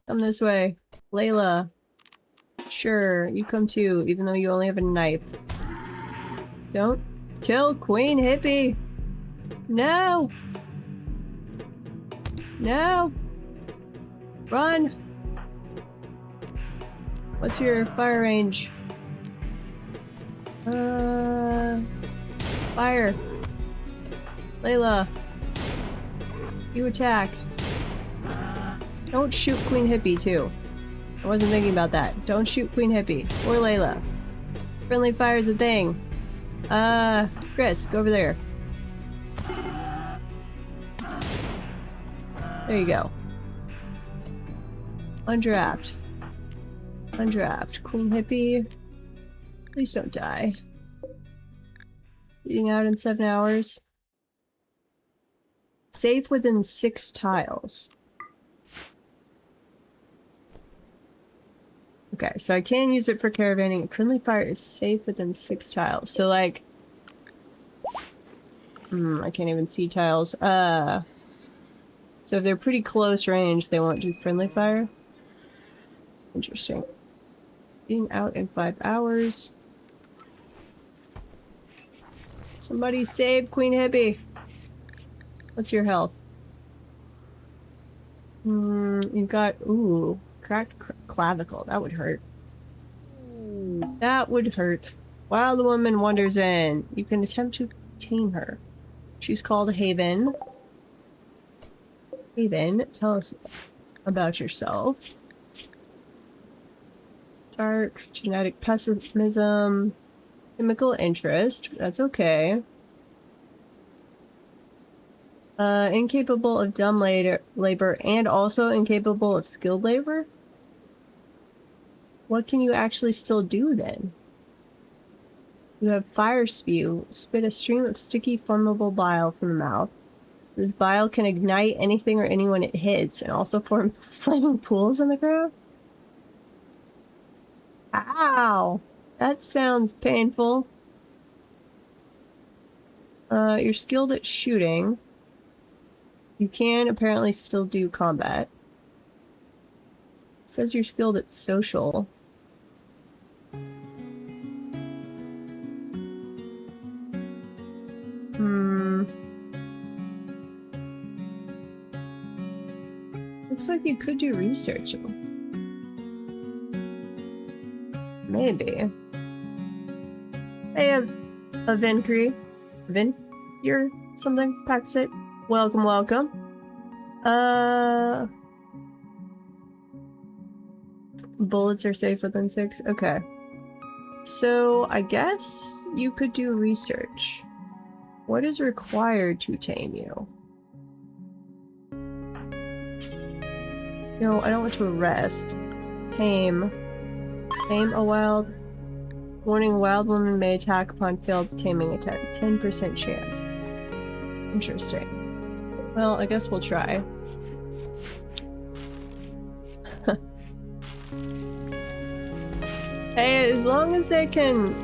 come this way. Layla. Sure, you come too, even though you only have a knife. Don't kill Queen Hippie! No! No! Run! What's your fire range? Fire. Layla. You attack. Don't shoot Queen Hippie, too. I wasn't thinking about that. Don't shoot Queen Hippie. Or Layla. Friendly fire's a thing. Chris, go over there. There you go. Undraft. Undraft. Queen Hippie. Please don't die. Eating out in 7 hours. Safe within 6 tiles. Okay, so I can use it for caravanning. Friendly fire is safe within 6 tiles. So, like, I can't even see tiles. So if they're pretty close range, they won't do friendly fire. Interesting. Being out in 5 hours. Somebody save Queen Hippie. What's your health? You've got, ooh, cracked clavicle. That would hurt. That would hurt. While the woman wanders in, you can attempt to tame her. She's called Haven. Haven, tell us about yourself. Dark, genetic pessimism, chemical interest. That's okay. Incapable of dumb labor and also incapable of skilled labor? What can you actually still do then? You have fire spew. Spit a stream of sticky, flammable bile from the mouth. This bile can ignite anything or anyone it hits and also form flaming pools on the ground? Ow! That sounds painful. You're skilled at shooting. You can apparently still do combat. It says you're skilled at social. Looks like you could do researching. Maybe. I have a Vincre. You're something? Paxit. Welcome, welcome. Bullets are safe within 6. Okay. So, I guess you could do research. What is required to tame you? No, I don't want to arrest. Tame. Tame a wild... Warning, a wild woman may attack upon failed taming attempt. 10% chance. Interesting. Well, I guess we'll try. Hey, as long as they can...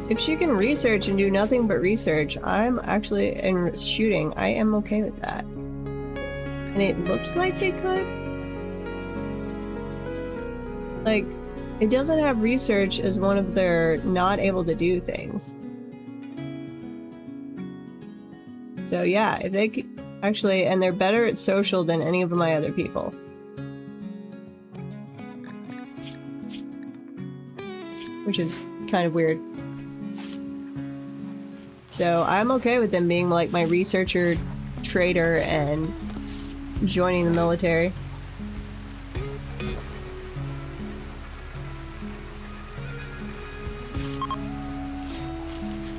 If she can research and do nothing but research, I'm actually... in shooting, I am okay with that. And it looks like they could. Like, it doesn't have research as one of their not able to do things. So yeah, if they could... Actually, and they're better at social than any of my other people. Which is kind of weird. So I'm okay with them being like my researcher, trader, and joining the military.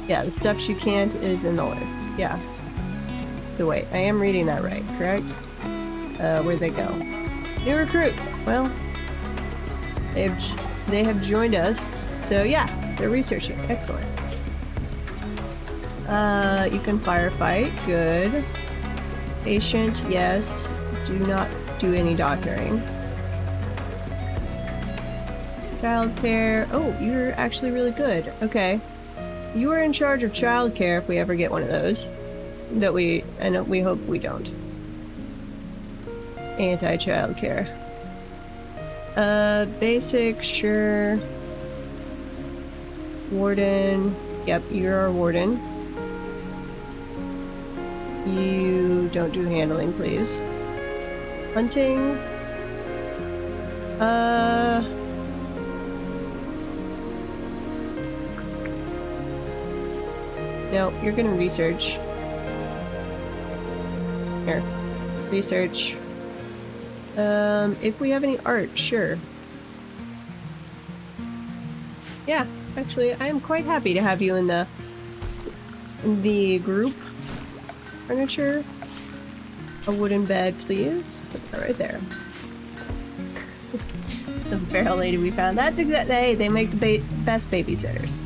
Yeah, the stuff she can't is in the list. Yeah. So wait, I am reading that right, correct? Where'd they go? New recruit! Well, they have joined us. So yeah, they're researching. Excellent. You can firefight. Good. Patient, yes. Do not do any doctoring. Childcare. Oh, you're actually really good. Okay. You are in charge of childcare if we ever get one of those. That we hope we don't. Anti-childcare. Basic, sure. Warden. Yep, you're our warden. You don't do handling, please. Hunting. No, you're gonna research. Here. Research. If we have any art, sure. Yeah, actually, I am quite happy to have you in the group. Furniture. A wooden bed, please. Put that right there. Some feral lady we found. That's exactly. Hey, they make the best babysitters.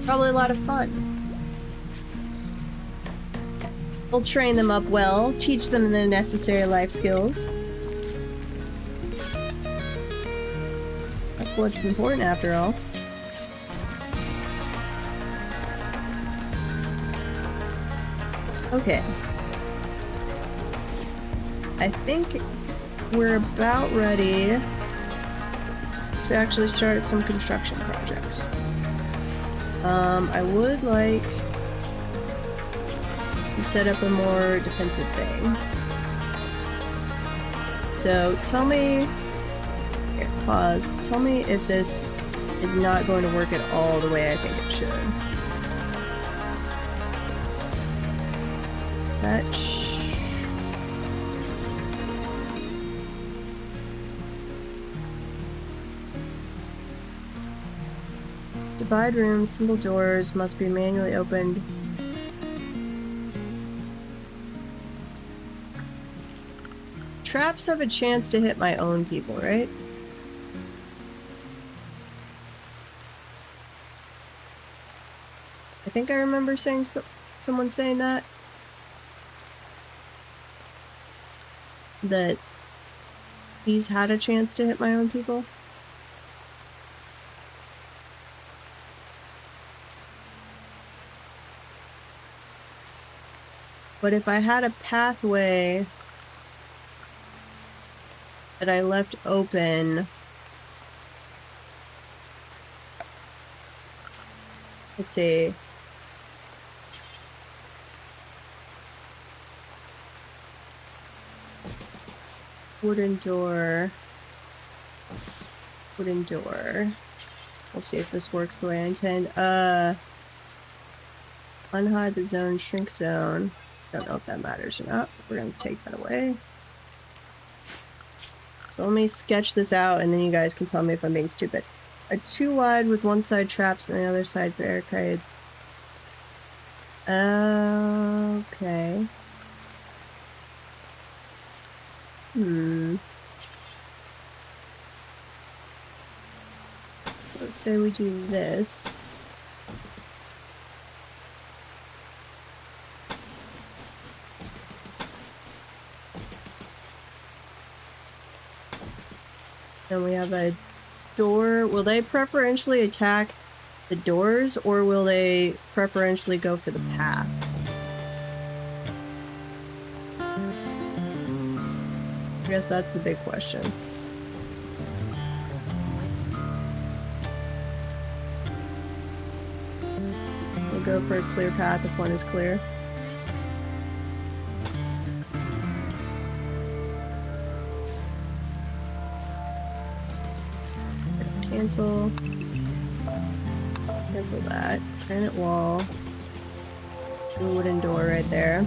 Probably a lot of fun. We'll train them up well, teach them the necessary life skills. That's what's important after all. Okay. I think we're about ready to actually start some construction projects. I would like to set up a more defensive thing. So tell me, here, pause, tell me if this is not going to work at all the way I think it should. Divide rooms, simple doors must be manually opened. Traps have a chance to hit my own people, right? I think I remember saying someone saying that. That he's had a chance to hit my own people. But if I had a pathway that I left open, let's see. Wooden door. Wooden door. We'll see if this works the way I intend. Unhide the zone, shrink zone. Don't know if that matters or not. We're gonna take that away. So let me sketch this out and then you guys can tell me if I'm being stupid. A 2 wide with one side traps and the other side barricades. Okay. So let's say we do this. And we have a door. Will they preferentially attack the doors or will they preferentially go for the path? I guess that's the big question. We'll go for a clear path if one is clear. Cancel. Cancel that. Granite wall. A wooden door right there.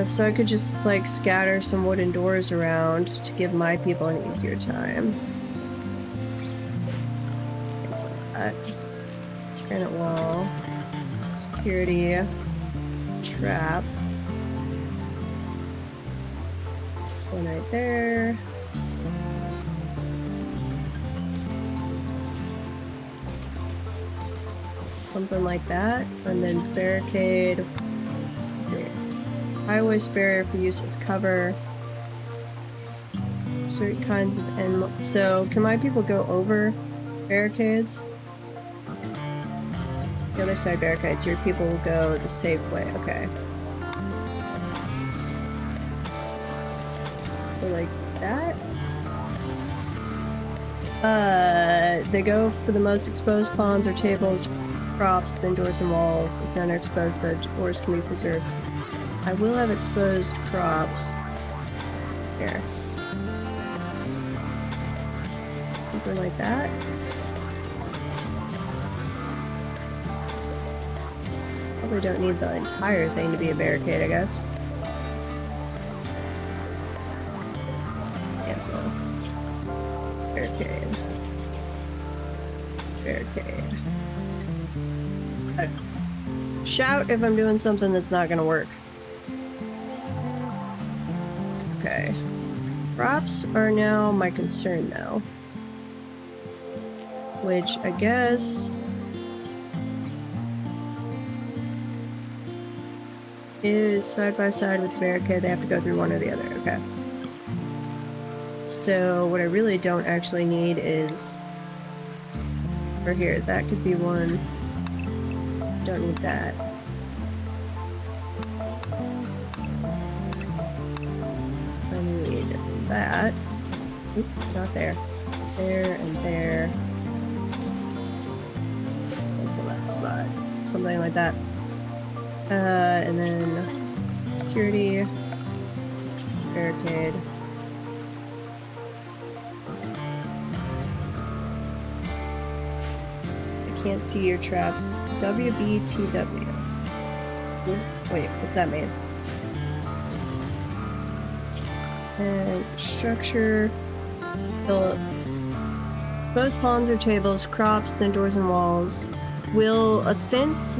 So I could just like scatter some wooden doors around to give my people an easier time. Cancel that. Granite wall. Security. Trap. One right there. Something like that. And then barricade. Let's see. High-waist barrier for use as cover. Certain kinds of animal. So, can my people go over barricades? The other side barricades. Your people will go the safe way. Okay. So, like that? They go for the most exposed pawns or tables, props, then doors and walls. If none are exposed, the doors can be preserved. I will have exposed props. Here. Something like that. Probably don't need the entire thing to be a barricade, I guess. Cancel. Barricade. Barricade. Shout if I'm doing something that's not gonna work. Okay. Props are now my concern now. Which I guess is side by side with the barricade. They have to go through one or the other. Okay. So what I really don't actually need is over here. That could be one. Don't need that. I need that. Oop, not there. There and there. Cancel that spot. Something like that. And then security. Barricade. I can't see your traps. WBTW. Wait, what's that mean? And structure. Expose palms or tables, crops, then doors and walls. Will a fence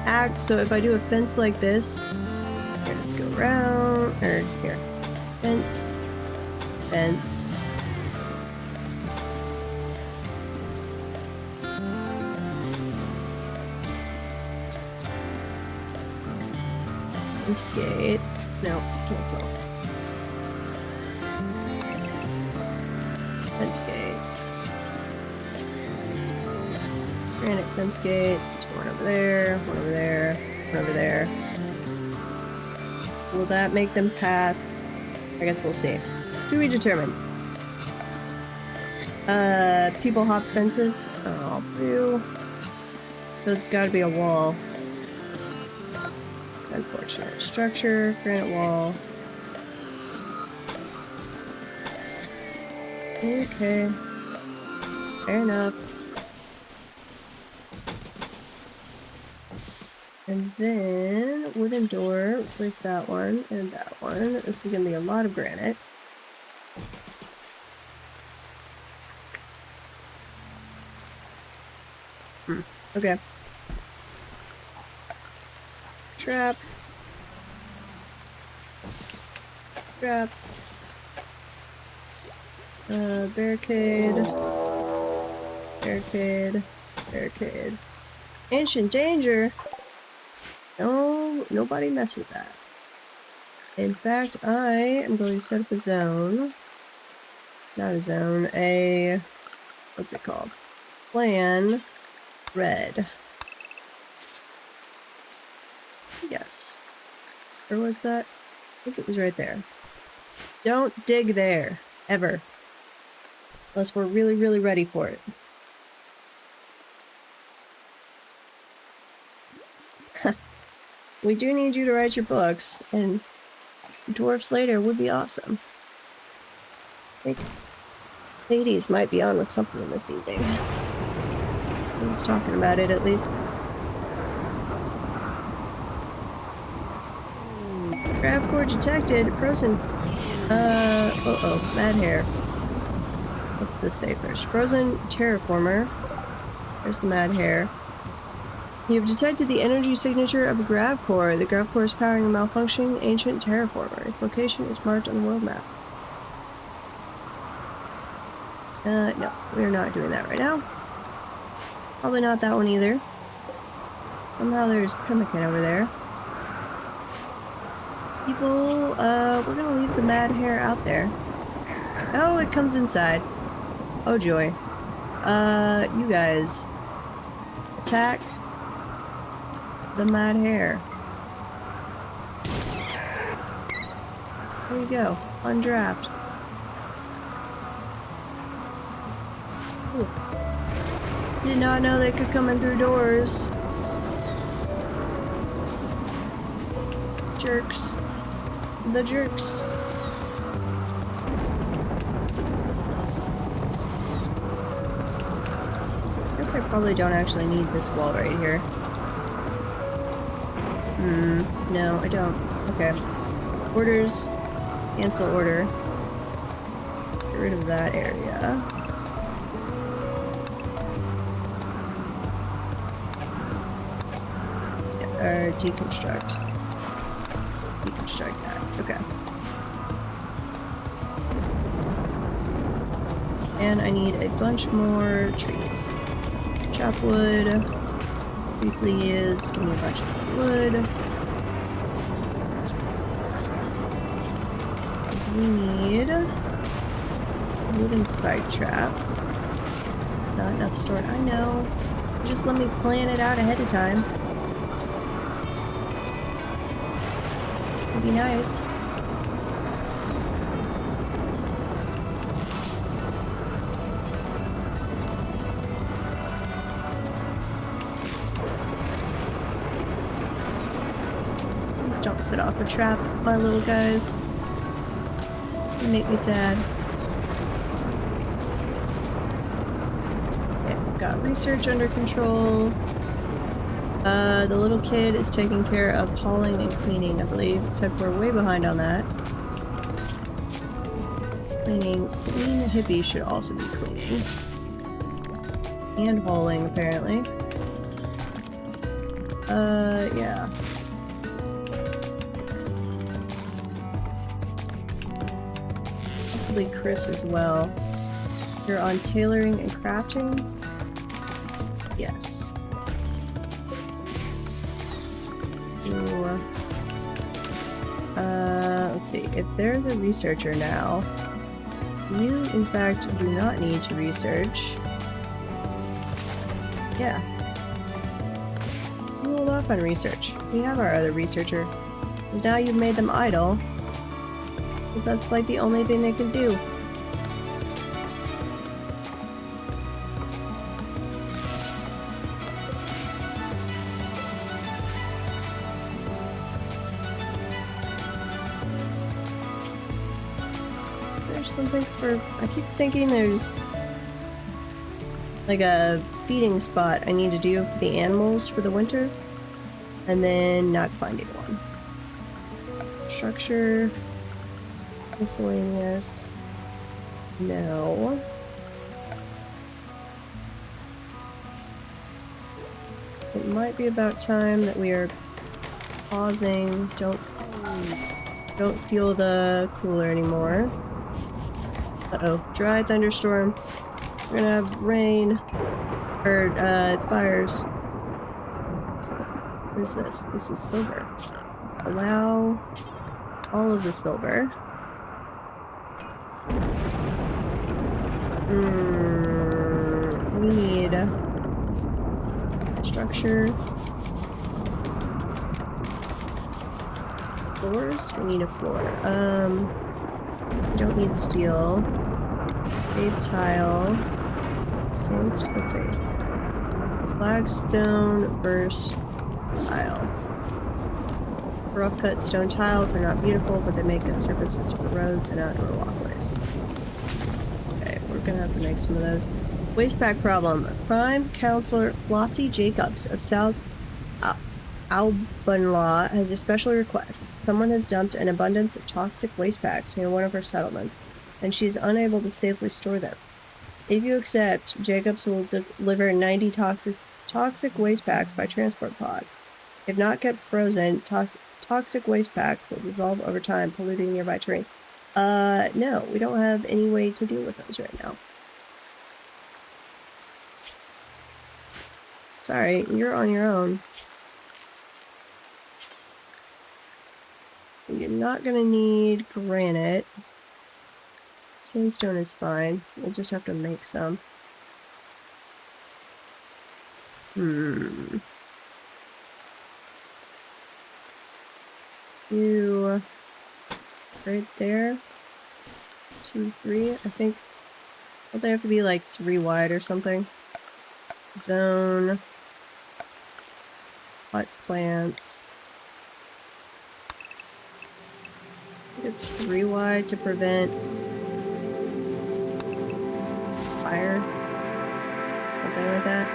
act? So if I do a fence like this, go around, or here, fence, fence. Fence gate. No, cancel. Fence gate. Granite fence gate. One over there, one over there, one over there. Will that make them path? I guess we'll see. To be determined. People hop fences. Oh, blue. So it's gotta be a wall. It's unfortunate. Structure, granite wall. Okay. Fair enough. And then wooden door, replace that one and that one. This is gonna be a lot of granite. Okay. Trap. Trap. Barricade. Barricade. Barricade. Ancient danger! No, nobody mess with that. In fact, I am going to set up a zone. Not a zone, a... what's it called? Plan red. Yes. Where was that? I think it was right there. Don't dig there. Ever. Unless we're really, really ready for it. We do need you to write your books, and dwarfs later would be awesome. I think ladies might be on with something this evening. I was talking about it, at least. Grav core detected. Frozen. Uh-oh. Mad hair. What's this say first? Frozen terraformer. There's the mad hair. You have detected the energy signature of a grav core. The grav core is powering a malfunctioning ancient terraformer. Its location is marked on the world map. No. We're not doing that right now. Probably not that one either. Somehow there's pemmican over there. People, we're gonna leave the mad hair out there. Oh, it comes inside. Oh joy. You guys. Attack the mad hair. There you go. Undraft. Ooh. Did not know they could come in through doors. Jerks. The jerks. I guess I probably don't actually need this wall right here. No, I don't. Okay. Orders. Cancel order. Get rid of that area. Or deconstruct. Deconstruct that. Okay. And I need a bunch more trees. Chop wood. Please give me a bunch of wood. So we need Wooden spike trap. Not enough stored. I know. Just let me plan it out ahead of time. Would be nice. Please don't set off a trap, my little guys. You make me sad. Okay, we've got research under control. The little kid is taking care of hauling and cleaning, I believe, except we're way behind on that. Cleaning. Clean hippie should also be cleaning. And hauling, apparently. Yeah. Possibly Chris as well. You're on tailoring and crafting? Yes. Ooh. Let's see. If they're the researcher now, you, in fact, do not need to research. Yeah. You hold off on research. We have our other researcher. And now you've made them idle. Because that's like the only thing they can do. Is there something for... I keep thinking there's like a feeding spot I need to do for the animals for the winter. And then not finding one. Structure... Miscellaneous. No. It might be about time that we are pausing. Don't fuel the cooler anymore. Uh-oh. Dry thunderstorm. We're gonna have rain. Or, fires. What is this? This is silver. Allow all of the silver. We need structure. Floors? We need a floor. We don't need steel. Paved tile. Sandstone. Let's see. Flagstone burst tile. Rough cut stone tiles are not beautiful, but they make good surfaces for roads and outdoor walkways. We're gonna have to make some of those. Waste pack problem. Prime Counselor Flossie Jacobs of South Albanlaw has a special request. Someone has dumped an abundance of toxic waste packs near one of her settlements, and she is unable to safely store them. If you accept, Jacobs will deliver 90 toxic waste packs by transport pod. If not kept frozen, toxic waste packs will dissolve over time, polluting nearby terrain. No, we don't have any way to deal with those right now. Sorry, you're on your own. You're not gonna need granite. Sandstone is fine. We'll just have to make some. You... right there. 2, 3, I think. Don't they have to be like 3 wide or something? Zone. Pot plants. I think it's 3 wide to prevent fire. Something like that.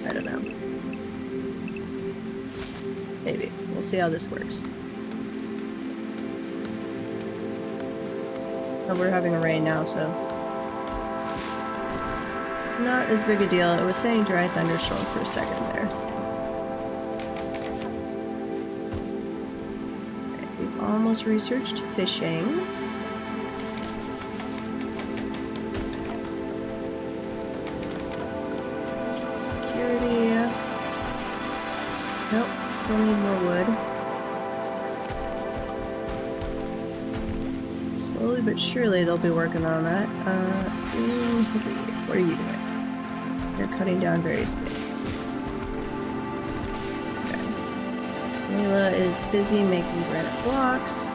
I don't know. Maybe. We'll see how this works. Oh, we're having a rain now, so... not as big a deal. It was saying dry thunderstorm for a second there. Okay, we've almost researched fishing. Security. Nope, still need more wood. Slowly but surely they'll be working on that. What are you doing? They're cutting down various things. Okay. Layla is busy making granite blocks.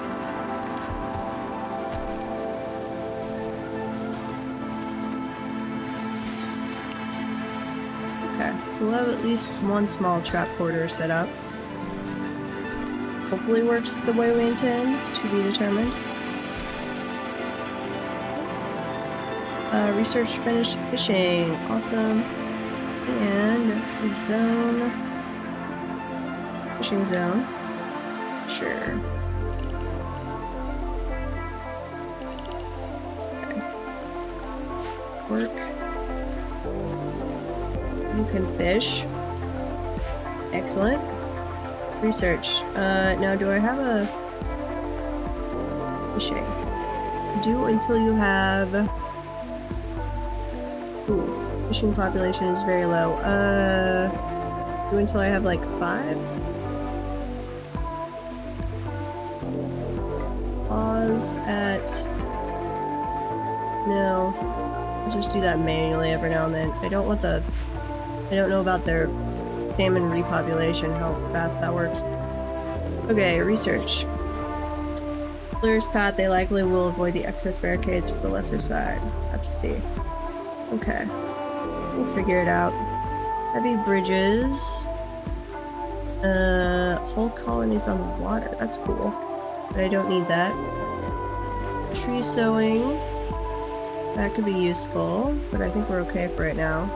Okay, so we'll have at least one small trap quarter set up. Hopefully works the way we intend, to be determined. Research finished fishing. Awesome. And zone. Fishing zone. Sure. Okay. Work. You can fish. Excellent. Research. Now do I have a fishing? Do until you have... Ooh, fishing population is very low. Do until I have like 5? Pause at... No. I'll just do that manually every now and then. I don't want the... I don't know about their salmon repopulation, how fast that works. Okay, research. Clearest path, they likely will avoid the excess barricades for the lesser side. Have to see. Okay. We'll figure it out. Heavy bridges. Whole colonies on the water. That's cool. But I don't need that. Tree sowing. That could be useful, but I think we're okay for right now.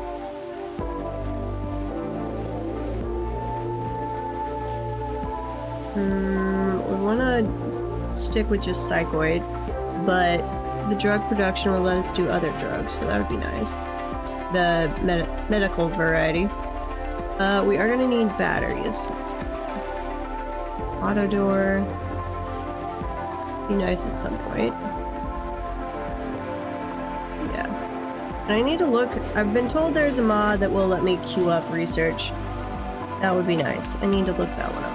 We want to stick with just psychoid, but the drug production will let us do other drugs, so that would be nice. The medical variety. We are going to need batteries. Auto door. Be nice at some point. Yeah. And I need to look. I've been told there's a mod that will let me queue up research. That would be nice. I need to look that one up.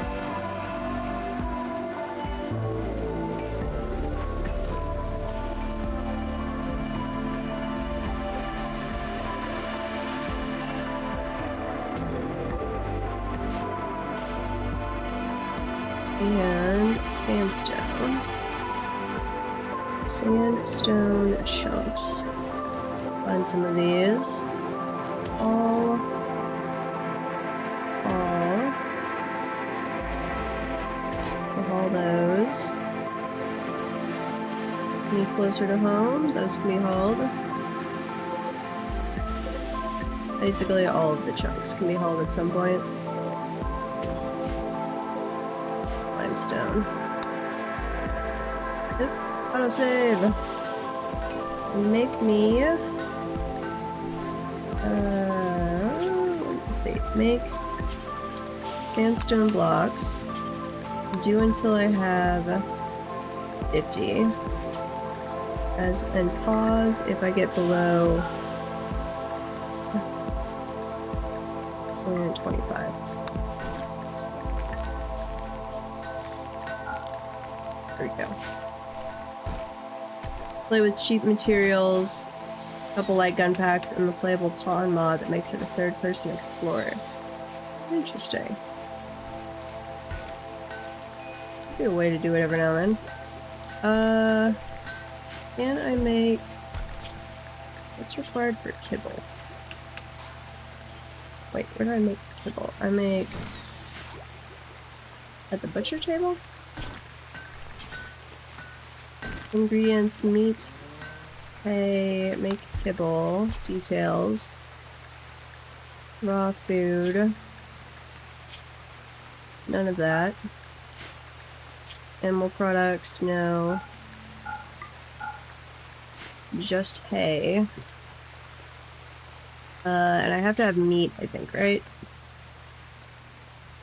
And sandstone. Sandstone chunks. Find some of these. All. All those. Any closer to home? Those can be hauled. Basically all of the chunks can be hauled at some point. Limestone. Autosave. Make me let's see, make sandstone blocks. Do until I have 50. And pause if I get below 25. There we go. Play with cheap materials, a couple light gun packs, and the playable pawn mod that makes it a third-person explorer. Interesting. Be a way to do it every now and then. Can I make... What's required for kibble? Wait, where do I make kibble? I make... At the butcher table? Ingredients, meat, hay, make kibble, details, raw food, none of that. Animal products, no. Just hay. And I have to have meat, I think, right?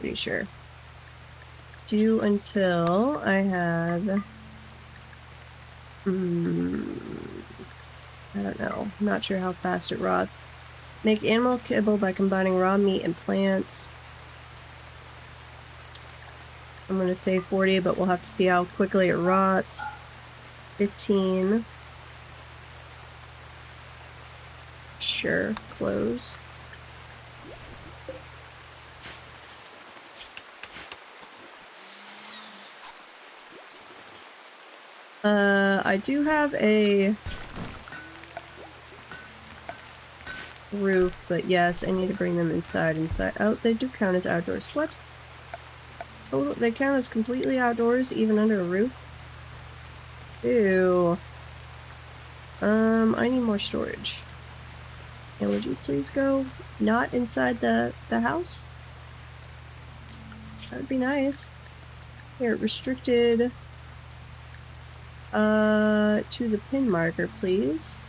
Pretty sure. Do until I have... I don't know. I'm not sure how fast it rots. Make animal kibble by combining raw meat and plants. I'm gonna say 40, but we'll have to see how quickly it rots. 15. Sure, close. I do have a roof, but yes, I need to bring them inside. Oh, they do count as outdoors. What? Oh, they count as completely outdoors, even under a roof? Ew. I need more storage. And would you please go not inside the house? That would be nice. Here, restricted to the pin marker, please.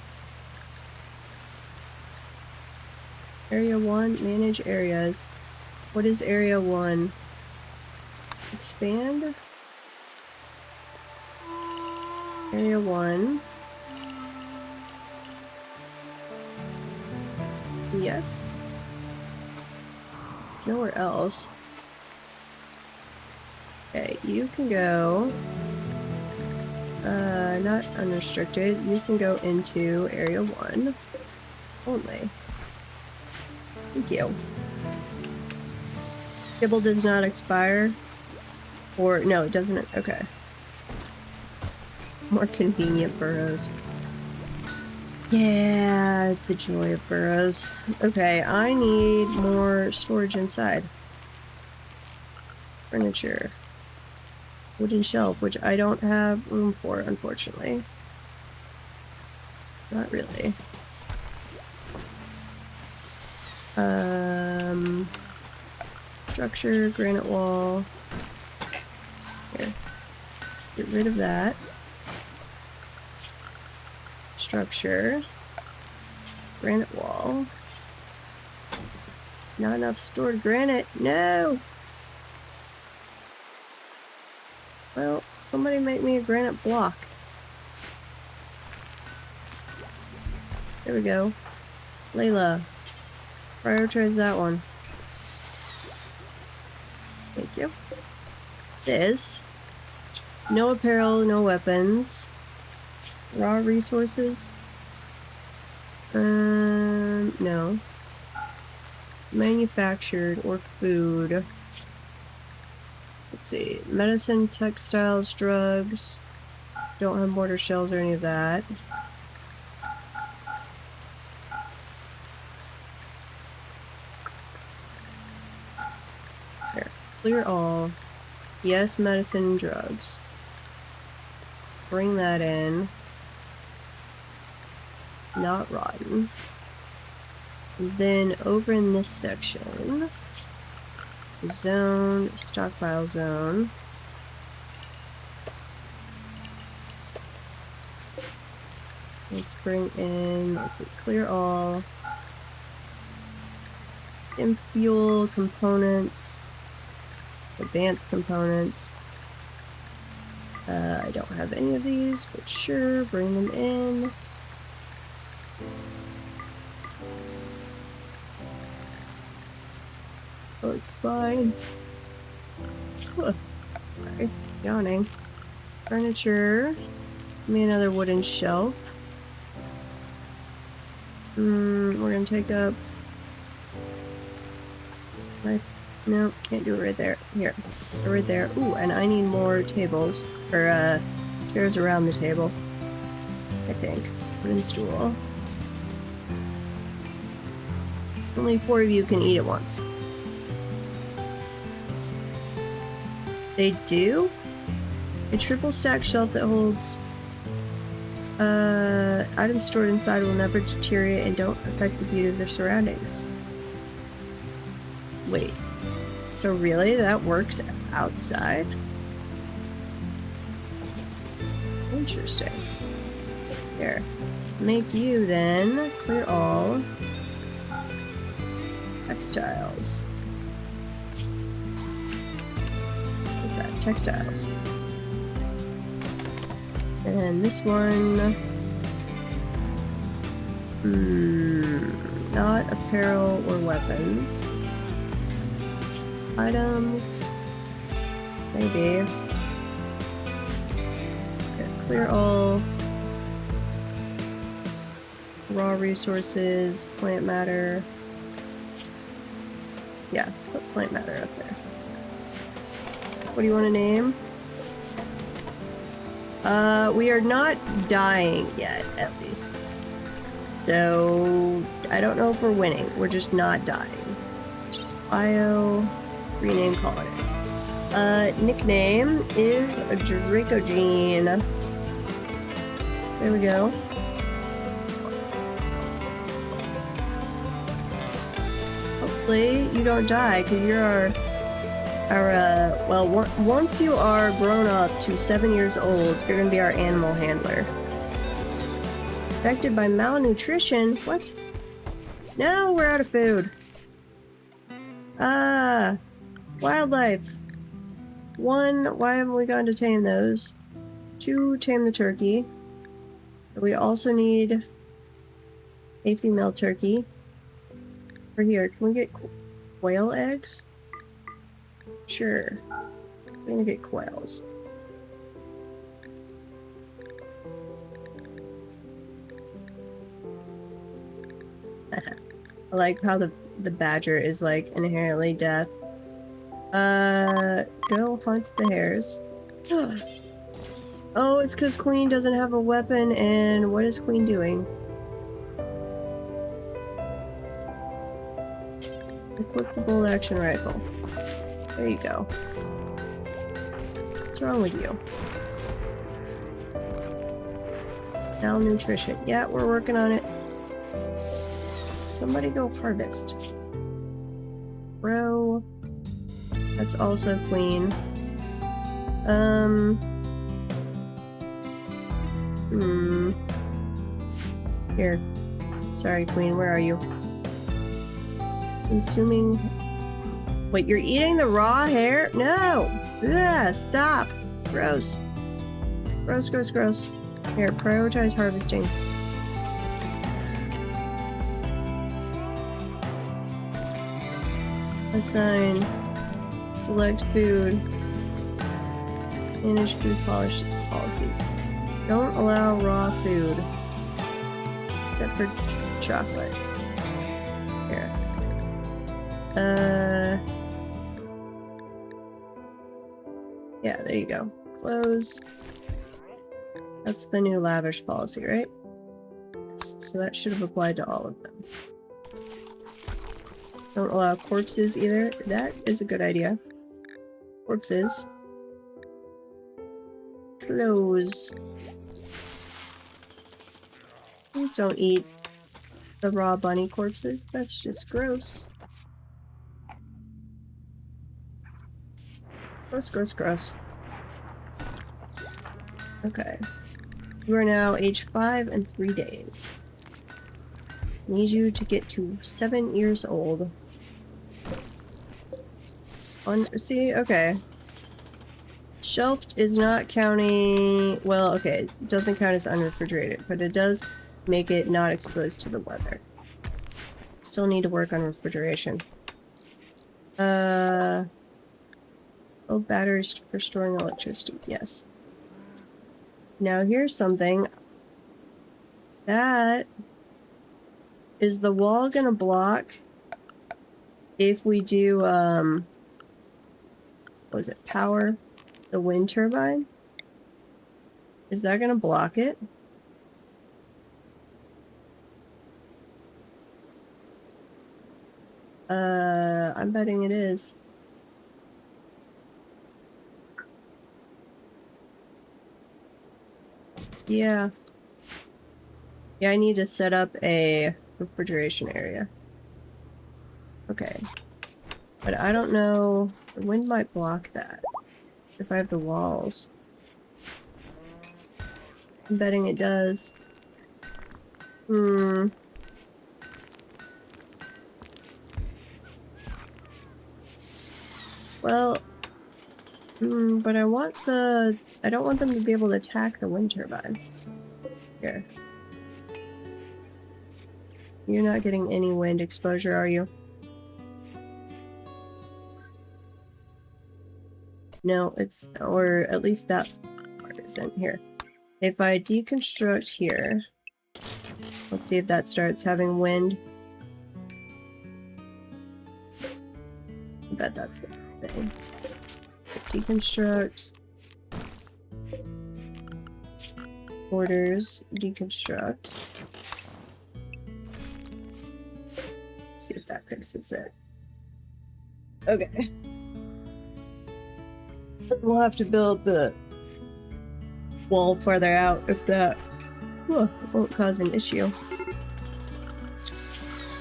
Area 1, manage areas. What is area 1? Expand. Area 1. Yes. Nowhere else. Okay, you can go. Not unrestricted. You can go into area 1 only. Thank you. Kibble does not expire. Or, no, it doesn't. Okay. More convenient burrows. Yeah, the joy of burrows. Okay, I need more storage inside. Furniture. Wooden shelf, which I don't have room for, unfortunately. Not really. Structure, granite wall. Here. Get rid of that. Structure. Granite wall. Not enough stored granite. No! Well, somebody make me a granite block. There we go. Layla. Prioritize that one. Thank you. This. No apparel, no weapons. Raw resources. No. Manufactured or food. Let's see. Medicine, textiles, drugs. Don't have mortar shells or any of that. Here. Clear all. Yes, medicine and drugs. Bring that in. Not rotten. And then over in this section, zone, stockpile zone. Let's bring in, let's see, clear all. And fuel components, advanced components. I don't have any of these, but sure, bring them in. Oh, it's fine. Huh. Sorry, yawning. Furniture. Give me another wooden shelf. We're gonna take up. No, can't do it right there. Here, right there. Ooh, and I need more tables or chairs around the table. I think wooden stool. Only 4 of you can eat at once. They do? A triple stack shelf that holds items stored inside will never deteriorate and don't affect the beauty of their surroundings. Wait. So really, that works outside? Interesting. Here. Make you then clear all textiles. What's that? Textiles. And this one, not apparel or weapons. Items, maybe. Okay, Clear all raw resources, plant matter. Yeah, put plant matter up there. What do you want to name? We are not dying yet, at least. So, I don't know if we're winning. We're just not dying. Bio, rename colonies. Nickname is Dracogene. There we go. Hopefully you don't die, because you're well, once you are grown up to 7 years old, you're gonna be our animal handler. Affected by malnutrition? What? No, we're out of food. Ah, wildlife. 1, why haven't we gone to tame those? 2, tame the turkey. We also need a female turkey. Over here, can we get quail eggs? Sure. We're gonna get quails. I like how the badger is like inherently death. Go hunt the hares. Oh, it's because Queen doesn't have a weapon, and what is Queen doing? Equip the bolt action rifle. There you go. What's wrong with you? Malnutrition. Yeah, we're working on it. Somebody go harvest. Grow. That's also Queen. Here. Sorry, Queen, where are you? Consuming... Wait, you're eating the raw hair? No! Ugh, stop! Gross. Gross, gross, gross. Here, prioritize harvesting. Assign. Select food. Manage food policies. Don't allow raw food. Except for chocolate. Here. Yeah, there you go. Close. That's the new lavish policy, right? So that should have applied to all of them. Don't allow corpses either. That is a good idea. Corpses. Close. Please don't eat the raw bunny corpses. That's just gross. Gross, gross, gross. Okay. You are now age 5 and 3 days. Need you to get to 7 years old. See, okay. Shelved is not counting... Well, okay, it doesn't count as unrefrigerated, but it does make it not exposed to the weather. Still need to work on refrigeration. Oh, batteries for storing electricity. Yes. Now here's something. That... Is the wall gonna block if we do, what was it, power the wind turbine? Is that gonna block it? I'm betting it is. Yeah. Yeah, I need to set up a refrigeration area. Okay. But I don't know. The wind might block that. If I have the walls. I'm betting it does. Well, but I want the... I don't want them to be able to attack the wind turbine. Here. You're not getting any wind exposure, are you? No, it's... Or at least that part isn't. Here. If I deconstruct here, let's see if that starts having wind. I bet that's the thing. Deconstruct. Orders, deconstruct. See if that fixes it. Okay. We'll have to build the wall farther out if that won't cause an issue.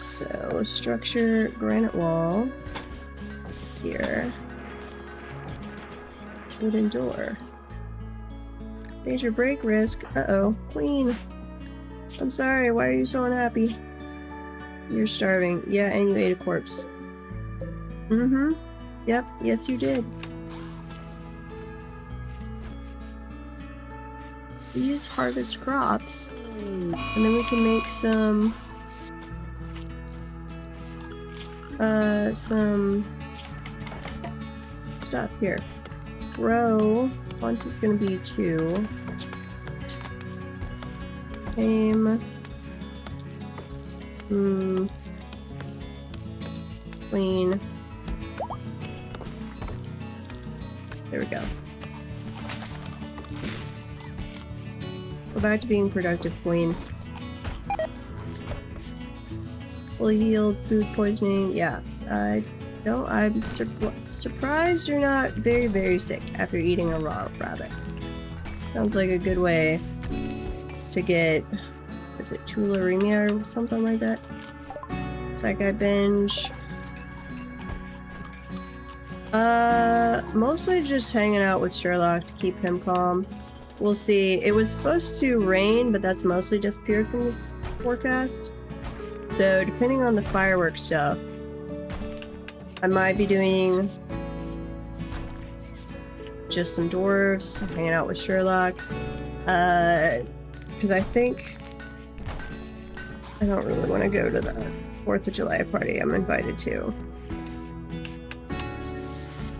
So, structure, granite wall. Here. Wooden door. Major break risk. Uh-oh. Queen. I'm sorry, why are you so unhappy? You're starving. Yeah, and you ate a corpse. Mm-hmm. Yep, yes you did. These harvest crops. And then we can make some stuff here. Grow. Once it's gonna be 2. Tame. Clean. There we go. Go back to being productive, Queen. Fully healed, food poisoning. Yeah, I'm surprised you're not very, very sick after eating a raw rabbit. Sounds like a good way to get, is it tularemia or something like that? Psychi binge. Mostly just hanging out with Sherlock to keep him calm. We'll see. It was supposed to rain, but that's mostly disappeared from this forecast. So depending on the fireworks stuff, I might be doing just some dwarves, hanging out with Sherlock. Because I think I don't really want to go to the 4th of July party I'm invited to.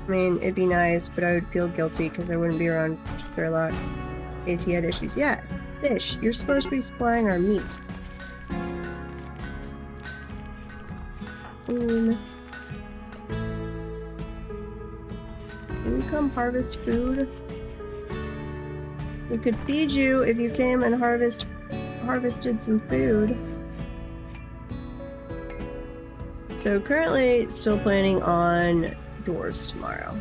I mean, it'd be nice, but I would feel guilty because I wouldn't be around Sherlock in case he had issues. Yeah, fish, you're supposed to be supplying our meat. Can you come harvest food? We could feed you if you came and harvested some food. So currently still planning on dwarves tomorrow.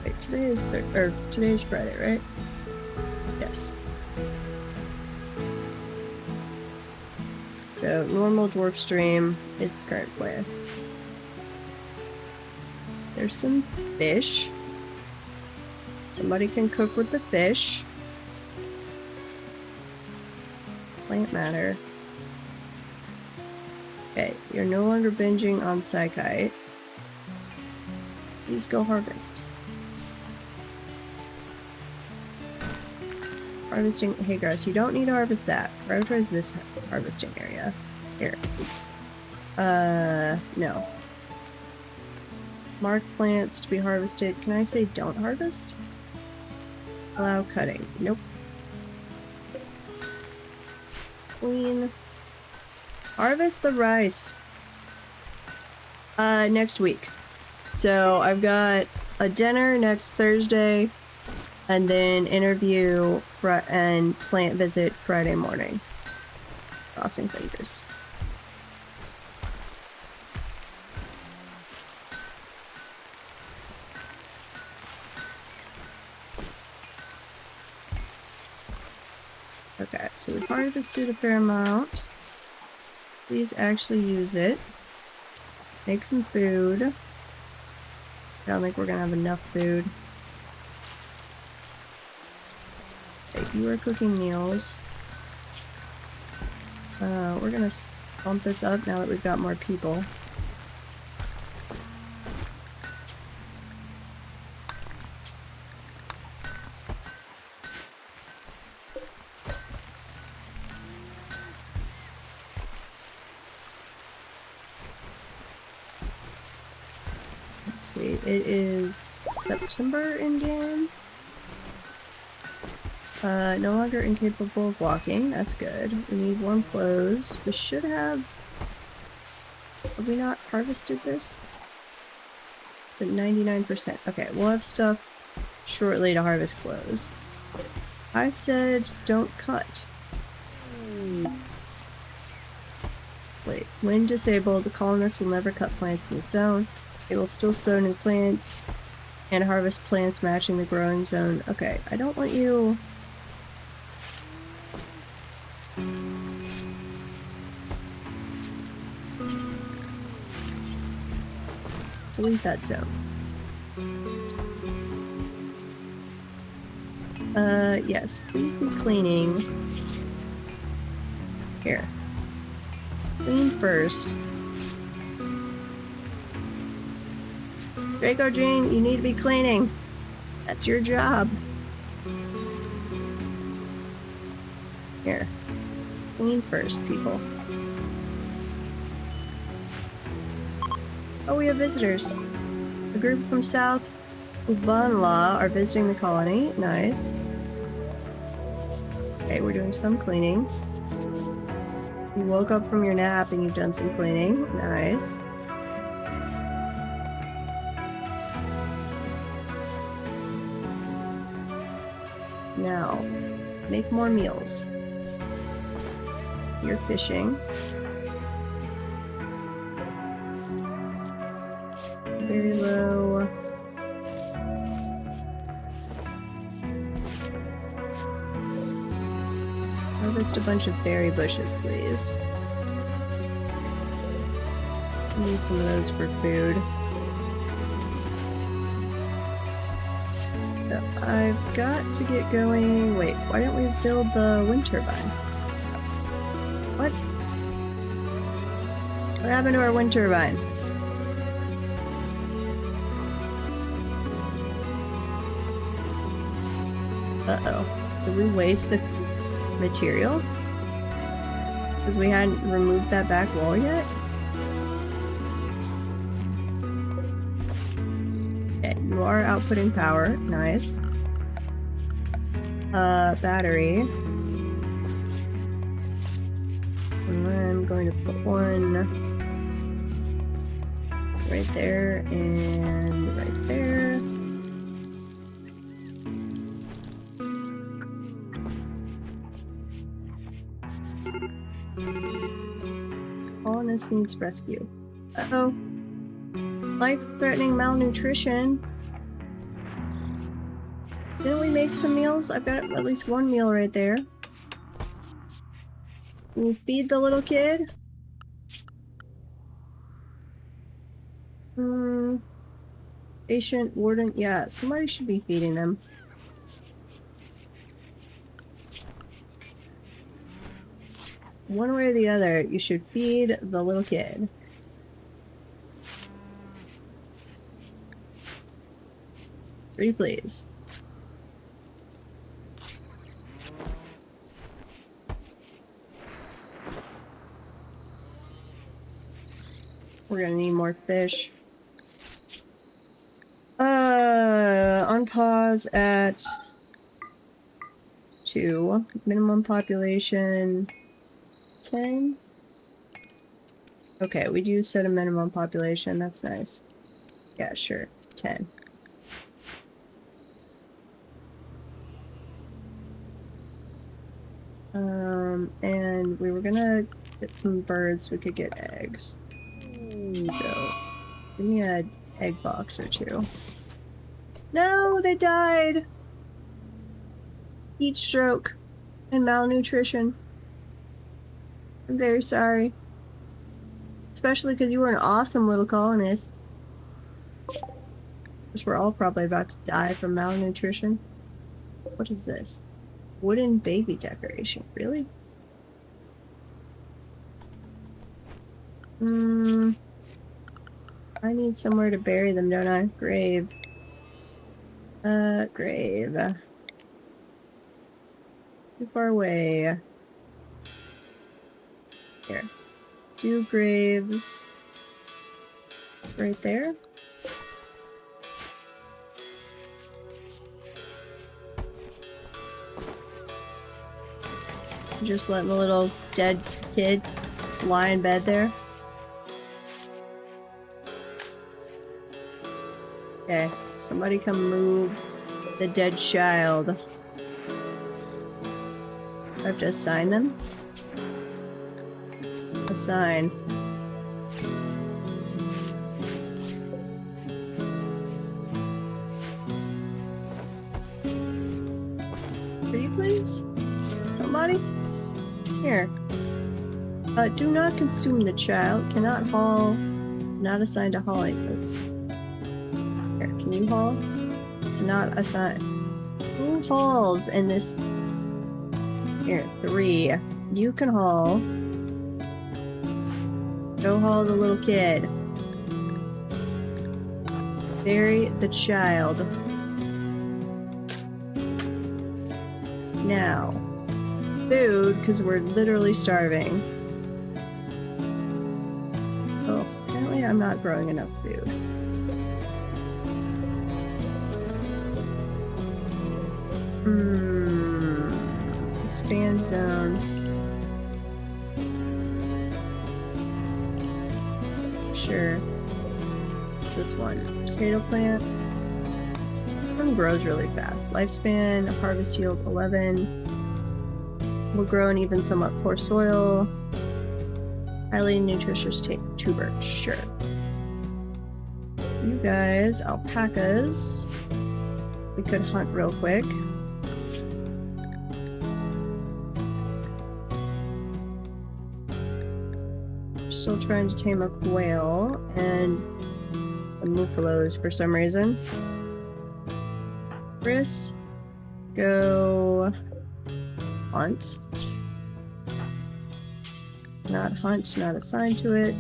Wait, today's Friday, right? Yes. So normal dwarf stream is the current plan. There's some fish. Somebody can cook with the fish. Plant matter. Okay, you're no longer binging on Psychite. Please go harvest. Harvesting hay grass. You don't need to harvest that. Prioritize this harvesting area. Here. No. Mark plants to be harvested. Can I say don't harvest? Allow cutting. Nope. Clean. Harvest the rice. Next week. So I've got a dinner next Thursday, and then interview and plant visit Friday morning. Crossing fingers. Okay, so we've harvested a fair amount. Please actually use it. Make some food. I don't think we're gonna have enough food. Okay, you are cooking meals. We're gonna bump this up now that we've got more people. Let's see, it is September in game. No longer incapable of walking. That's good. We need warm clothes. We should have... Have we not harvested this? It's at 99%. Okay, we'll have stuff shortly to harvest clothes. I said don't cut. Wait, when disabled, the colonists will never cut plants in the zone. They will still sow new plants and harvest plants matching the growing zone. Okay, I don't want you... Delete that zone. Yes, please be cleaning. Here. Clean first. Draco Jean, you need to be cleaning. That's your job. Here. Clean first, people. Oh, we have visitors. A group from South Ubanla are visiting the colony. Nice. Okay, we're doing some cleaning. You woke up from your nap and you've done some cleaning. Nice. Now, make more meals. You're fishing. Very low. Harvest a bunch of berry bushes, please. Use some of those for food. So I've got to get going. Wait, why don't we build the wind turbine? What? What happened to our wind turbine? Uh-oh. Did we waste the material? Because we hadn't removed that back wall yet? Okay, you are outputting power. Nice. Battery. And I'm going to put one right there and right there. Colonist needs rescue. Uh-oh. Life-threatening malnutrition. Didn't we make some meals? I've got at least one meal right there. Can you feed the little kid? Patient, warden, yeah, somebody should be feeding them. One way or the other, you should feed the little kid. Pretty please. We're gonna need more fish. On pause at 2. Minimum population 10. Okay, we do set a minimum population. That's nice. Yeah, sure. 10. And we were gonna get some birds so we could get eggs. So, give me an egg box or 2. No, they died! Heat stroke and malnutrition. I'm very sorry. Especially because you were an awesome little colonist. Because we're all probably about to die from malnutrition. What is this? Wooden baby decoration. Really? I need somewhere to bury them, don't I? Grave. Grave. Too far away. Here. 2 graves. Right there. Just letting the little dead kid lie in bed there. Okay, somebody come move the dead child. I have to assign them? Assign. Pretty please? Somebody? Here. Do not consume the child. Cannot haul. Not assigned to hauling. Here, can you haul? Not assigned. Who hauls in this? Here, 3. You can haul. Go haul the little kid. Bury the child. Now. Food, because we're literally starving. Oh, apparently I'm not growing enough food. Expand zone. Sure. What's this one? Potato plant. One grows really fast. Lifespan, harvest yield 11. Will grow in even somewhat poor soil. Highly nutritious tuber. Sure. You guys, alpacas. We could hunt real quick. Still trying to tame a quail and the mufalos for some reason. Chris, go hunt. Not hunt, not assigned to it.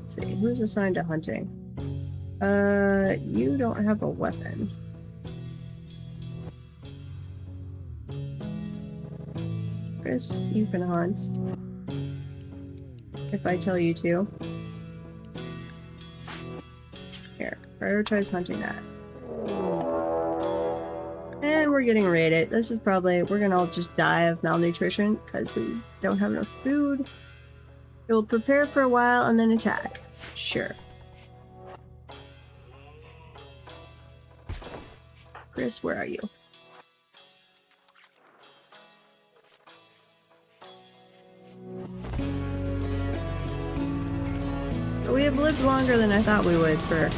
Let's see, who's assigned to hunting? You don't have a weapon. Chris, you can hunt. If I tell you to. Here, prioritize hunting that. And we're getting raided. This is probably, we're gonna all just die of malnutrition because we don't have enough food. It will prepare for a while and then attack. Sure. Chris, where are you? We have lived longer than I thought we would for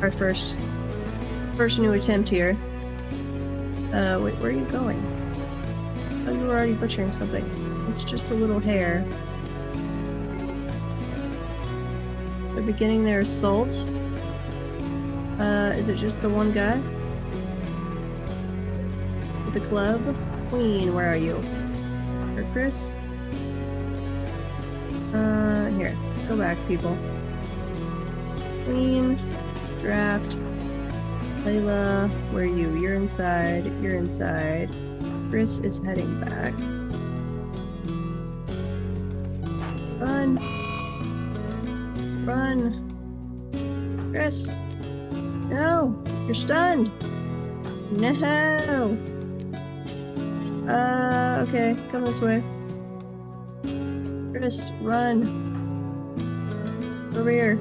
our first new attempt here. Wait, where are you going? Oh, you were already butchering something. It's just a little hare. The beginning there is salt. Is it just the one guy? With the club? Queen, where are you? Or Chris? Here. Go back, people. Queen. Draft. Layla, where are you? You're inside. You're inside. Chris is heading back. Run! Run! Chris! No! You're stunned! No! Okay. Come this way. Chris, run! Over here.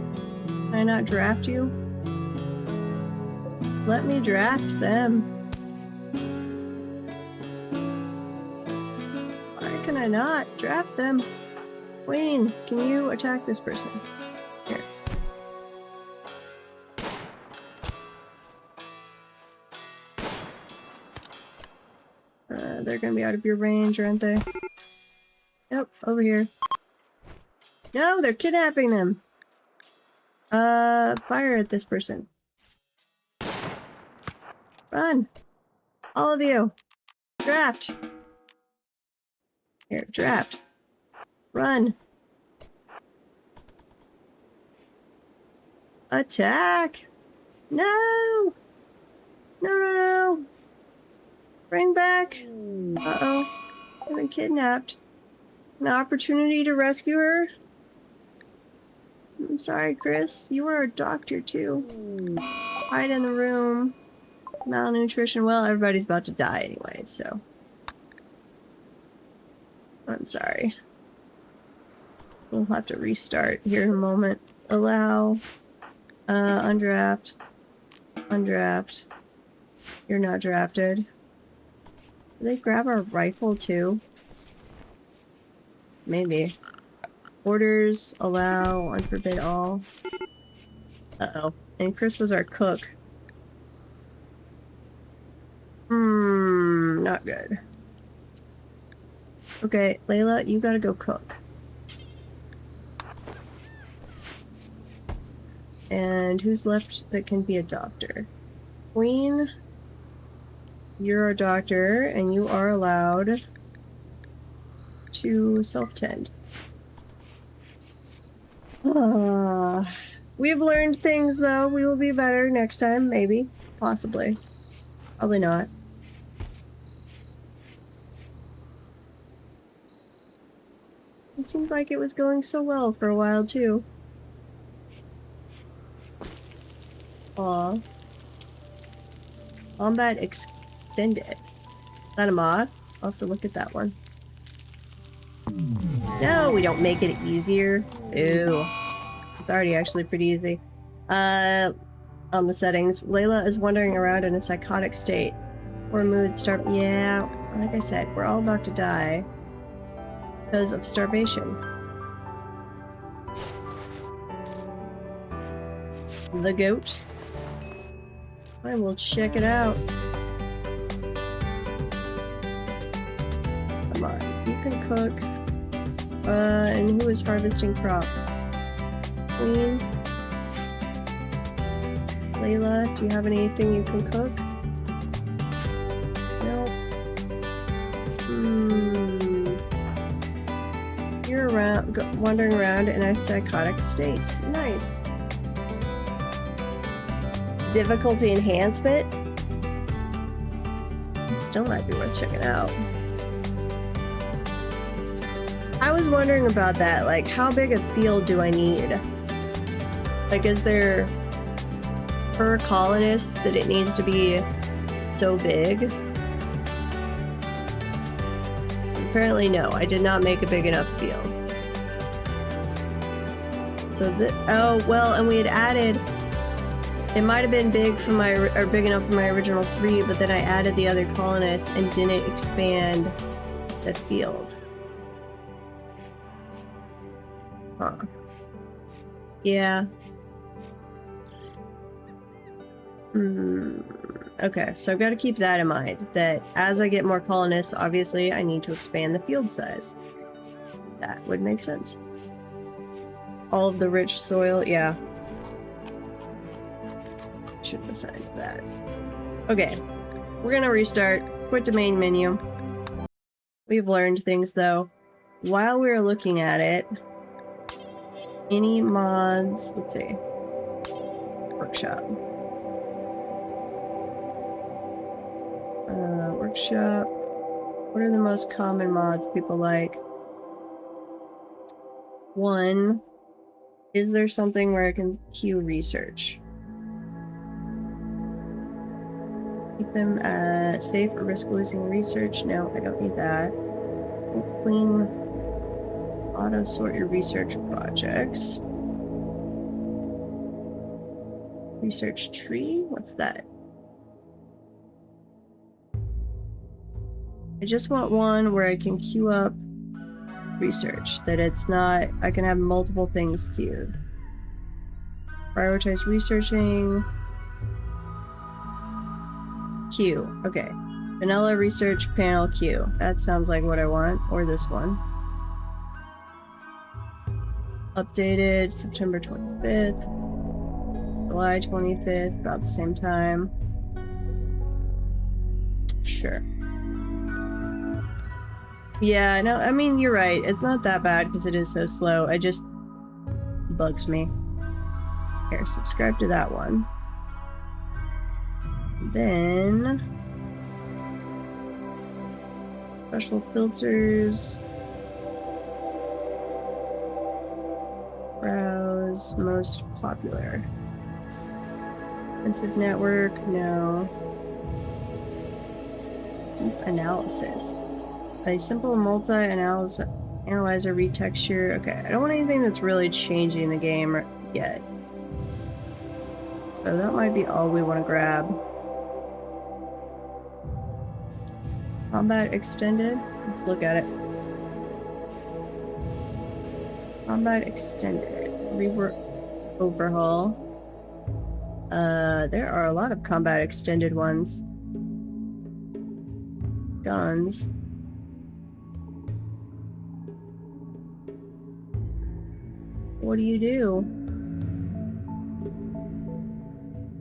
Can I not draft you? Let me draft them. Why can I not draft them? Wayne, can you attack this person? Here. They're gonna be out of your range, aren't they? Yep, over here. No, they're kidnapping them! Fire at this person. Run! All of you! Draft! Here, draft. Run! Attack! No! No, no, no! Bring back! Uh-oh. I've been kidnapped. An opportunity to rescue her? I'm sorry, Chris. You were a doctor, too. Hide in the room. Malnutrition. Well, everybody's about to die anyway, so. I'm sorry. We'll have to restart here in a moment. Allow. Undraft. Undraft. You're not drafted. Do they grab our rifle too? Maybe. Orders, allow, unforbid all. Uh-oh. And Chris was our cook. Not good. Okay, Layla, you gotta go cook. And who's left that can be a doctor? Queen, you're a doctor, and you are allowed to self-tend. We've learned things, though. We will be better next time, maybe. Possibly. Probably not. It seemed like it was going so well for a while, too. Aw. Combat extended. Is that a mod? I'll have to look at that one. No, we don't make it easier. Ew. It's already actually pretty easy. On the settings, Layla is wandering around in a psychotic state. Or mood starve. Yeah, like I said, we're all about to die because of starvation. The goat. I will check it out. Come on, you can cook. And who is harvesting crops? Queen. Layla, do you have anything you can cook? Nope. You're wandering around in a psychotic state. Nice. Difficulty enhancement? It still might be worth checking out. I was wondering about that, like, how big a field do I need? Like, is there per colonist that it needs to be so big? Apparently no, I did not make a big enough field. So oh, well, and we had added, it might have been big for my, or big enough for my original 3, but then I added the other colonists and didn't expand the field. Huh. Yeah. Okay, so I've got to keep that in mind, that as I get more colonists, obviously I need to expand the field size. That would make sense. All of the rich soil, yeah. Should have assigned that. Okay, we're gonna restart. Quit the main menu. We've learned things, though. While we were looking at it, any mods, let's see. Workshop. Workshop. What are the most common mods people like? 1. Is there something where I can queue research? Keep them safe or risk losing research? No, I don't need that. Clean. Auto sort your research projects. Research tree? What's that? I just want one where I can queue up research, that it's not, I can have multiple things queued. Prioritize researching. Queue. Okay. Vanilla research panel queue. That sounds like what I want. Or this one. Updated September 25th. July 25th. About the same time. Sure. Yeah, no, I mean, you're right. It's not that bad because it is so slow. It just bugs me. Here, subscribe to that one. Then special filters. Browse most popular. Expensive network, no. Deep analysis. A simple multi-analyzer read texture. Okay, I don't want anything that's really changing the game yet. So that might be all we want to grab. Combat extended. Let's look at it. Combat extended. Rework overhaul. There are a lot of combat extended ones. Guns. What do you do?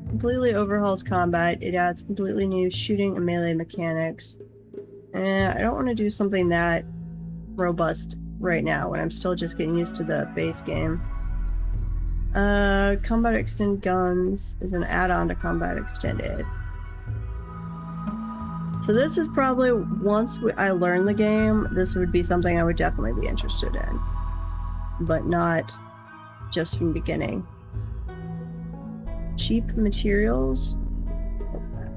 Completely overhauls combat. It adds completely new shooting and melee mechanics. I don't want to do something that robust right now when I'm still just getting used to the base game. Combat Extended Guns is an add-on to Combat Extended. So this is probably, once I learn the game, this would be something I would definitely be interested in. But not just from the beginning. Cheap materials? What's that?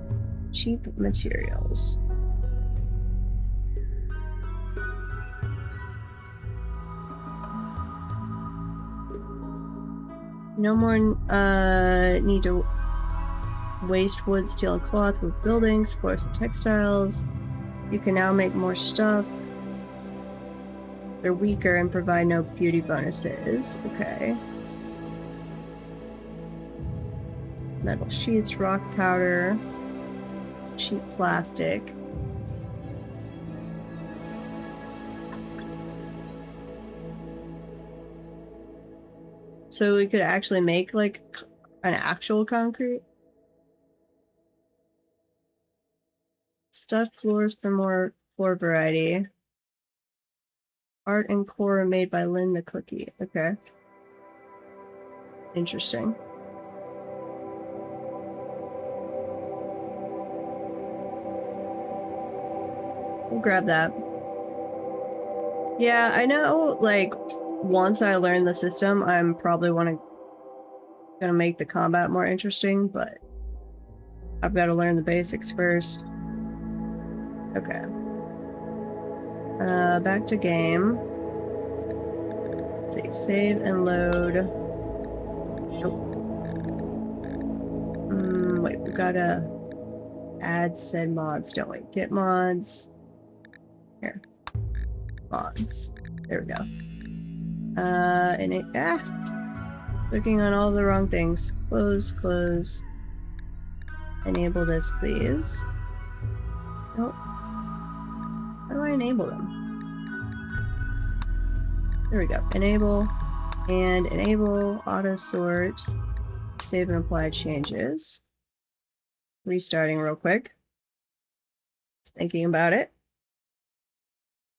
Cheap materials. No more need to waste wood, steel, and cloth with buildings, forests, and textiles. You can now make more stuff. They're weaker and provide no beauty bonuses. Okay. Metal sheets, rock powder, cheap plastic. So we could actually make like an actual concrete. Stuffed floors for more floor variety. Art and core made by Lynn the Cookie. Okay. Interesting. We'll grab that. Yeah, I know, like, once I learn the system, I'm probably gonna make the combat more interesting, but I've got to learn the basics first. Okay. Back to game. Let's see, save and load. Nope. Wait, we gotta add said mods, don't we? Get mods. Here. Mods. There we go. Clicking on all the wrong things. Close, close. Enable this, please. Nope. How do I enable them? There we go. Enable and enable auto sort. Save and apply changes. Restarting real quick. Just thinking about it.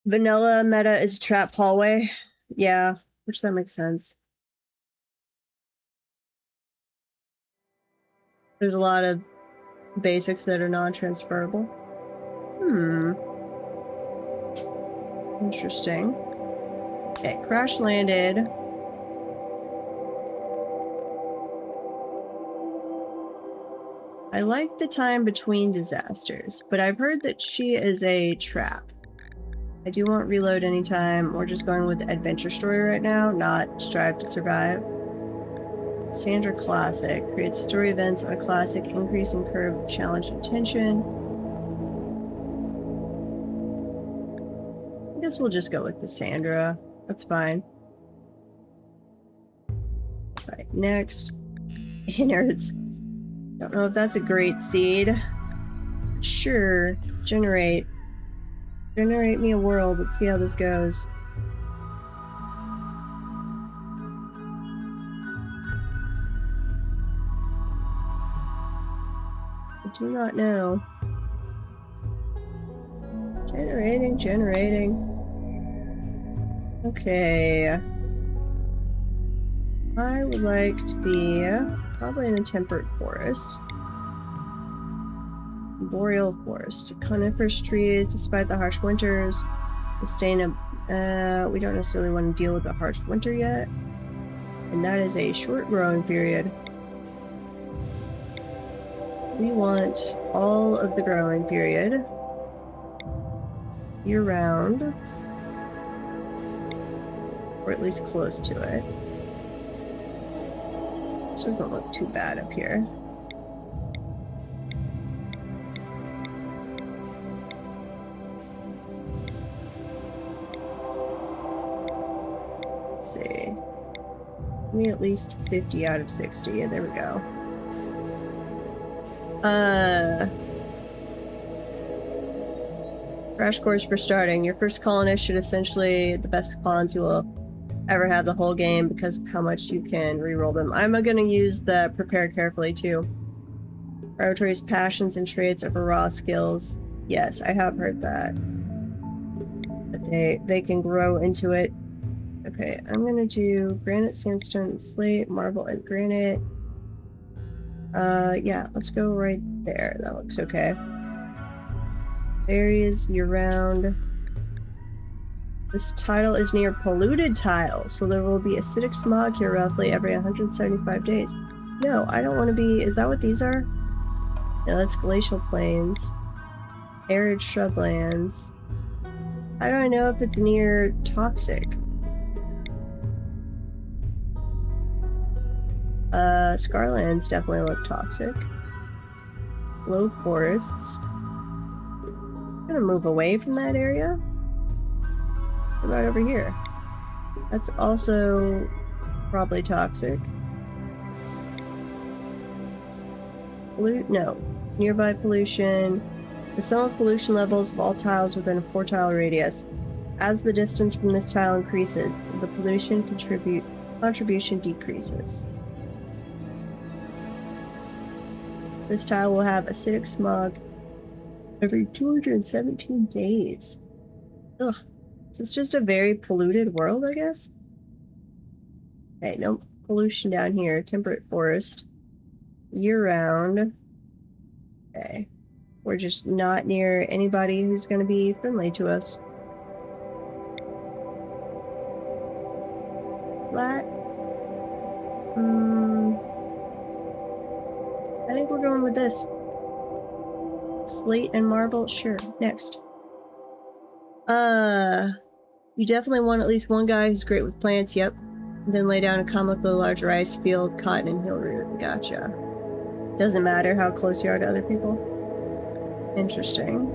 Vanilla meta is trap hallway. Yeah, which that makes sense. There's a lot of basics that are non-transferable. Interesting. Okay, crash landed. I like the time between disasters, but I've heard that she is a trap. I do want reload anytime. We're just going with adventure story right now, not strive to survive. Sandra Classic. Creates story events on a classic, increase in curve, challenge, and tension. I guess we'll just go with Cassandra. That's fine. Alright, next. Innards. Don't know if that's a great seed. Sure. Generate. Generate me a world. Let's see how this goes. I do not know. Generating. Okay. I would like to be probably in a temperate forest. Boreal forest. Coniferous trees, despite the harsh winters, sustain a... we don't necessarily want to deal with the harsh winter yet. And that is a short growing period. We want all of the growing period. year-round. Or at least close to it. This doesn't look too bad up here. Let's see. Give me at least 50 out of 60. Yeah, there we go. Crash course for starting. Your first colonist should essentially the best pawns you will ever have the whole game because of how much you can reroll them. I'm gonna use the prepare carefully too. Prioritize passions and traits over raw skills. Yes, I have heard that. But they can grow into it. Okay, I'm gonna do granite, sandstone, slate, marble, and granite. Yeah, let's go right there. That looks okay. Areas year-round. This tile is near polluted tile, so there will be acidic smog here roughly every 175 days. No, I don't want to be... Is that what these are? Yeah, that's glacial plains. Arid shrublands. How do I know if it's near toxic? Scarlands definitely look toxic. Low forests. I'm gonna move away from that area. What about over here? That's also probably toxic. No. Nearby pollution. The sum of pollution levels of all tiles within a 4-tile radius. As the distance from this tile increases, the pollution contribution decreases. This tile will have acidic smog every 217 days. Ugh. So it's just a very polluted world, I guess? Okay, no pollution down here. Temperate forest. Year-round. Okay. We're just not near anybody who's going to be friendly to us. Flat. I think we're going with this. Slate and marble? Sure. Next. You definitely want at least one guy who's great with plants, yep. Then lay down a common with a large rice field, cotton, and hill root. Gotcha. Doesn't matter how close you are to other people. Interesting.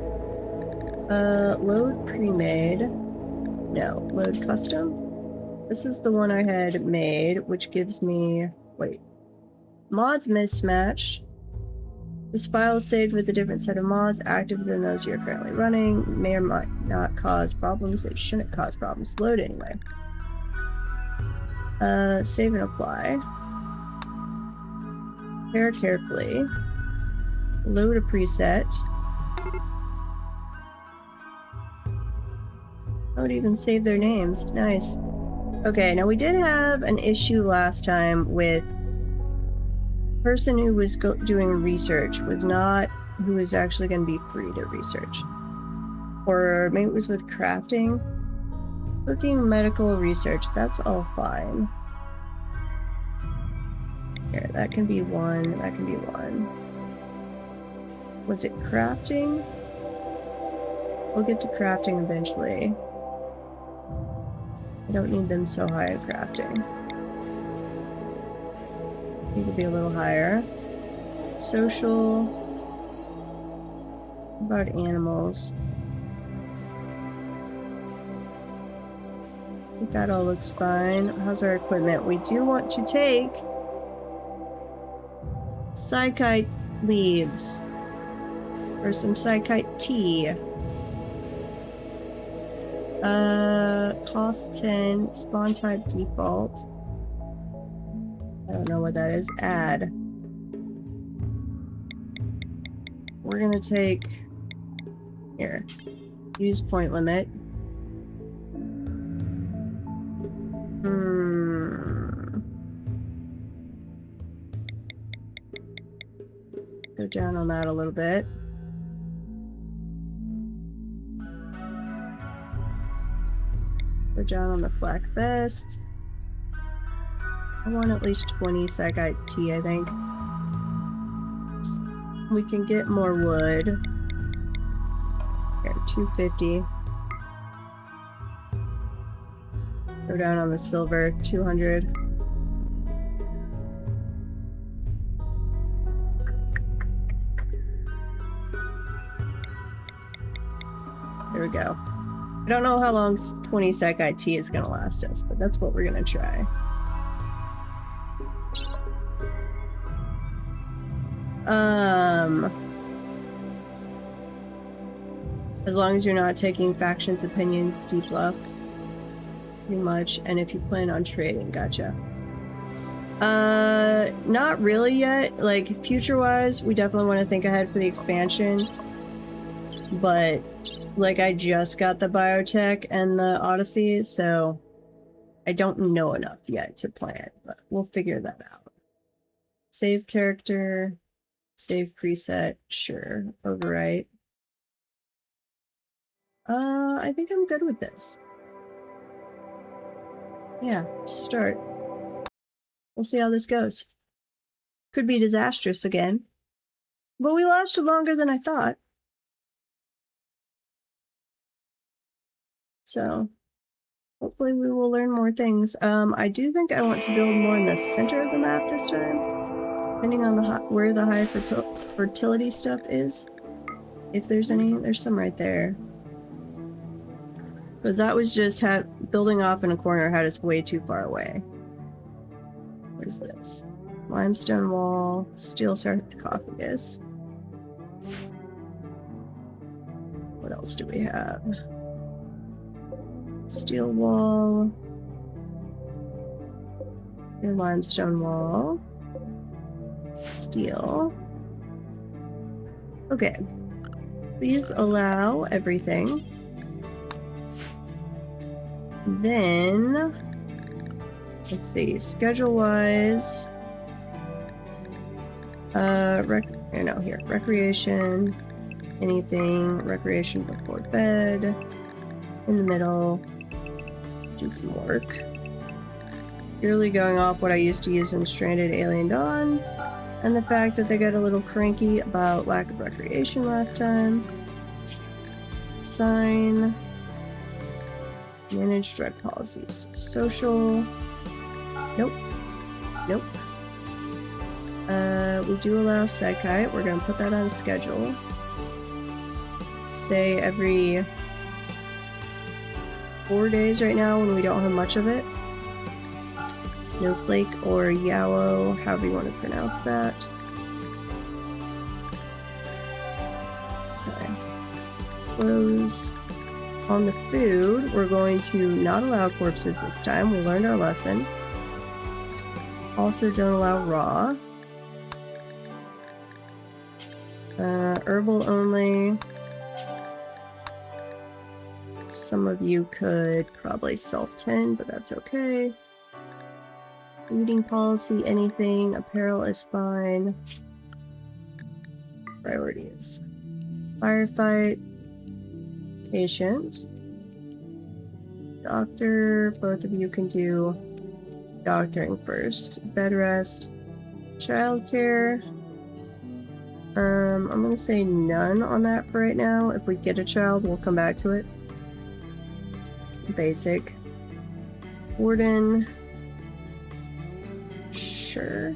Load pre-made. No. Load custom? This is the one I had made, which gives me... Wait. Mods mismatched. This file is saved with a different set of mods active than those you're currently running. May or might not cause problems. It shouldn't cause problems. Load anyway. Save and apply. Prepare carefully. Load a preset. I would even save their names. Nice. Okay, now we did have an issue last time with person who was doing research was not who is actually going to be free to research. Or maybe it was with crafting. Cooking, medical, research. That's all fine. Here, that can be one. That can be one. Was it crafting? We'll get to crafting eventually. I don't need them so high at crafting. Need to be a little higher. Social. What about animals? I think that all looks fine. How's our equipment? We do want to take psychite leaves. Or some psychite tea. Cost 10. Spawn type default. I don't know what that is. Add. We're gonna take... Here. Use point limit. Go down on that a little bit. Go down on the flak vest. I want at least 20 psychite tea, I think. We can get more wood. Here, 250. Go down on the silver, 200. There we go. I don't know how long 20 sec IT is gonna last us, but that's what we're gonna try. As long as you're not taking factions opinions deep left. Pretty much, and if you plan on trading, gotcha. Not really yet. Like, future-wise, we definitely want to think ahead for the expansion. But, like, I just got the Biotech and the Odyssey, so I don't know enough yet to plan, but we'll figure that out. Save character, save preset, sure, overwrite. I think I'm good with this. Yeah, start. We'll see how this goes. Could be disastrous again. But we lasted longer than I thought. So, hopefully we will learn more things. I do think I want to build more in the center of the map this time. Depending on where the high fertility stuff is. If there's any. There's some right there. Because that was just building off in a corner had us way too far away. What is this? Limestone wall, steel sarcophagus. What else do we have? Steel wall. Your limestone wall. Steel. Okay. Please allow everything. Then, let's see, schedule-wise, recreation, anything, recreation before bed, in the middle, do some work. Purely going off what I used to use in Stranded Alien Dawn, and the fact that they got a little cranky about lack of recreation last time. Sign. Manage drug policies. Social. Nope. Nope. We do allow psychite. We're gonna put that on schedule. Say every 4 days right now when we don't have much of it. No flake or yawo, however you want to pronounce that. Okay. Close. On the food, we're going to not allow corpses this time. We learned our lesson. Also don't allow raw. Herbal only. Some of you could probably self-tend, but that's okay. Eating policy, anything. Apparel is fine. Priorities. Firefight. Patient. Doctor. Both of you can do doctoring first. Bed rest. Childcare. I'm gonna say none on that for right now. If we get a child, we'll come back to it. Basic. Warden. Sure.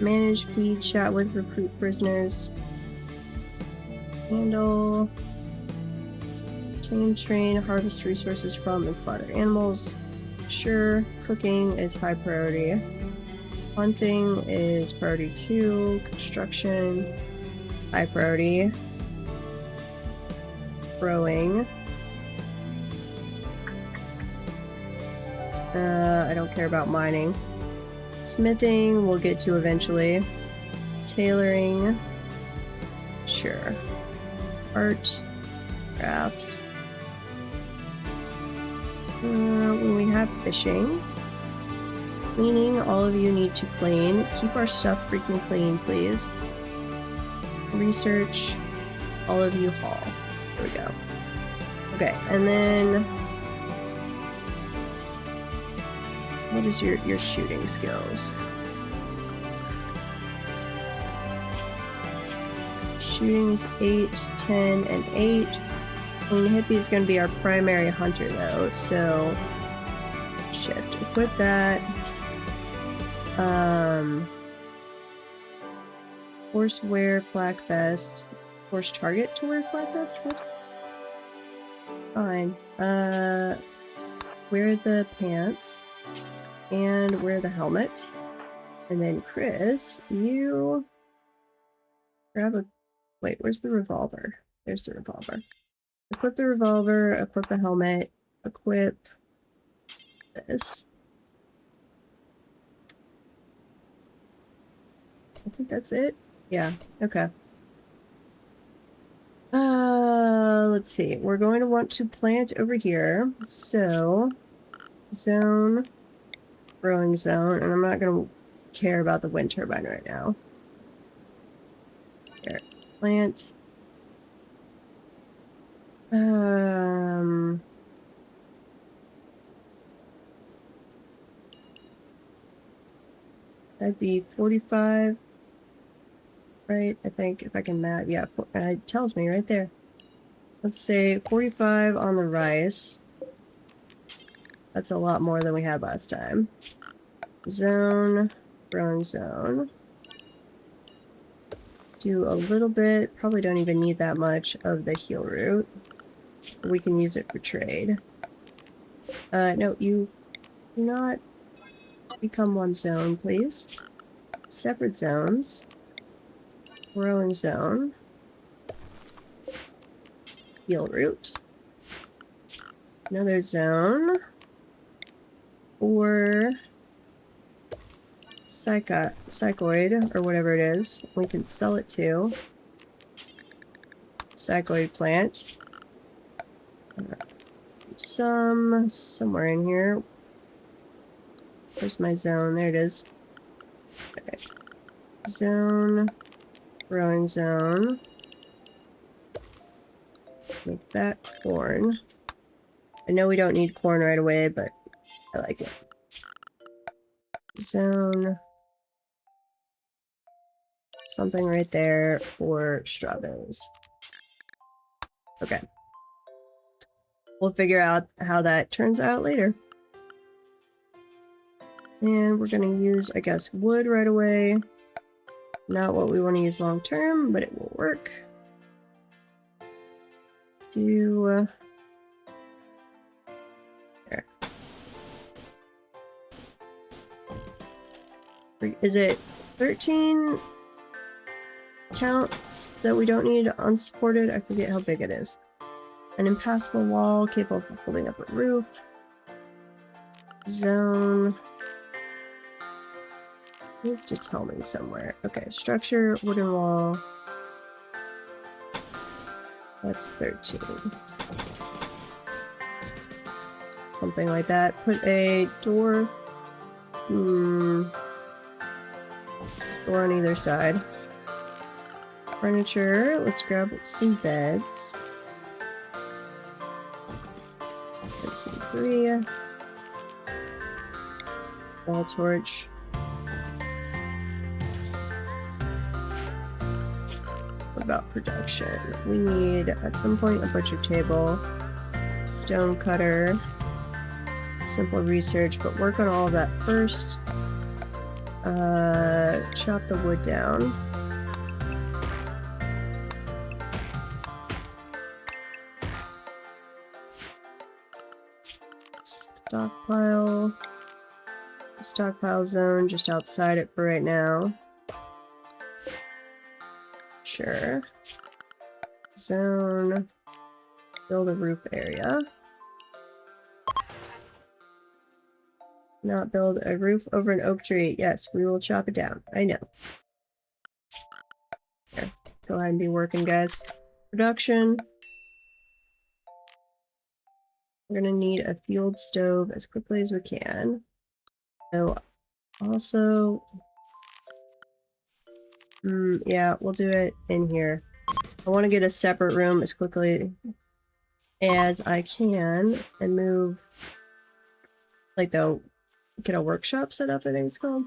Manage, feed, chat with, recruit prisoners. Handle. Tame, train, harvest resources from and slaughter animals. Sure. Cooking is high priority. Hunting is priority 2. Construction, high priority. Growing. I don't care about mining. Smithing, we'll get to eventually. Tailoring. Sure. Art. Crafts. When we have fishing. Cleaning, all of you need to clean. Keep our stuff freaking clean, please. Research, all of you haul. There we go. Okay, and then what is your shooting skills? Shooting is 8, 10, and 8. I mean, Hippie is going to be our primary hunter, though, so... Shift. Equip that. Force wear flak vest. Force target to wear flak vest? What? Fine. Wear the pants. And wear the helmet. And then Chris, you... grab a... Wait, where's the revolver? There's the revolver. Equip the revolver, equip the helmet, equip this. I think that's it. Yeah, okay. Let's see. We're going to want to plant over here. So, zone, growing zone, and I'm not going to care about the wind turbine right now. Here, plant. That'd be 45, right? I think if I can map, yeah, it tells me right there. Let's say 45 on the rice. That's a lot more than we had last time. Zone, growing zone. Do a little bit, probably don't even need that much of the heal root. We can use it for trade. No, you do not become one zone, please. Separate zones. Growing zone. Heal root. Another zone. Or psychoid, or whatever it is. We can sell it to. Psychoid plant. Somewhere in here. Where's my zone? There it is. Okay. Zone. Growing zone. Make that corn. I know we don't need corn right away, but I like it. Zone. Something right there for strawberries. Okay. We'll figure out how that turns out later. And we're going to use, I guess, wood right away. Not what we want to use long term, but it will work. Do... there. Is it 13 counts that we don't need unsupported? I forget how big it is. An impassable wall capable of holding up a roof. Zone. Needs to tell me somewhere. Okay, structure, wooden wall. That's 13. Something like that. Put a door. Door on either side. Furniture. Let's grab some beds. 3. Wall torch. What about production? We need, at some point, a butcher table, stone cutter, simple research, but work on all of that first. Chop the wood down. Stockpile zone just outside it for right now. Sure. Zone. Build a roof area. Not build a roof over an oak tree. Yes, we will chop it down. I know. Here, go ahead and be working, guys. Production. We're gonna need a fueled stove as quickly as we can. So, also... yeah, we'll do it in here. I want to get a separate room as quickly as I can and move... like get a workshop set up, I think it's called.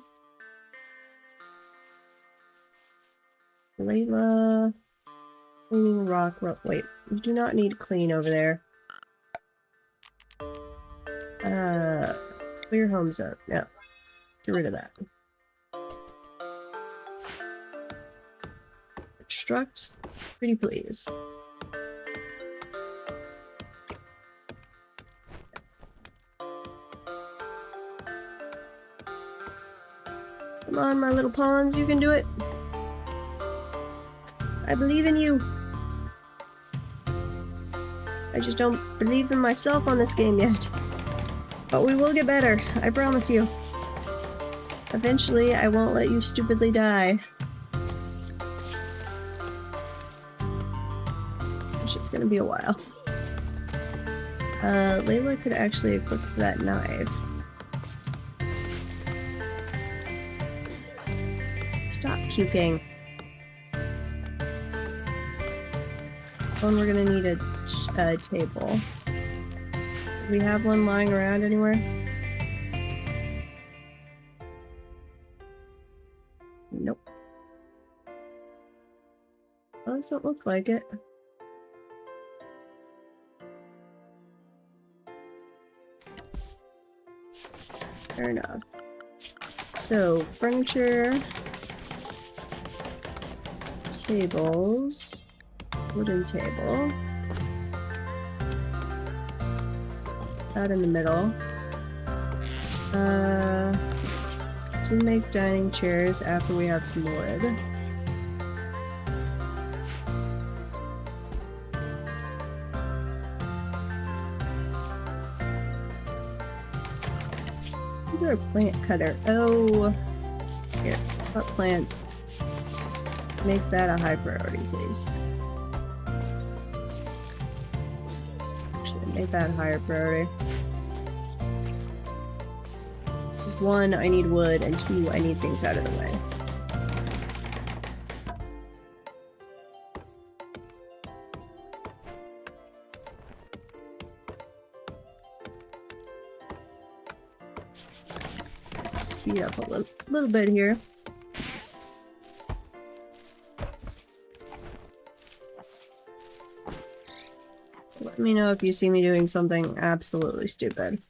Layla. Cleaning rock. Wait, you do not need clean over there. Clear home zone. No. Get rid of that. Construct. Pretty please. Come on, my little pawns, you can do it. I believe in you. I just don't believe in myself on this game yet. But we will get better, I promise you. Eventually, I won't let you stupidly die. It's just gonna be a while. Layla could actually equip that knife. Stop puking. And we're gonna need a table. Do we have one lying around anywhere? Nope. Doesn't look like it. Fair enough. So, furniture, tables, wooden table, that in the middle. To make dining chairs after we have some wood. A plant cutter. Oh, here, cut plants. Make that a high priority, please. Actually, make that a higher priority. One, I need wood, and two, I need things out of the way. Speed up a little bit here. Let me know if you see me doing something absolutely stupid.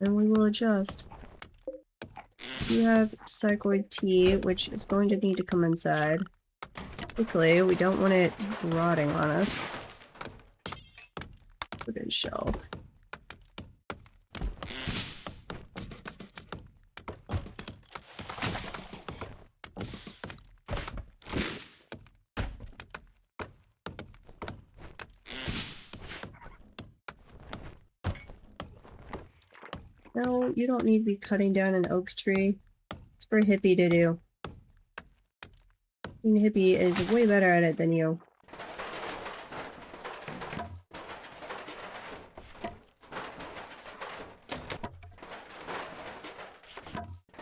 And we will adjust. You have psychoid tea, which is going to need to come inside quickly. We don't want it rotting on us. Wooden shelf. No, you don't need to be cutting down an oak tree. It's for Hippie to do. And Hippie is way better at it than you.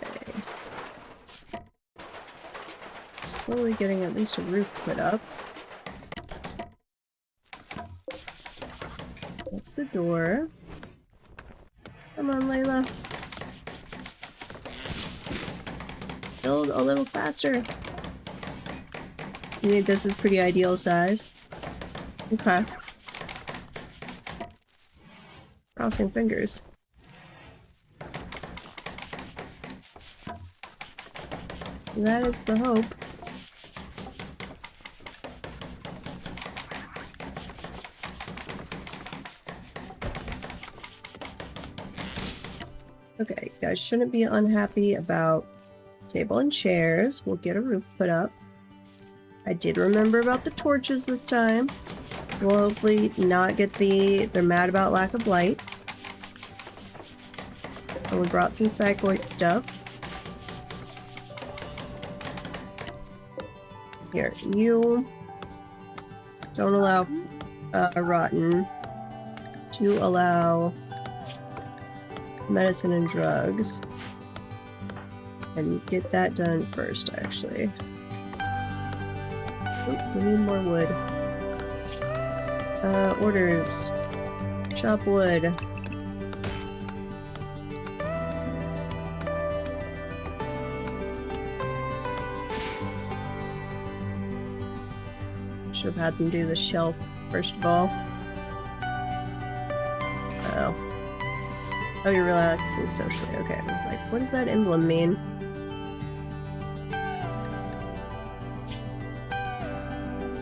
Okay. Slowly getting at least a roof put up. That's the door. Come on, Layla. Build a little faster. You think this is pretty ideal size? Okay. Crossing fingers. That is the hope. Okay, you guys shouldn't be unhappy about table and chairs. We'll get a roof put up. I did remember about the torches this time. So we'll hopefully not get they're mad about lack of light. And we brought some psychoid stuff. Here, you don't allow rotten. To allow medicine and drugs. And get that done first, actually. Oh, we need more wood. Orders. Chop wood. Should have had them do the shelf first of all. Uh-oh. Oh, you're relaxing socially. Okay, I was like, what does that emblem mean?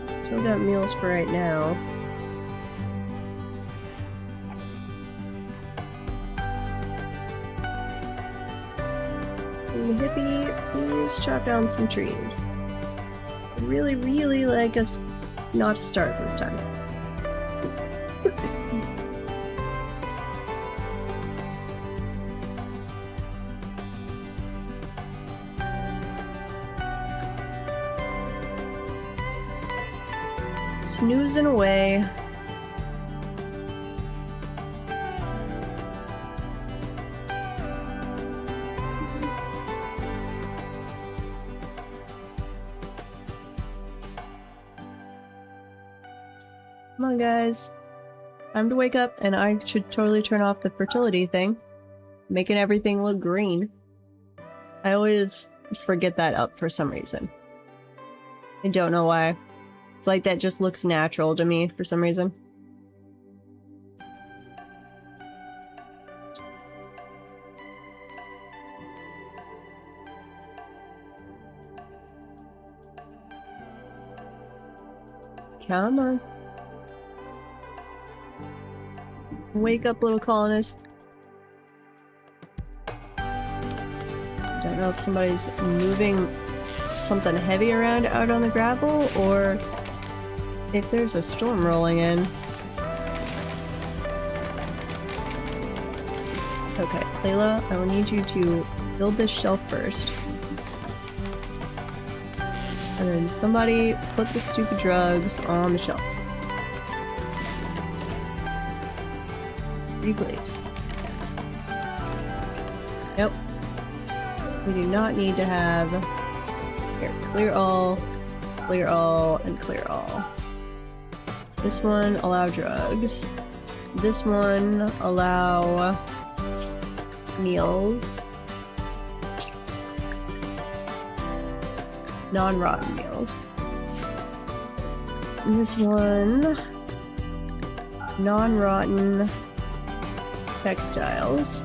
Still got meals for right now. And the hippie, please chop down some trees. I'd really, really like us not to start this time. Snoozing away. Come on, guys. Time to wake up, and I should totally turn off the fertility thing. Making everything look green. I always forget that up for some reason. I don't know why. It's like that just looks natural to me for some reason. Come on. Wake up, little colonists. Don't know if somebody's moving something heavy around out on the gravel, or if there's a storm rolling in. Okay, Layla, I will need you to build this shelf first. And then somebody put the stupid drugs on the shelf. Please. Nope. We do not need to have... Here, clear all, and clear all. This one, allow drugs. This one, allow meals. Non-rotten meals. And this one, non-rotten textiles.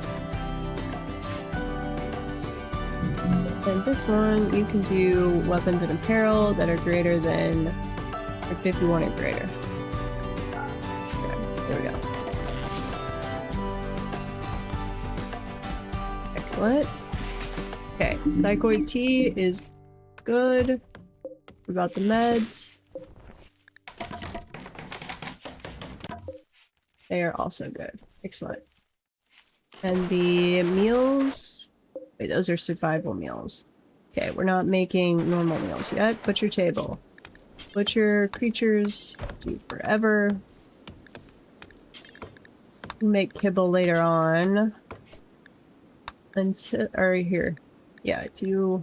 And this one, you can do weapons and apparel that are greater than, or 51 or greater. Okay, there we go. Excellent. Okay, psychoid tea is good. What about the meds? They are also good. Excellent. And the meals... Wait, those are survival meals. Okay, we're not making normal meals yet. Butcher table. Butcher creatures do forever. Make kibble later on. Until, or here. Yeah, do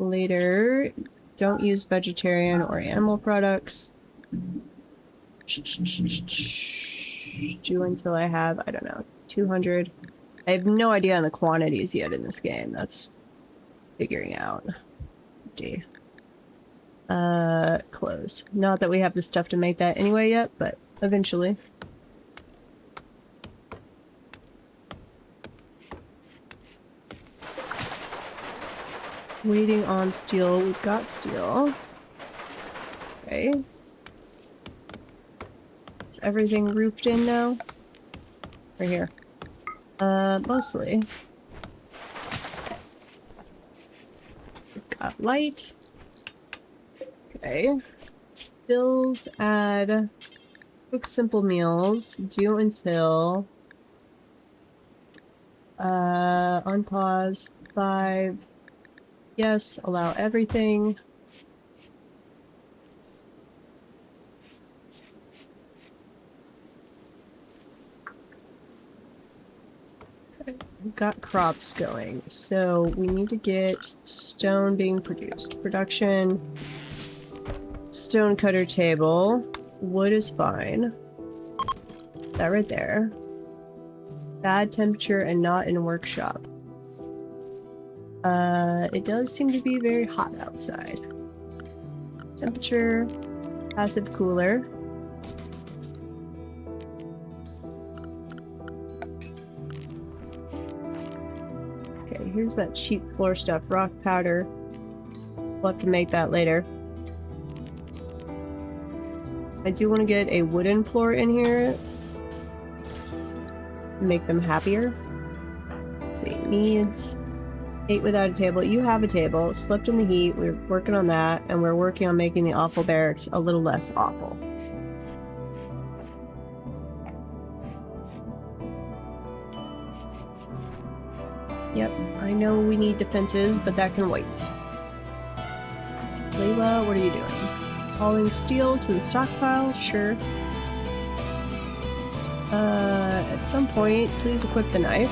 later. Don't use vegetarian or animal products. Do until I have, I don't know, 200. I have no idea on the quantities yet in this game. That's figuring out. D. Close. Not that we have the stuff to make that anyway yet, but eventually. Waiting on steel. We've got steel. Okay. Is everything roofed in now? Right here. Mostly. We've got light. Okay. Bills, add. Cook simple meals. Do until. On pause. 5. Yes, allow everything. We've got crops going, so we need to get stone being produced. Production, stone cutter table, wood is fine. That right there. Bad temperature and not in workshop. It does seem to be very hot outside. Temperature, passive cooler. Okay, here's that cheap floor stuff. Rock powder. We'll have to make that later. I do want to get a wooden floor in here. Make them happier. Let's see. Needs. Ate without a table. You have a table. Slept in the heat. We're working on that. And we're working on making the awful barracks a little less awful. Yep. I know we need defenses, but that can wait. Layla, what are you doing? Hauling steel to the stockpile? Sure. At some point, please equip the knife.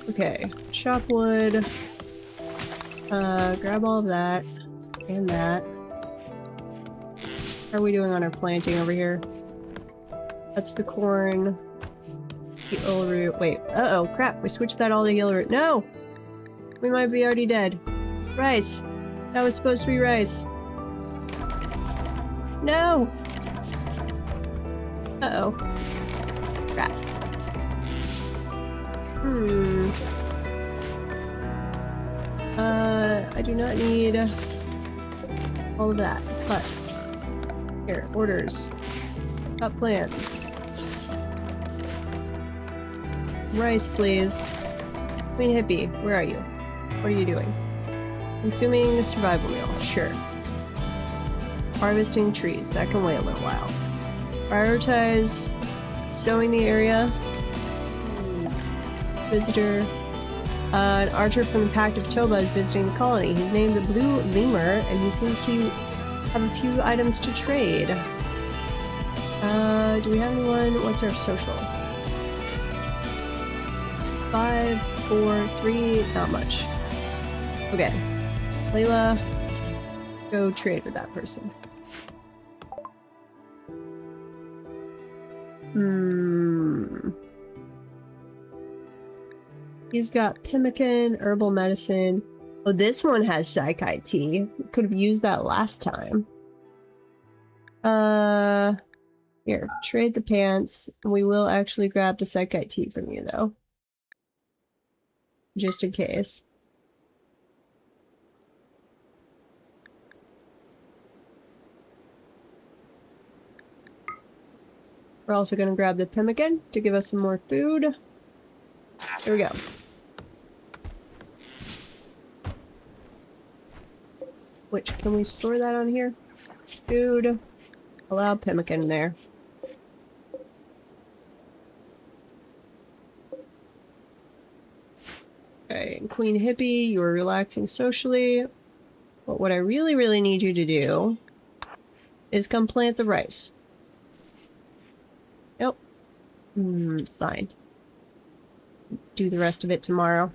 Okay, chop wood, grab all of that, and that. How are we doing on our planting over here? That's the corn, the yellow root, wait, uh-oh, crap, we switched that all to yellow root. No! We might be already dead. Rice! That was supposed to be rice. No! Uh-oh. Crap. I do not need all of that, but here, orders. Cut plants. Rice, please. Queen Hippie, where are you? What are you doing? Consuming the survival meal, sure. Harvesting trees, that can wait a little while. Prioritize sowing the area. Visitor. An archer from the Pact of Toba is visiting the colony. He's named the Blue Lemur, and he seems to have a few items to trade. Do we have anyone? What's our social? 5, 4, 3, not much. Okay. Layla, go trade with that person. He's got pemmican, herbal medicine. Oh, this one has Psychite tea. Could have used that last time. Here, trade the pants. We will actually grab the Psychite tea from you, though. Just in case. We're also going to grab the pemmican to give us some more food. There we go. Which, can we store that on here? Food. Allow pemmican in there. Okay, Queen Hippie, you are relaxing socially. But what I really, really need you to do is come plant the rice. Nope. Fine. Do the rest of it tomorrow.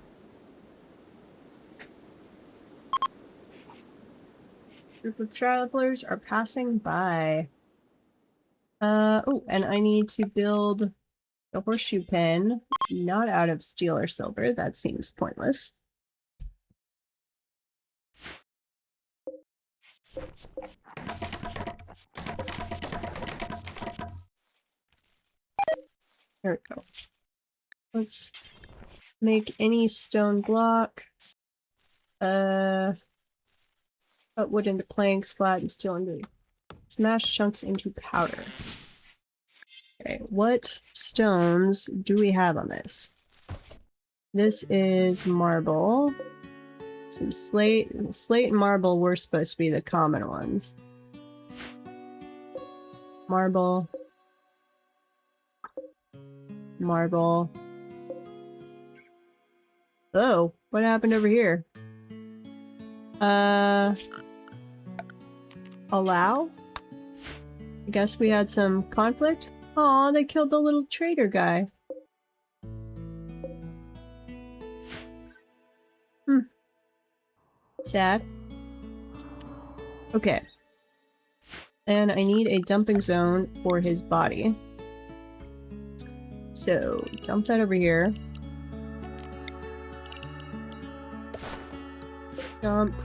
Group of travelers are passing by. Oh, and I need to build a horseshoe pen, not out of steel or silver. That seems pointless. There we go. Let's make any stone block. Cut wood into planks, flatten steel into smash chunks into powder. Okay, what stones do we have on this? This is marble. Some slate. Slate and marble were supposed to be the common ones. Marble. Marble. Oh, what happened over here? Allow? I guess we had some conflict? Aw, they killed the little trader guy. Sad. Okay. And I need a dumping zone for his body. So, dump that over here. Dump.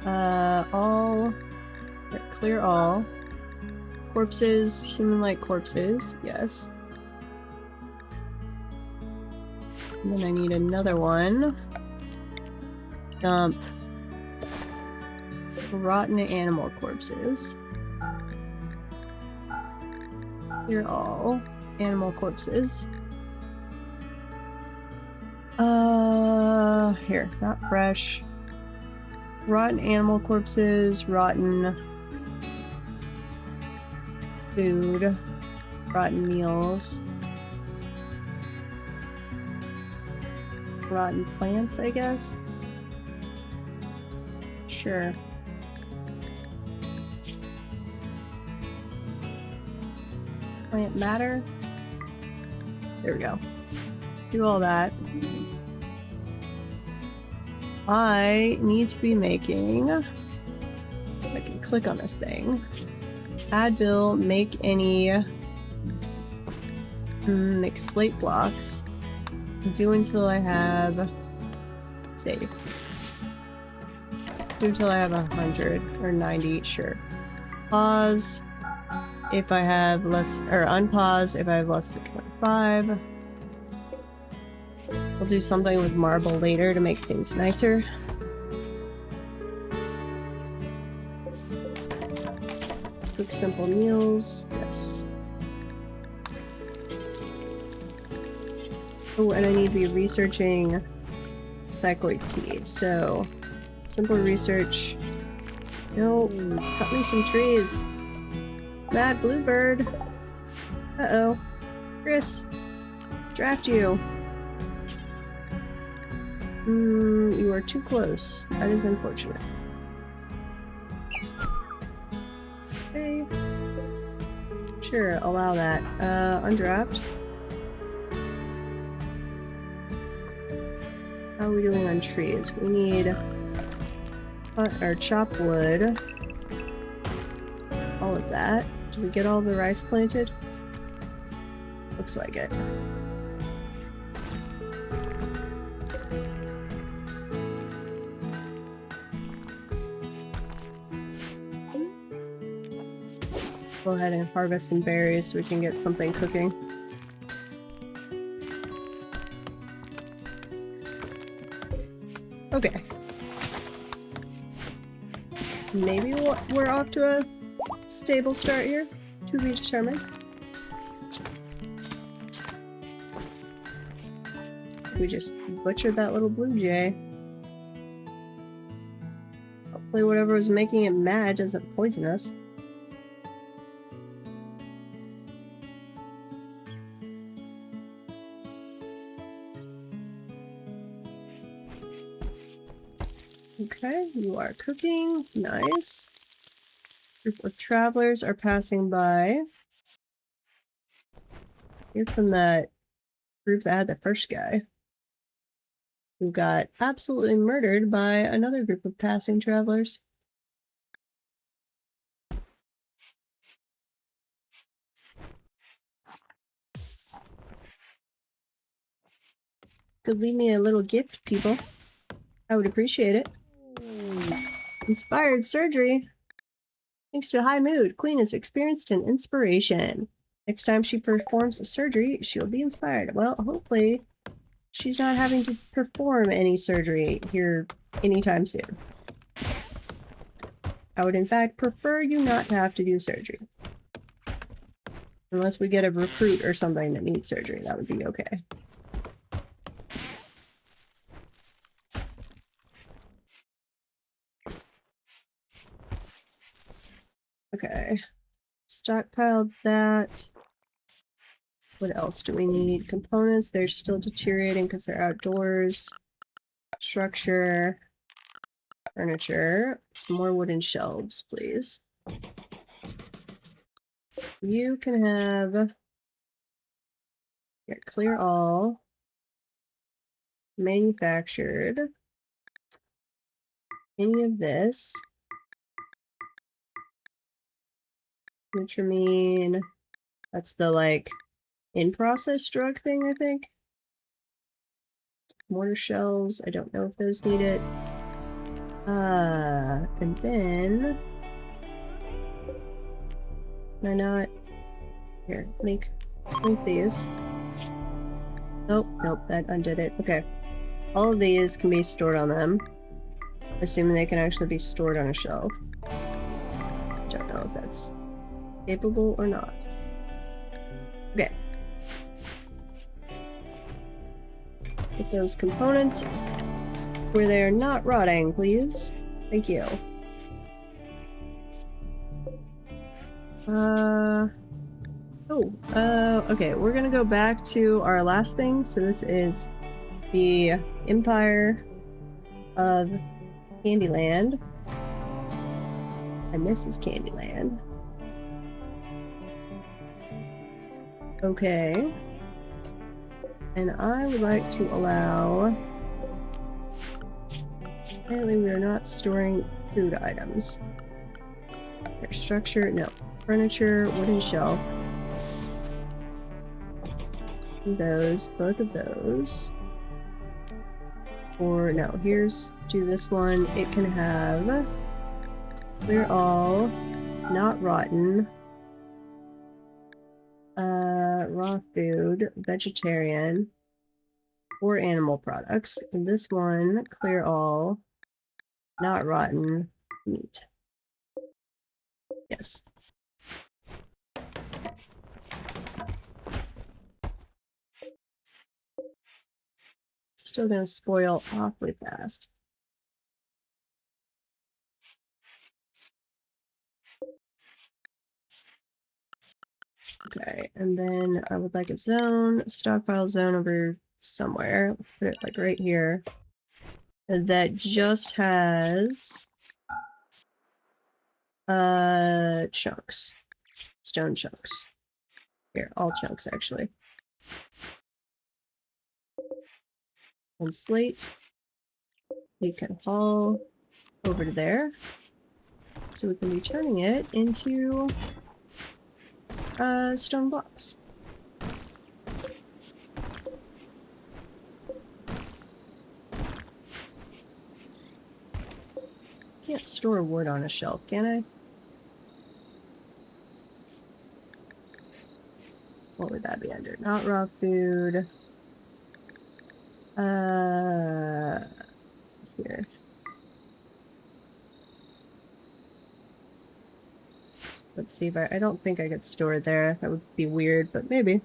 All. Clear all. Corpses, human-like corpses, yes. And then I need another one. Dump. Rotten animal corpses. Clear all. Animal corpses. Here, not fresh. Rotten animal corpses, rotten food, rotten meals, rotten plants, I guess? Sure. Plant matter? There we go. Do all that. I need to be making... I can click on this thing. Add bill, make any... make slate blocks. Do until I have... Save. Do until I have 100 or 90, sure. Pause if I have less... or unpause if I have less than 25. We'll do something with marble later to make things nicer. Quick simple meals, yes. Oh, and I need to be researching psychoid tea, so simple research. No, cut me some trees. Mad bluebird. Uh-oh. Chris, draft you. You are too close. That is unfortunate. Okay. Sure, allow that. Undraft. How are we doing on trees? We need cut or chop wood. All of that. Did we get all the rice planted? Looks like it. Go ahead and harvest some berries so we can get something cooking. Okay. Maybe we're off to a stable start here. To be determined. We just butchered that little blue jay. Hopefully whatever was making it mad doesn't poison us. Okay, you are cooking. Nice. Group of travelers are passing by. You're from that group that had the first guy, who got absolutely murdered by another group of passing travelers. Could leave me a little gift, people. I would appreciate it. Inspired surgery. Thanks to a high mood, Queen has experienced an inspiration. Next time she performs a surgery, she'll be inspired. Well, hopefully she's not having to perform any surgery here anytime soon. I would in fact prefer you not to have to do surgery. Unless we get a recruit or something that needs surgery, that would be okay. Okay. Stockpiled that. What else do we need? Components, they're still deteriorating because they're outdoors. Structure. Furniture. Some more wooden shelves, please. You can have... Here, clear all. Manufactured. any of this. Nutramine. That's the, like, in-process drug thing, I think. Mortar shells. I don't know if those need it. And then... Can I not? Here, link these. Nope, that undid it. Okay. All of these can be stored on them. Assuming they can actually be stored on a shelf. Don't know if that's capable or not. Okay. Put those components where they are not rotting, please. Thank you. Okay, we're gonna go back to our last thing. So this is the Empire of Candyland. And this is Candyland. Okay. And I would like to allow... Apparently we are not storing food items. Their structure, no. Furniture, wooden shelf. Those, both of those. Or no, here's, do this one. It can have clear all, not rotten, raw food, vegetarian, or animal products. And this one, clear all, not rotten, meat. Yes. Still gonna spoil awfully fast. Okay, and then I would like a zone, stockpile zone over somewhere. Let's put it like right here. That just has chunks. Stone chunks. Here, all chunks actually. And slate. You can haul over to there. So we can be turning it into stone blocks. Can't store wood on a shelf, can I? What would that be under? Not raw food. Here. Let's see if I don't think I could store it there. That would be weird, but maybe.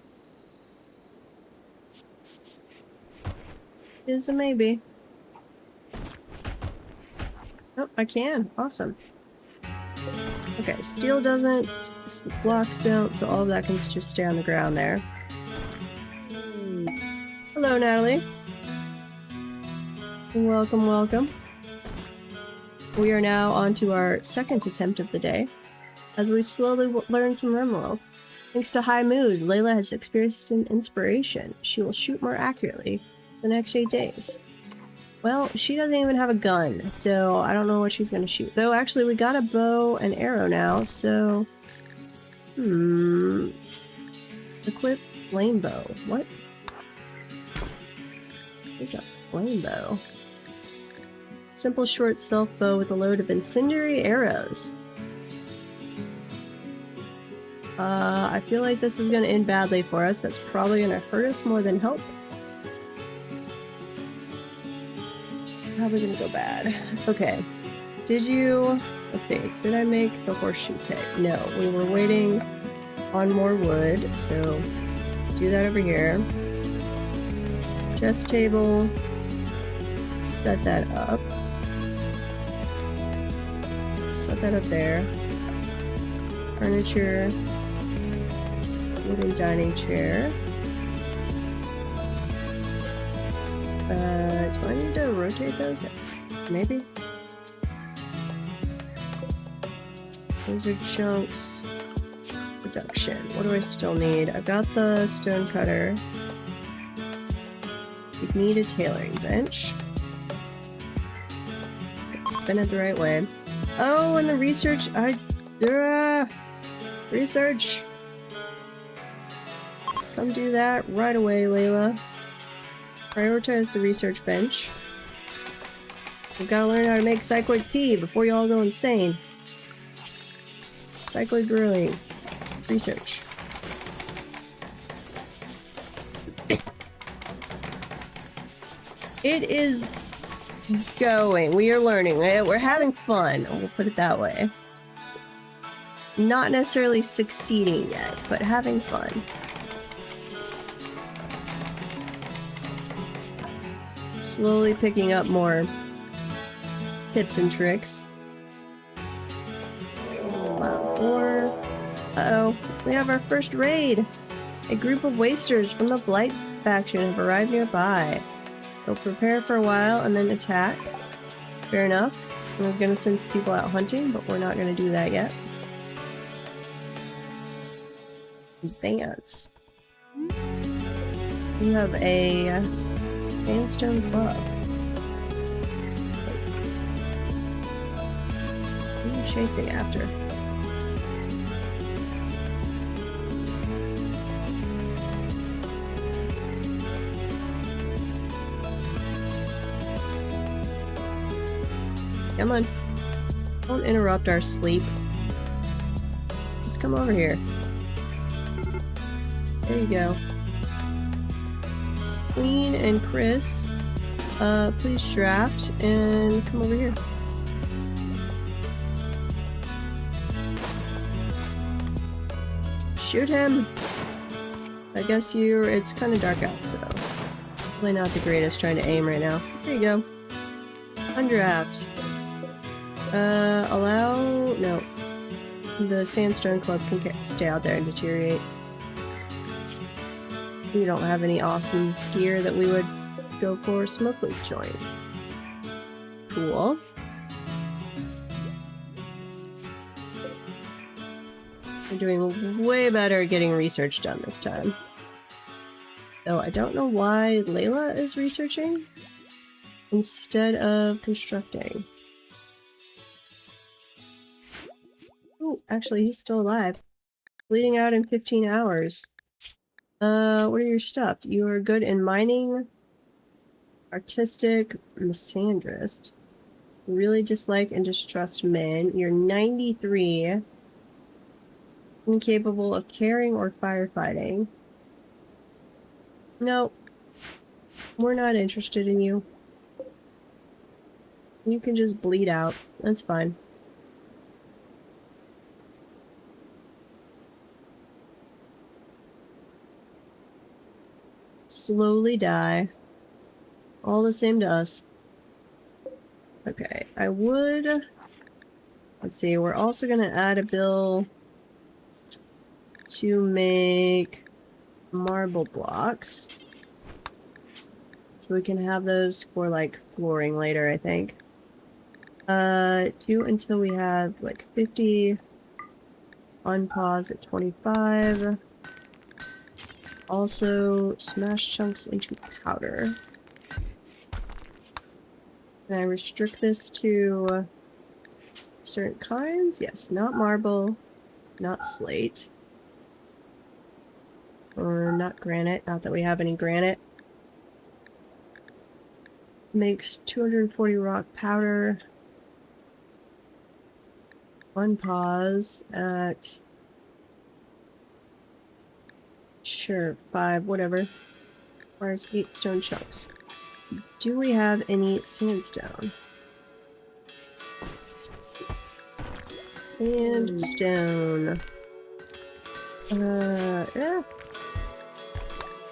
Is a maybe. Oh, I can. Awesome. Okay, steel doesn't, blocks don't, so all of that can just stay on the ground there. Hello, Natalie. Welcome, welcome. We are now on to our second attempt of the day, as we slowly learn some Rimworld. Thanks to high mood, Layla has experienced an inspiration. She will shoot more accurately the next 8 days. Well, she doesn't even have a gun, so I don't know what she's gonna shoot. Though, actually, we got a bow and arrow now, so... Equip flame bow. What? What is a flame bow? Simple short self bow with a load of incendiary arrows. I feel like this is gonna end badly for us. That's probably gonna hurt us more than help. Probably gonna go bad. Okay. Did you... Let's see. Did I make the horseshoe pit? No. We were waiting on more wood, so do that over here. Chest table. Set that up. Set that up there. Furniture. Wooden dining chair. Do I need to rotate those? Maybe? Those are chunks. Production. What do I still need? I've got the stone cutter. We need a tailoring bench. Let's spin it the right way. Oh, and the research, research! Come do that right away, Layla. Prioritize the research bench. We've got to learn how to make cyclic tea before you all go insane. Cyclic brewing. Research. It is going. We are learning. We're having fun. We'll put it that way. Not necessarily succeeding yet, but having fun. Slowly picking up more tips and tricks. Wow. Uh-oh. We have our first raid. A group of wasters from the Blight faction have arrived nearby. They'll prepare for a while and then attack. Fair enough. I was gonna send some people out hunting, but we're not gonna do that yet. Advance. You have a sandstone club. Who are you chasing after? Come on. Don't interrupt our sleep. Just come over here. There you go. Queen and Chris, please draft and come over here. Shoot him! I guess it's kind of dark out, so probably not the greatest trying to aim right now. There you go. Undraft. No. The Sandstone Club can stay out there and deteriorate. We don't have any awesome gear that we would go for a smoke leak joint. Cool. We're doing way better at getting research done this time. Though I don't know why Layla is researching instead of constructing. Oh, actually, he's still alive. Bleeding out in 15 hours. What are your stuff? You are good in mining, artistic, misandrist. Really dislike and distrust men. You're 93. Incapable of caring or firefighting. No. We're not interested in you. You can just bleed out. That's fine. Slowly die. All the same to us. Okay, I would... Let's see, we're also going to add a bill to make marble blocks. So we can have those for, like, flooring later, I think. Do until we have, like, 50. Unpause at 25. Also, smash chunks into powder. Can I restrict this to certain kinds? Yes, not marble, not slate, or not granite. Not that we have any granite. Makes 240 rock powder. Unpause at... Sure, 5, whatever. Requires 8 stone chunks. Do we have any sandstone? Sandstone. Yeah.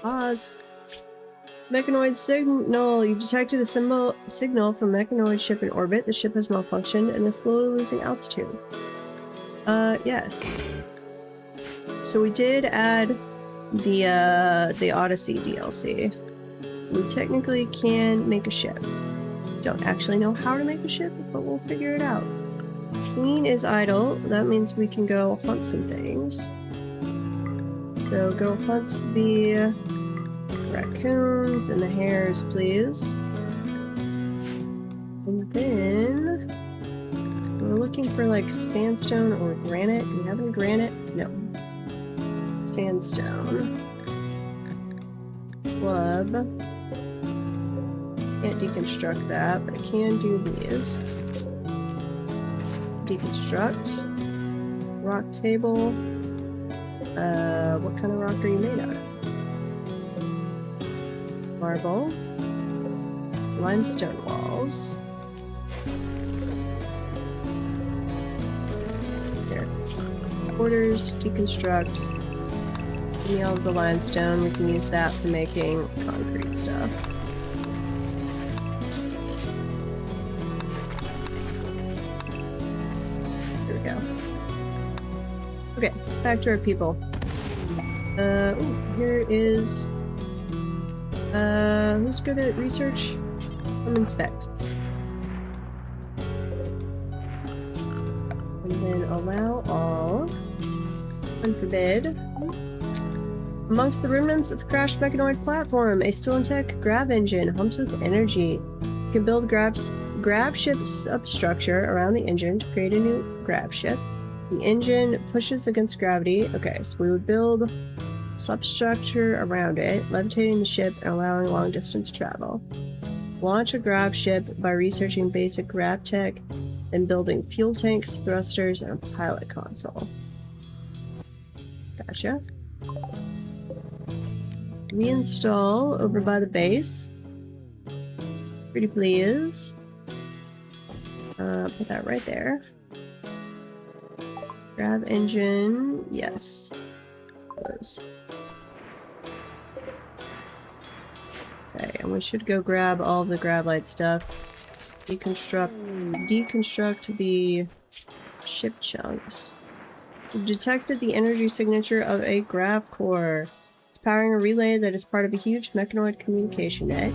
Pause. Mechanoid signal. You've detected a signal from mechanoid ship in orbit. The ship has malfunctioned and is slowly losing altitude. Yes. So we did add the Odyssey DLC. We technically can make a ship. Don't actually know how to make a ship, but we'll figure it out. Queen is idle. That means we can go hunt some things. So go hunt the raccoons and the hares, please. And then we're looking for like sandstone or granite. Do we have any granite? No. Sandstone. Club. Can't deconstruct that, but I can do these. Deconstruct. Rock table. What kind of rock are you made out of? Marble. Limestone walls. Here. Quarters, deconstruct. Give me all of the limestone. We can use that for making concrete stuff. Here we go. Okay, back to our people. Ooh, here is... who's good at research? Come inspect. And then allow all. Unforbid. Amongst the remnants of the crashed mechanoid platform, a still intact grav engine hums with energy. You can build grav ship substructure around the engine to create a new grav ship. The engine pushes against gravity. Okay, so we would build substructure around it, levitating the ship and allowing long-distance travel. Launch a grav ship by researching basic grav tech, then building fuel tanks, thrusters, and a pilot console. Gotcha. Reinstall over by the base. Pretty please. Put that right there. Grav engine, yes. Those. Okay, and we should go grab all of the gravlite stuff. Deconstruct the ship chunks. We've detected the energy signature of a grav core. It's powering a relay that is part of a huge mechanoid communication net.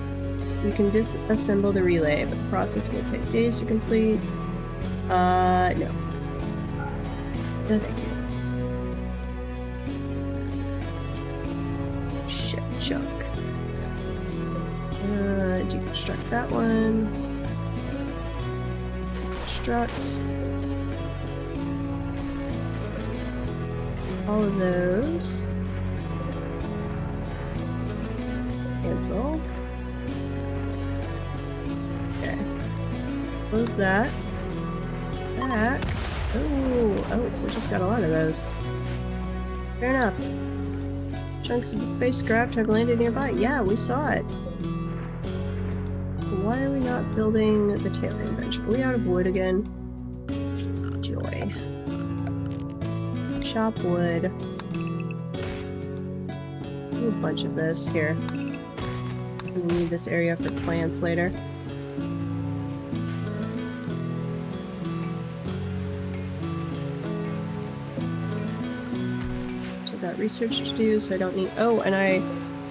We can disassemble the relay, but the process will take days to complete. No. No, thank you. Ship chunk. Deconstruct that one. Construct. All of those. Cancel. Okay. Close that. Back. Oh, we just got a lot of those. Fair enough. Chunks of the spacecraft have landed nearby. Yeah, we saw it. Why are we not building the tailoring bench? Are we out of wood again? Joy. Chop wood. Do a bunch of this here. We need this area for plants later. Still got research to do, so I don't need... Oh, and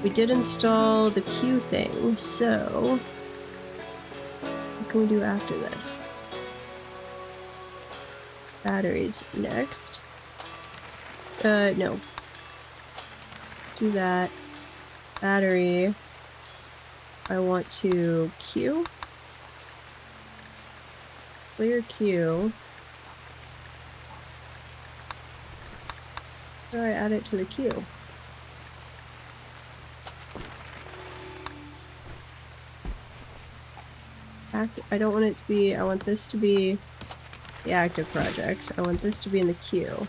we did install the Q thing, so... What can we do after this? Batteries next. No. Do that. Battery. I want to Q. Clear Q. How do I add it to the queue? I don't want it to be, I want this to be the active projects. I want this to be in the queue.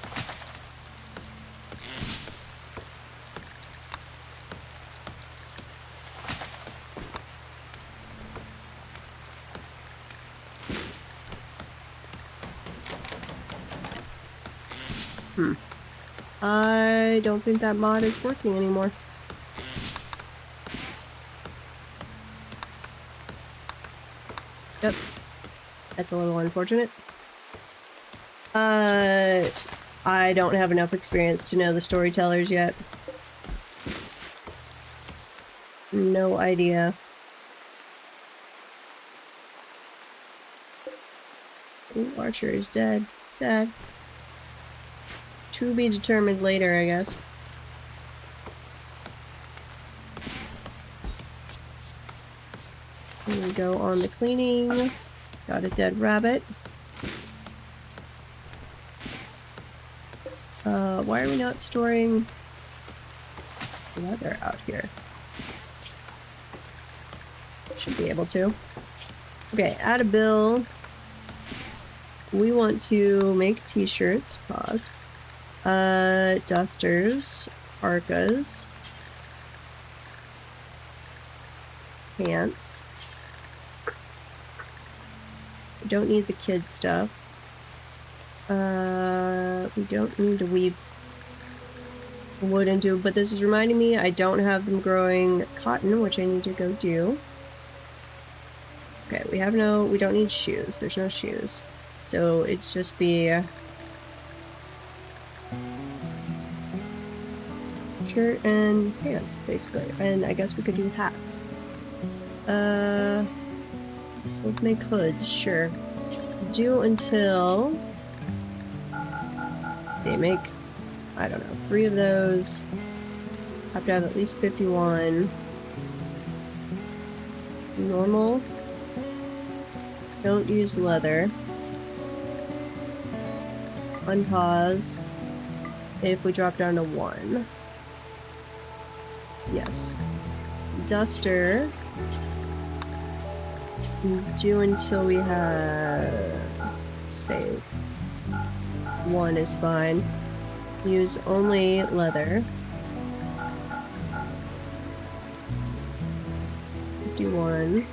I don't think that mod is working anymore. Yep. That's a little unfortunate. I don't have enough experience to know the storytellers yet. No idea. Ooh, Archer is dead. Sad. To be determined later, I guess. Here we go on the cleaning. Got a dead rabbit. Why are we not storing leather out here? Should be able to. Okay, add a bill. We want to make t-shirts. Pause. Dusters. Parkas. Pants. We don't need the kids stuff. We don't need to weave wood into, but this is reminding me I don't have them growing cotton, which I need to go do. Okay, we don't need shoes. There's no shoes. So it's just be shirt and pants, basically. And I guess we could do hats. We'll make hoods, sure. Do until they make, I don't know, 3 of those. Have to have at least 51. Normal. Don't use leather. Unpause. If we drop down to 1. Yes. Duster. Do until we have, say, 1 is fine. Use only leather. 51.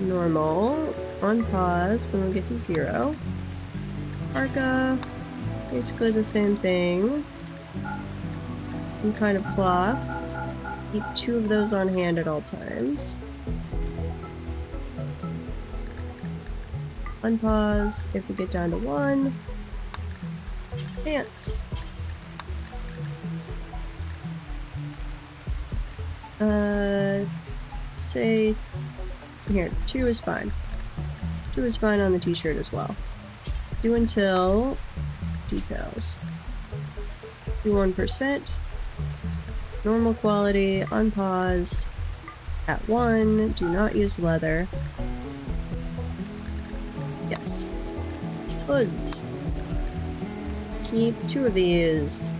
Normal. Unpause when we get to 0. Parka. Basically the same thing. Some kind of cloth. Keep 2 of those on hand at all times. Unpause if we get down to 1. Pants. Say here, 2 is fine. 2 is fine on the t-shirt as well. Do until details. Do 1%. Normal quality, unpause. At 1, do not use leather. Yes. Hoods. Keep 2 of these.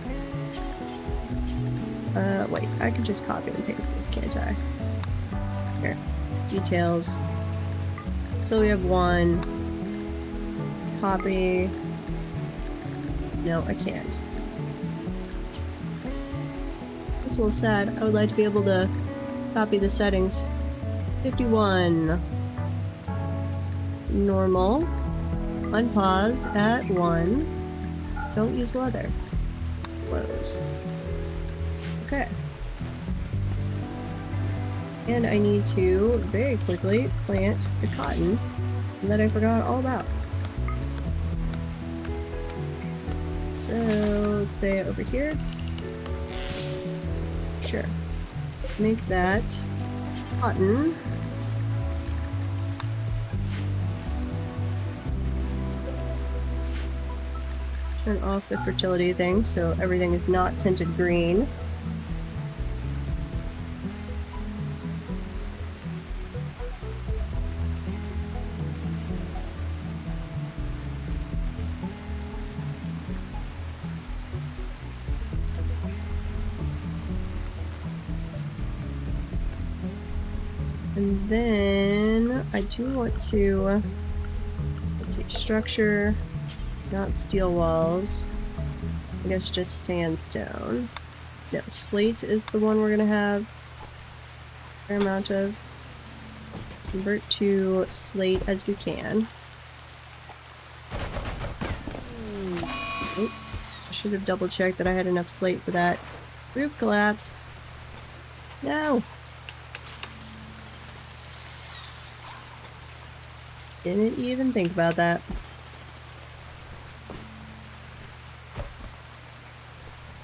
Wait, I could just copy and paste this, can't I? Here. Details. So we have 1. Copy. No, I can't. It's a little sad. I would like to be able to copy the settings. 51. Normal. Unpause at 1. Don't use leather. Close. Okay. And I need to very quickly plant the cotton that I forgot all about. So let's say over here. Sure. Make that cotton. Turn off the fertility thing so everything is not tinted green. And then I do want to, let's see, structure, not steel walls. I guess just sandstone. No, slate is the one we're gonna have a fair amount of. Convert to slate as we can. Oh, I should have double checked that I had enough slate for that. Roof collapsed. No! Didn't even think about that.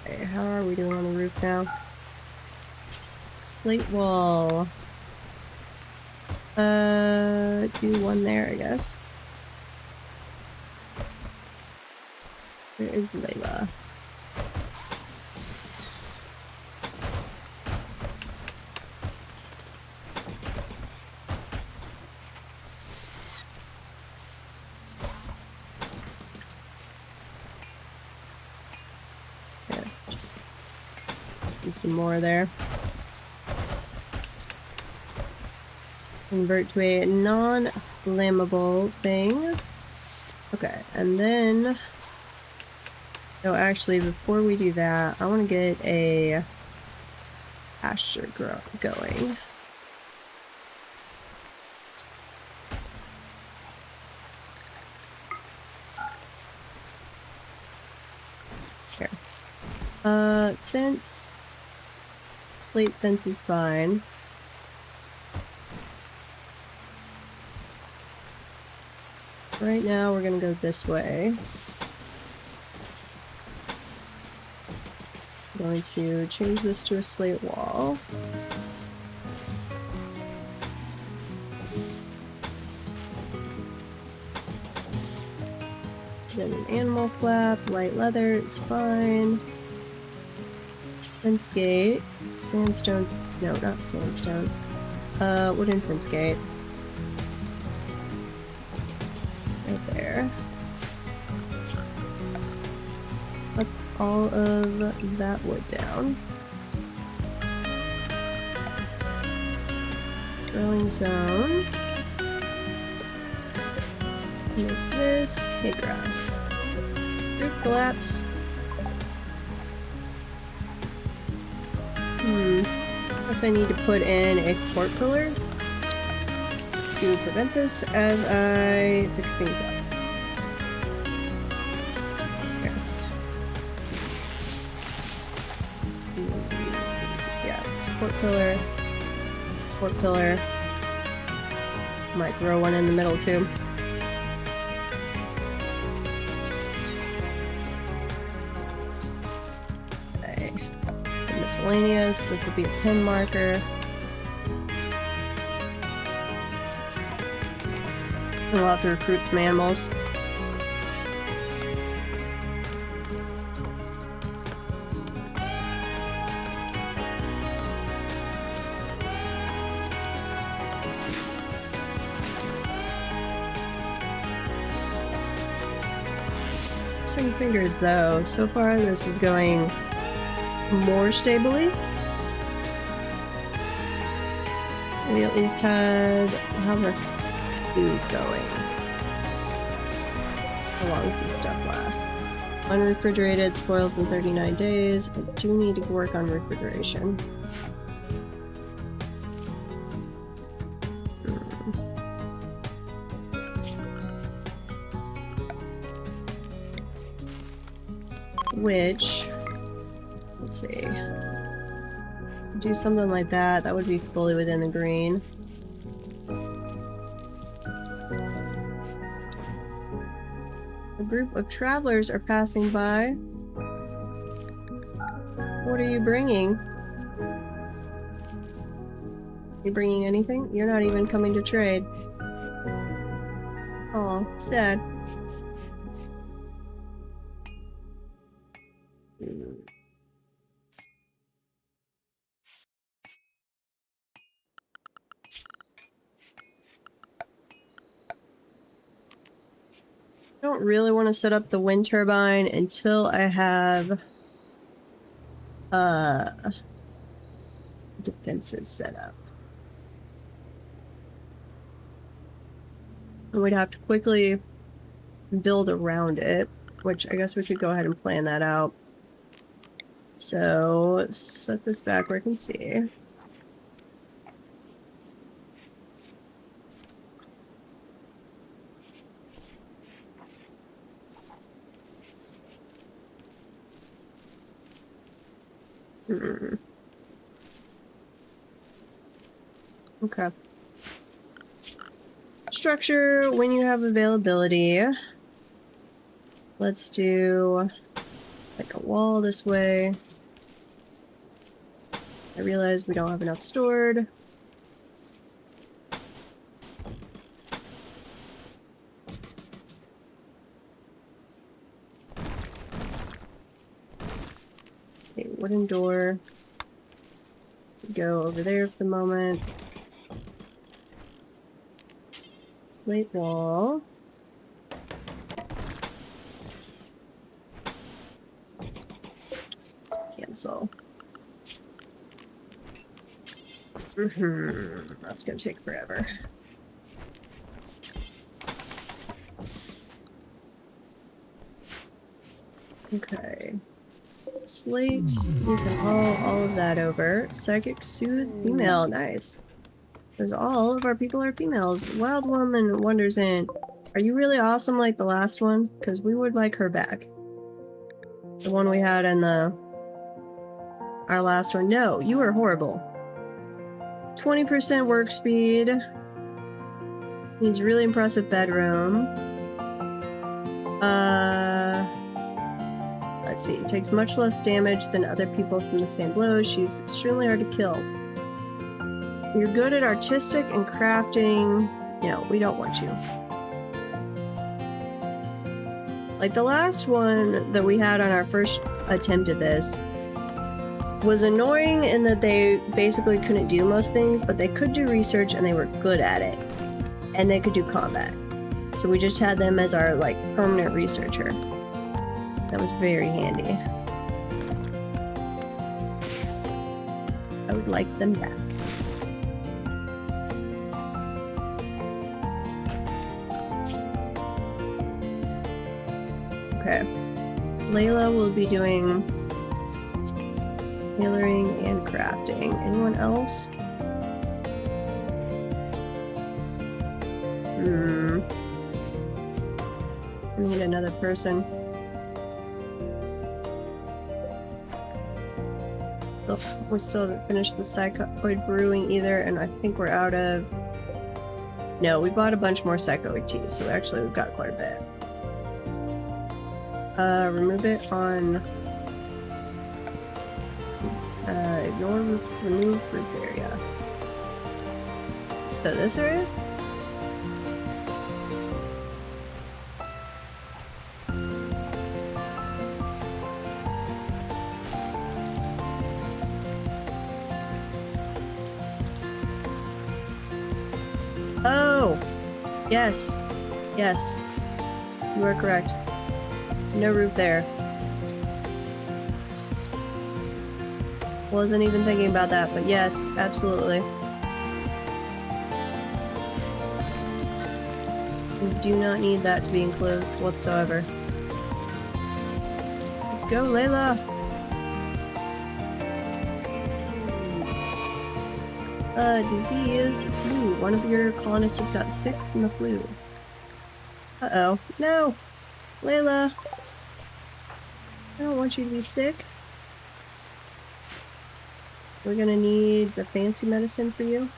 Okay, how are we doing on the roof now? Slate wall. Do 1 there, I guess. Where is Layla? Just do some more there. Convert to a non-flammable thing. Okay, and then... No, actually, before we do that, I want to get a pasture going. Here. Fence. Slate fence is fine. Right now, we're gonna go this way. I'm going to change this to a slate wall. Then an animal flap, light leather is fine. Fence gate, sandstone, no, not sandstone. Wooden fence gate. Right there. Put all of that wood down. Growing zone. Make this hay grass. Roof collapse. Guess I need to put in a support pillar to prevent this as I fix things up. Okay. Yeah, support pillar. Support pillar. Might throw one in the middle too. Miscellaneous, this will be a pin marker. We'll have to recruit some animals. Crossing fingers though, so far this is going more stably. We at least had... how's our food going? How long does this stuff last? Unrefrigerated, spoils in 39 days. I do need to work on refrigeration. Which... let's see. Do something like that. That would be fully within the green. A group of travelers are passing by. What are you bringing? You bringing anything? You're not even coming to trade. Oh, sad. I don't really want to set up the wind turbine until I have defenses set up. And we'd have to quickly build around it, which I guess we could go ahead and plan that out. So let's set this back where I can see. Okay. Structure when you have availability. Let's do like a wall this way. I realize we don't have enough stored. Okay, wooden door. Go over there for the moment. Slate wall. cancel. That's gonna take forever. Okay. Slate, you can haul all of that over. Psychic Soothe, female, nice. Because all of our people are females. Wild Woman wonders in, are you really awesome like the last one? Because we would like her back. The one we had in our last one. No, you are horrible. 20% work speed. Needs really impressive bedroom. Let's see. Takes much less damage than other people from the same blow. She's extremely hard to kill. You're good at artistic and crafting. No, we don't want you. Like the last one that we had on our first attempt at this was annoying in that they basically couldn't do most things, but they could do research and they were good at it. And they could do combat. So we just had them as our, like, permanent researcher. That was very handy. I would like them back. Okay. Layla will be doing tailoring and crafting. Anyone else? I need another person. Ugh, we still haven't finished the Psychoid Brewing either, and I think we're out of... No, we bought a bunch more Psychoid teas, so actually we've got quite a bit. Remove it on... ignore remove group area. So this area? Oh! Yes. Yes. You are correct. No roof there. Wasn't even thinking about that, but yes, absolutely. We do not need that to be enclosed whatsoever. Let's go, Layla! Disease. Ooh, one of your colonists has gotten sick from the flu. Uh-oh. No! Layla! I don't want you to be sick. We're gonna need the fancy medicine for you.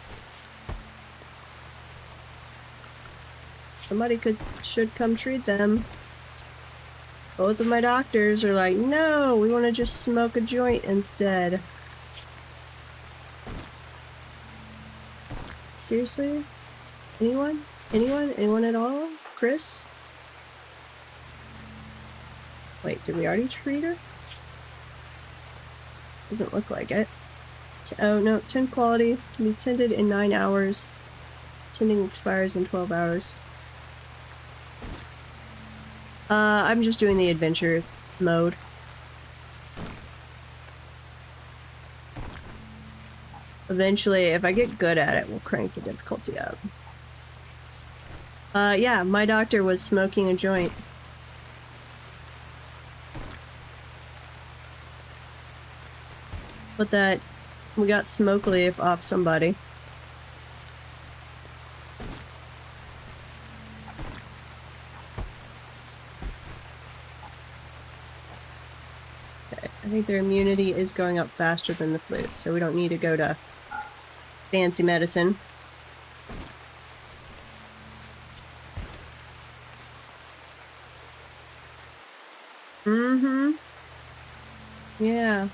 Somebody should come treat them. Both of my doctors are like, no, we want to just smoke a joint instead. Seriously? Anyone? Anyone? Anyone at all? Chris? Wait, did we already treat her? Doesn't look like it. Oh no, 10 quality. Can be tended in 9 hours. Tending expires in 12 hours. I'm just doing the adventure mode. Eventually, if I get good at it, we'll crank the difficulty up. Yeah, my doctor was smoking a joint. Put that... We got smoke leaf off somebody. Okay, I think their immunity is going up faster than the flu, so we don't need to go to fancy medicine. Mm-hmm. Yeah.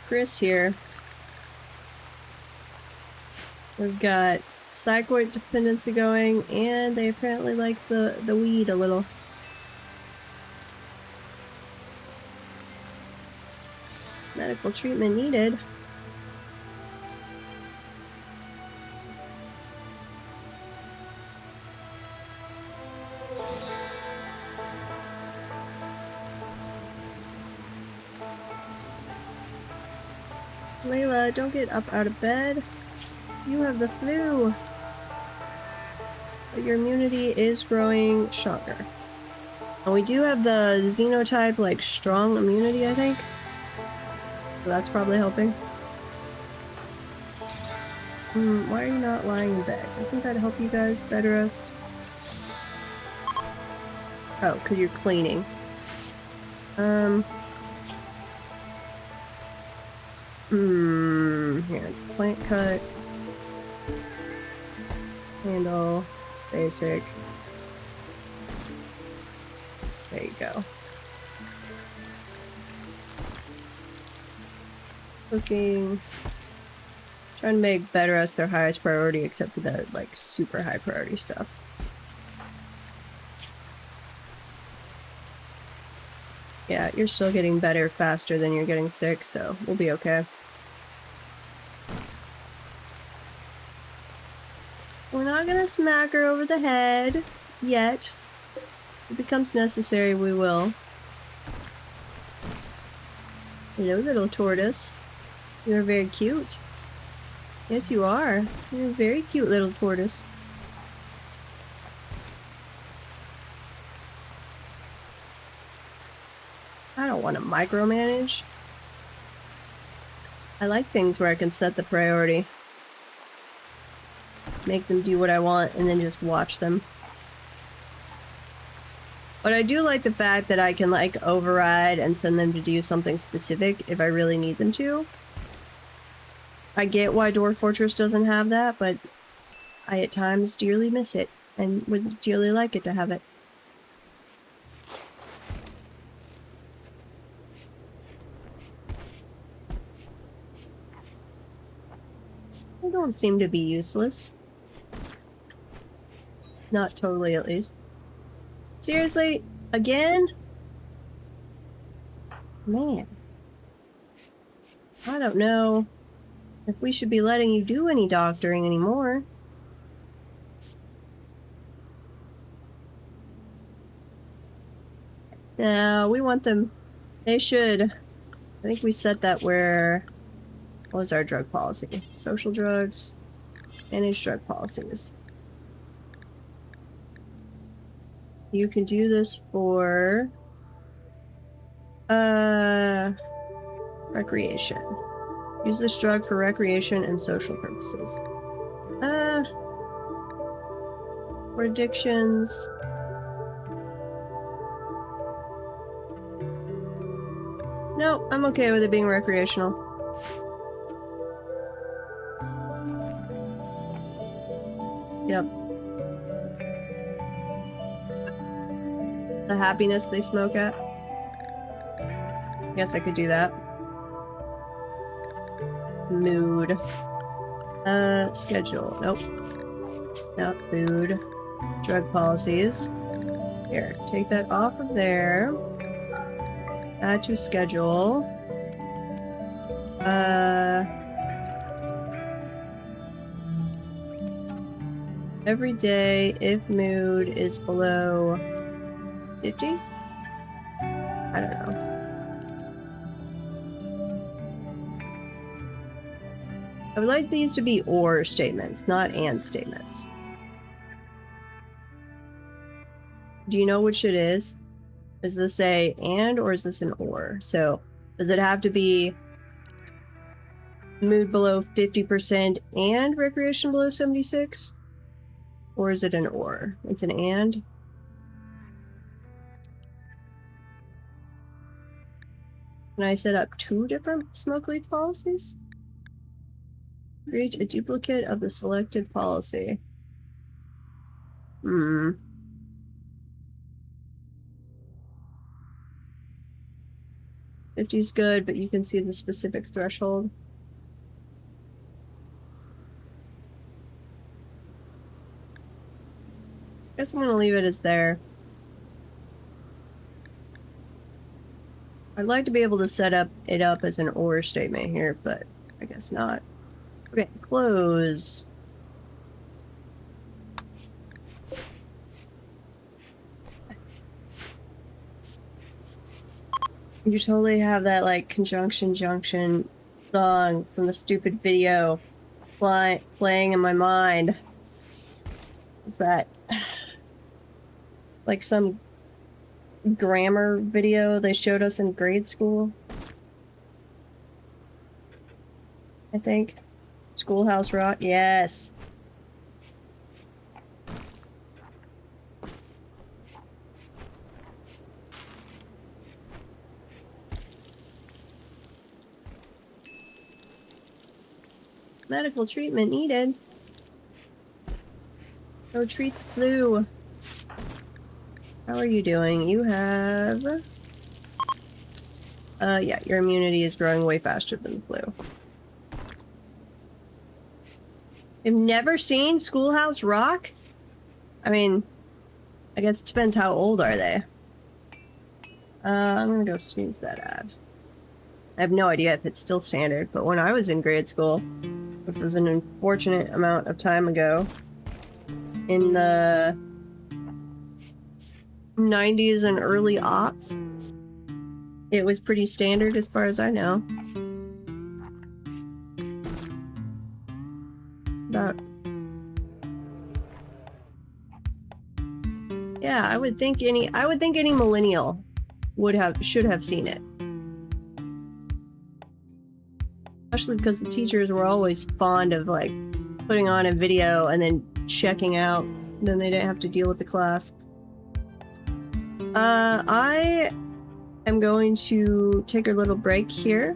Chris here. We've got psychoid dependency going, and they apparently like the weed a little. Medical treatment needed. Layla, don't get up out of bed. You have the flu. But your immunity is growing stronger. And we do have the xenotype, like, strong immunity, I think. So that's probably helping. Why are you not lying in bed? Doesn't that help you guys bed rest? Oh, because you're cleaning. Here. Plant cut. Handle. Basic. There you go. Cooking. Trying to make bed rest their highest priority, except for the, like, super high priority stuff. Yeah, you're still getting better faster than you're getting sick, so we'll be okay. We're not gonna smack her over the head yet. If it becomes necessary, we will. Hello, little tortoise. You're very cute. Yes, you are. You're a very cute little tortoise. I don't want to micromanage. I like things where I can set the priority. Make them do what I want and then just watch them. But I do like the fact that I can, like, override and send them to do something specific if I really need them to. I get why Dwarf Fortress doesn't have that, but I at times dearly miss it and would dearly like it to have it. They don't seem to be useless. Not totally, at least. Seriously? Again? Man. I don't know if we should be letting you do any doctoring anymore. No, we want them... They should... I think we set that where... What was our drug policy? Social drugs. Managed drug policies. You can do this for... recreation. Use this drug for recreation and social purposes. For addictions... No, I'm okay with it being recreational. Yep. The happiness they smoke at. Guess I could do that. Mood. Schedule. Nope. Not food. Drug policies. Here, take that off of there. Add to schedule. Every day, if mood is below 50? I don't know. I would like these to be or statements, not and statements. Do you know which it is? Is this a and or is this an or? So, does it have to be mood below 50% and recreation below 76? Or is it an or? It's an and. Can I set up two different smoke leaf policies? Create a duplicate of the selected policy. 50's good, but you can see the specific threshold. Guess I'm gonna leave it as there. I'd like to be able to set it up as an or statement here, but I guess not. Okay, close. You totally have that, like, conjunction junction song from the stupid video playing in my mind. Is that like some grammar video they showed us in grade school? I think. Schoolhouse Rock? Yes. Medical treatment needed. Go treat the flu. How are you doing? You have... yeah, your immunity is growing way faster than the flu. You've never seen Schoolhouse Rock? I mean, I guess it depends how old are they. I'm gonna go snooze that ad. I have no idea if it's still standard, but when I was in grade school, which was an unfortunate amount of time ago, in the 90s and early aughts, it was pretty standard as far as I know. But yeah, I would think any millennial should have seen it. Especially because the teachers were always fond of like putting on a video and then checking out, then they didn't have to deal with the class. I am going to take a little break here